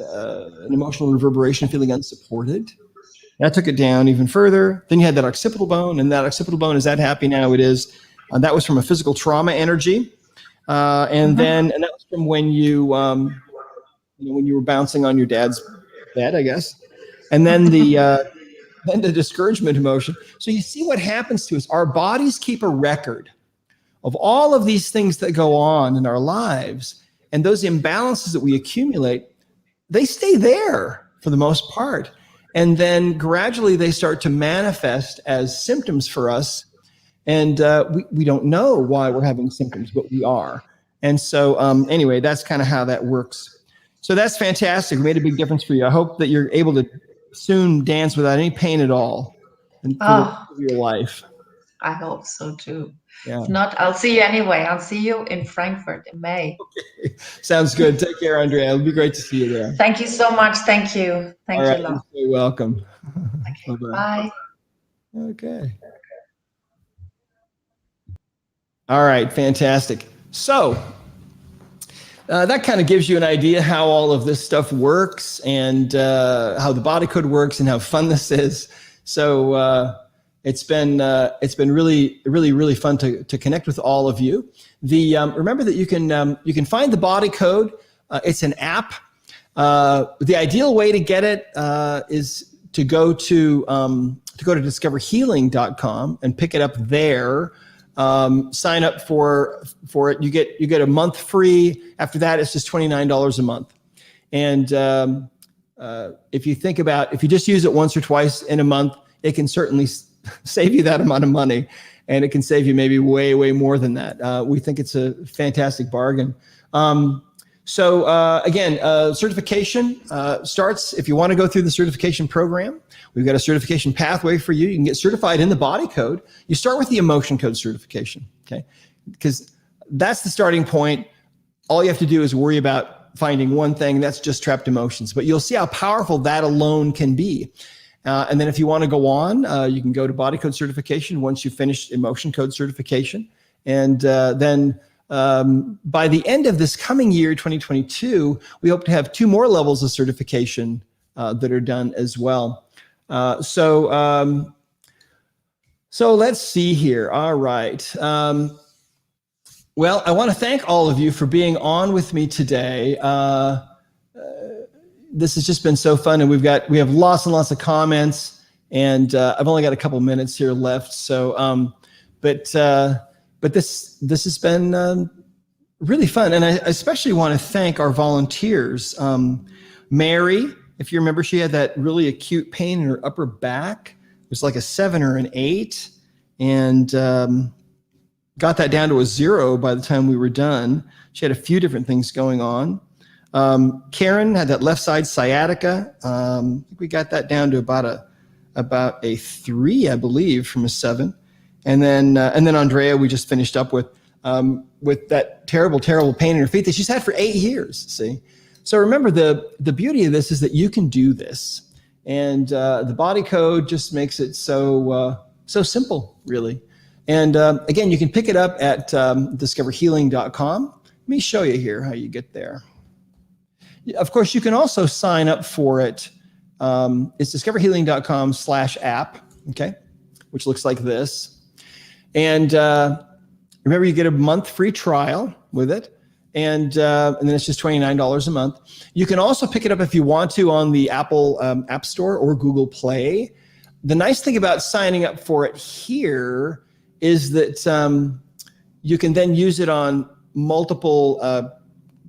emotional reverberation, feeling unsupported. That took it down even further. Then you had that occipital bone, and that occipital bone, is that happy now? It is. That was from a physical trauma energy. And that was from when you were bouncing on your dad's bed, I guess. And then the discouragement emotion. So you see what happens to us. Our bodies keep a record of all of these things that go on in our lives, and those imbalances that we accumulate, they stay there for the most part. And then gradually they start to manifest as symptoms for us. And we don't know why we're having symptoms, but we are. And so anyway, that's kind of how that works. So that's fantastic. We made a big difference for you. I hope that you're able to soon dance without any pain at all for the rest of your life. I hope so too. Yeah. If not, I'll see you anyway. I'll see you in Frankfurt in May. Okay. Sounds good. Take care, Andrea. It'll be great to see you there. Thank you so much. Thank you. Thank you, love. You're welcome. Okay. Bye. Okay. All right. Fantastic. So that kind of gives you an idea how all of this stuff works, and how the body code works, and how fun this is. So it's been really, really, really fun to connect with all of you. Remember that you can find the body code. It's an app. The ideal way to get it is to go to discoverhealing.com and pick it up there. Sign up for it. You get a month free. After that, it's just $29 a month. And if you just use it once or twice in a month, it can certainly save you that amount of money, and it can save you maybe way, way more than that. We think it's a fantastic bargain. Certification starts if you want to go through the certification program. We've got a certification pathway for you. You can get certified in the body code. You start with the emotion code certification, okay? Because that's the starting point. All you have to do is worry about finding one thing, that's just trapped emotions. But you'll see how powerful that alone can be. And then if you want to go on, you can go to body code certification once you finish emotion code certification. And then by the end of this coming year, 2022, we hope to have 2 more levels of certification that are done as well. So let's see here. All right. Well, I want to thank all of you for being on with me today. This has just been so fun, and we have lots and lots of comments, and I've only got a couple minutes here left. So, but this has been really fun, and I especially want to thank our volunteers. Mary, if you remember, she had that really acute pain in her upper back. It was like a 7 or an 8, and got that down to a 0 by the time we were done. She had a few different things going on. Karen had that left side sciatica. I think we got that down to about a 3, I believe, from a 7. And then Andrea, we just finished up with that terrible pain in her feet that she's had for 8 years. See, so remember the beauty of this is that you can do this, and the body code just makes it so simple, really. And again, you can pick it up at discoverhealing.com. Let me show you here how you get there. Of course, you can also sign up for it. It's discoverhealing.com/app, okay, which looks like this. And remember, you get a month free trial with it, and then it's just $29 a month. You can also pick it up if you want to on the Apple App Store or Google Play. The nice thing about signing up for it here is that you can then use it on multiple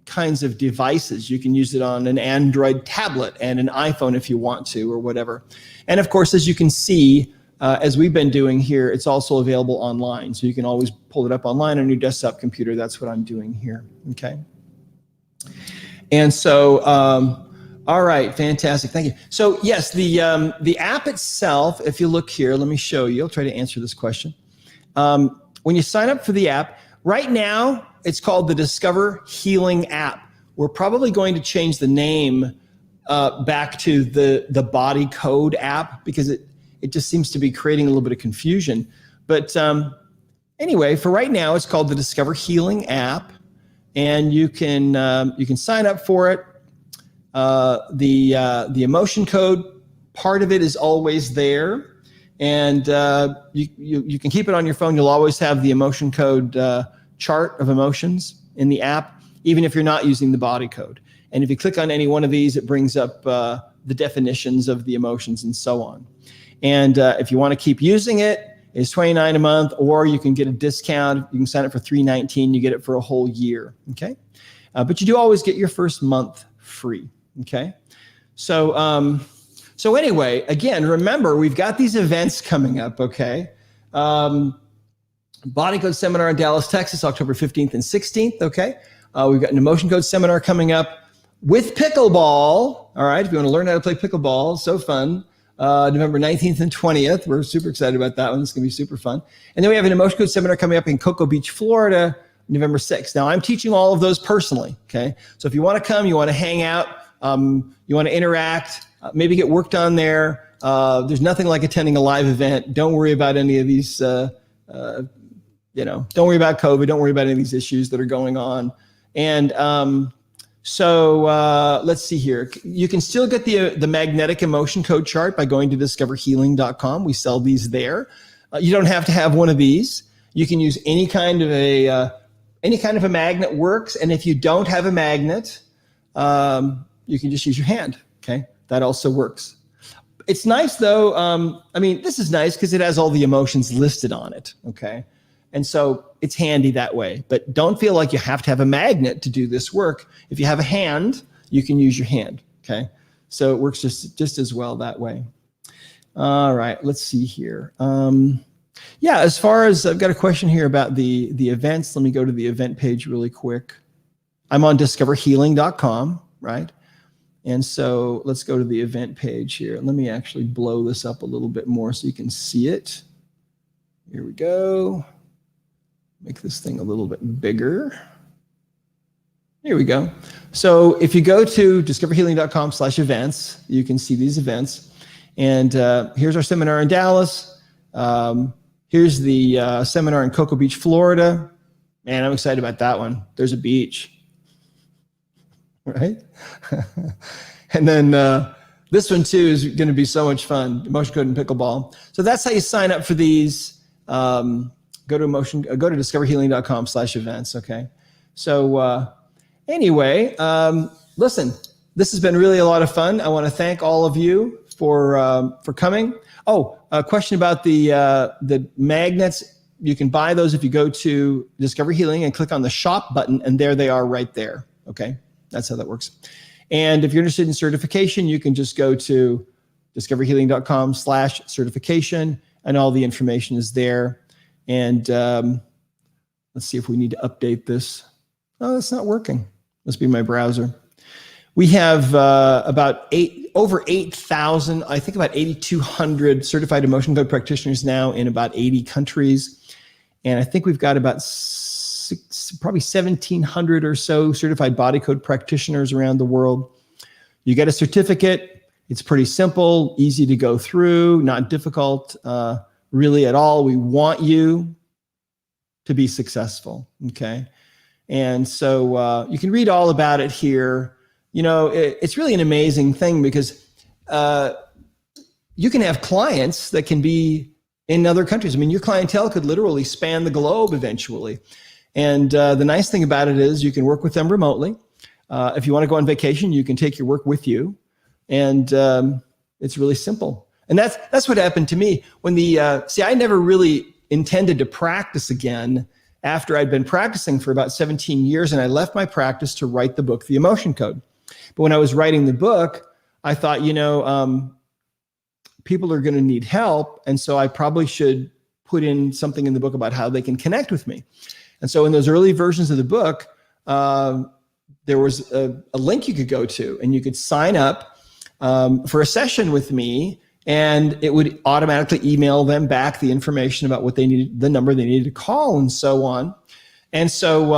kinds of devices. You can use it on an Android tablet and an iPhone if you want to, or whatever. And of course, as you can see, as we've been doing here, it's also available online. So you can always pull it up online on your desktop computer. That's what I'm doing here, okay? And so, all right, fantastic, thank you. So yes, the app itself, if you look here, let me show you. I'll try to answer this question. When you sign up for the app, right now, it's called the Discover Healing app. We're probably going to change the name back to the Body Code app because it just seems to be creating a little bit of confusion. But anyway, for right now, it's called the Discover Healing app. and you can sign up for it. The emotion code part of it is always there, and you can keep it on your phone. You'll always have the emotion code chart of emotions in the app, even if you're not using the body code. And if you click on any one of these, it brings up the definitions of the emotions and so on. And if you want to keep using it, it's $29 a month, or you can get a discount. You can sign up for $319. You get it for a whole year. Okay, but you do always get your first month free. Okay, so anyway, again, remember, we've got these events coming up. Okay, Body Code Seminar in Dallas, Texas, October 15th and 16th. Okay, we've got an Emotion Code Seminar coming up with pickleball. All right, if you want to learn how to play pickleball, so fun. November 19th and 20th. We're super excited about that one. It's going to be super fun. And then we have an Emotion Code Seminar coming up in Cocoa Beach, Florida, November 6th. Now, I'm teaching all of those personally, okay? So if you want to come, you want to hang out, you want to interact, maybe get work done there. There's nothing like attending a live event. Don't worry about any of these, don't worry about COVID. Don't worry about any of these issues that are going on. And so let's see here. You can still get the magnetic emotion code chart by going to discoverhealing.com. We sell these there. You don't have to have one of these. You can use any kind of a magnet works. And if you don't have a magnet, you can just use your hand. Okay, that also works. It's nice though. This is nice because it has all the emotions listed on it. Okay. And so it's handy that way, but don't feel like you have to have a magnet to do this work. If you have a hand, you can use your hand, okay? So it works just as well that way. All right, let's see here. As far as, I've got a question here about the events. Let me go to the event page really quick. I'm on discoverhealing.com, right? And so let's go to the event page here. Let me actually blow this up a little bit more so you can see it. Here we go. Make this thing a little bit bigger. Here we go. So if you go to discoverhealing.com/events, you can see these events. And here's our seminar in Dallas. Here's the seminar in Cocoa Beach, Florida. Man, I'm excited about that one. There's a beach, right? And then this one too is going to be so much fun. Emotion Code and Pickleball. So that's how you sign up for these. Go to discoverhealing.com/events. Okay. So anyway, listen, this has been really a lot of fun. I want to thank all of you for coming. Oh, a question about the magnets. You can buy those if you go to Discover Healing and click on the shop button, and there they are right there. Okay. That's how that works. And if you're interested in certification, you can just go to discoverhealing.com/certification, and all the information is there. And let's see if we need to update this. Oh, that's not working. Must be my browser. We have over 8,000, I think about 8,200 certified emotion code practitioners now in about 80 countries. And I think we've got about probably 1,700 or so certified body code practitioners around the world. You get a certificate. It's pretty simple, easy to go through, not difficult really at all. We want you to be successful, okay? And so you can read all about it here. You know, it's really an amazing thing because you can have clients that can be in other countries. I mean, your clientele could literally span the globe eventually. And the nice thing about it is you can work with them remotely. If you want to go on vacation, you can take your work with you. And it's really simple. And that's what happened to me when I never really intended to practice again after I'd been practicing for about 17 years, and I left my practice to write the book, The Emotion Code. But when I was writing the book, I thought, people are going to need help. And so I probably should put in something in the book about how they can connect with me. And so in those early versions of the book, there was a link you could go to, and you could sign up for a session with me, and it would automatically email them back the information about what they needed, the number they needed to call, and so on. And so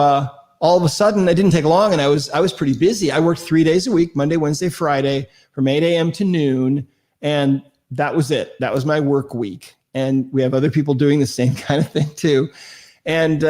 all of a sudden, it didn't take long, and I was pretty busy. I worked 3 days a week, Monday, Wednesday, Friday, from 8 a.m. to noon, and that was it. That was my work week. And we have other people doing the same kind of thing too, and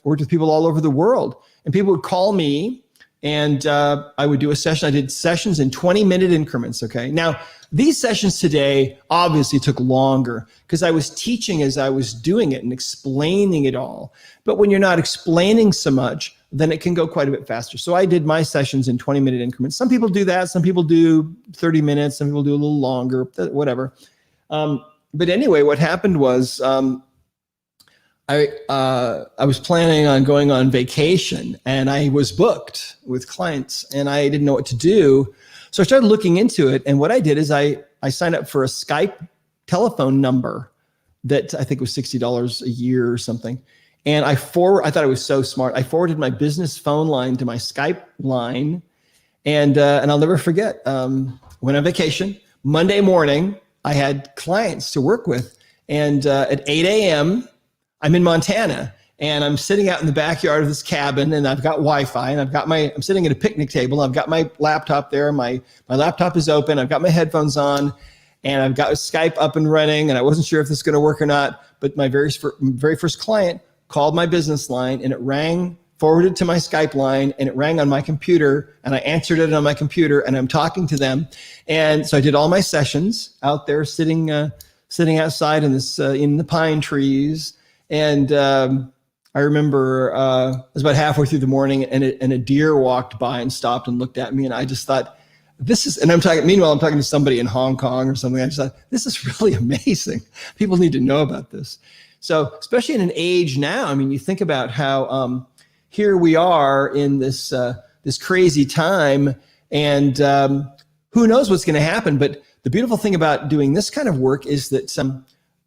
worked with people all over the world. and people would call me, and I would do a session. I did sessions in 20-minute increments, okay? Now, these sessions today obviously took longer because I was teaching as I was doing it and explaining it all. But when you're not explaining so much, then it can go quite a bit faster. So I did my sessions in 20-minute increments. Some people do that. Some people do 30 minutes. Some people do a little longer, whatever. But anyway, what happened was I was planning on going on vacation, and I was booked with clients, and I didn't know what to do. So I started looking into it, and what I did is I signed up for a Skype telephone number that I think was $60 a year or something. And I thought I was so smart. I forwarded my business phone line to my Skype line, and I'll never forget. Went on vacation. Monday morning, I had clients to work with, and at 8 a.m., I'm in Montana, and I'm sitting out in the backyard of this cabin, and I've got Wi-Fi, and I'm sitting at a picnic table. I've got my laptop there. My laptop is open. I've got my headphones on, and I've got Skype up and running, and I wasn't sure if this is going to work or not, but my very first client called my business line, and it rang, forwarded to my Skype line, and it rang on my computer, and I answered it on my computer, and I'm talking to them. And so I did all my sessions out there sitting outside in the pine trees. And I remember it was about halfway through the morning, and a deer walked by and stopped and looked at me, and I just thought, meanwhile, I'm talking to somebody in Hong Kong or something. I just thought, this is really amazing. People need to know about this. So especially in an age now, I mean, you think about how here we are in this crazy time, and who knows what's going to happen. But the beautiful thing about doing this kind of work is that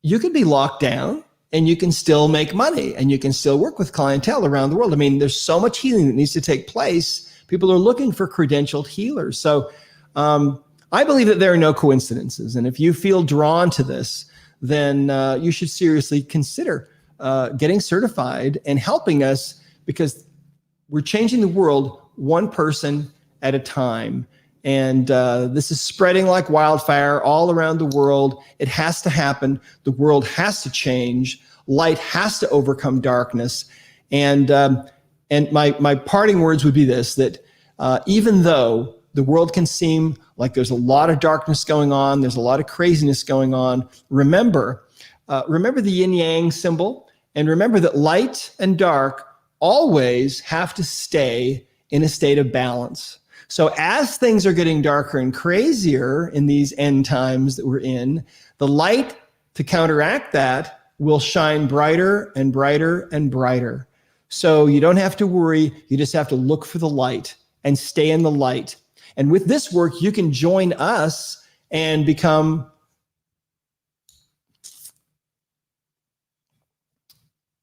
you could be locked down, and you can still make money, and you can still work with clientele around the world. I mean, there's so much healing that needs to take place. People are looking for credentialed healers. So I believe that there are no coincidences. And if you feel drawn to this, then you should seriously consider getting certified and helping us, because we're changing the world one person at a time. And this is spreading like wildfire all around the world. It has to happen. The world has to change. Light has to overcome darkness. And my parting words would be this, that even though the world can seem like there's a lot of darkness going on, there's a lot of craziness going on, remember the yin-yang symbol, and remember that light and dark always have to stay in a state of balance. So as things are getting darker and crazier in these end times that we're in, the light to counteract that will shine brighter and brighter and brighter. So you don't have to worry. You just have to look for the light and stay in the light. And with this work, you can join us and become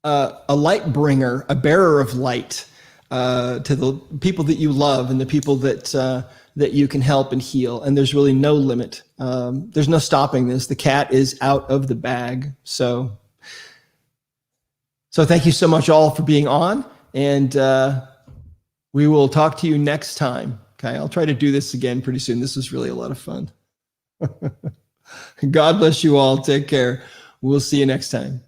a light bringer, a bearer of light to the people that you love and the people that you can help and heal. And there's really no limit. There's no stopping this. The cat is out of the bag. So thank you so much all for being on, and we will talk to you next time. Okay, I'll try to do this again pretty soon. This was really a lot of fun. God bless you all. Take care. We'll see you next time.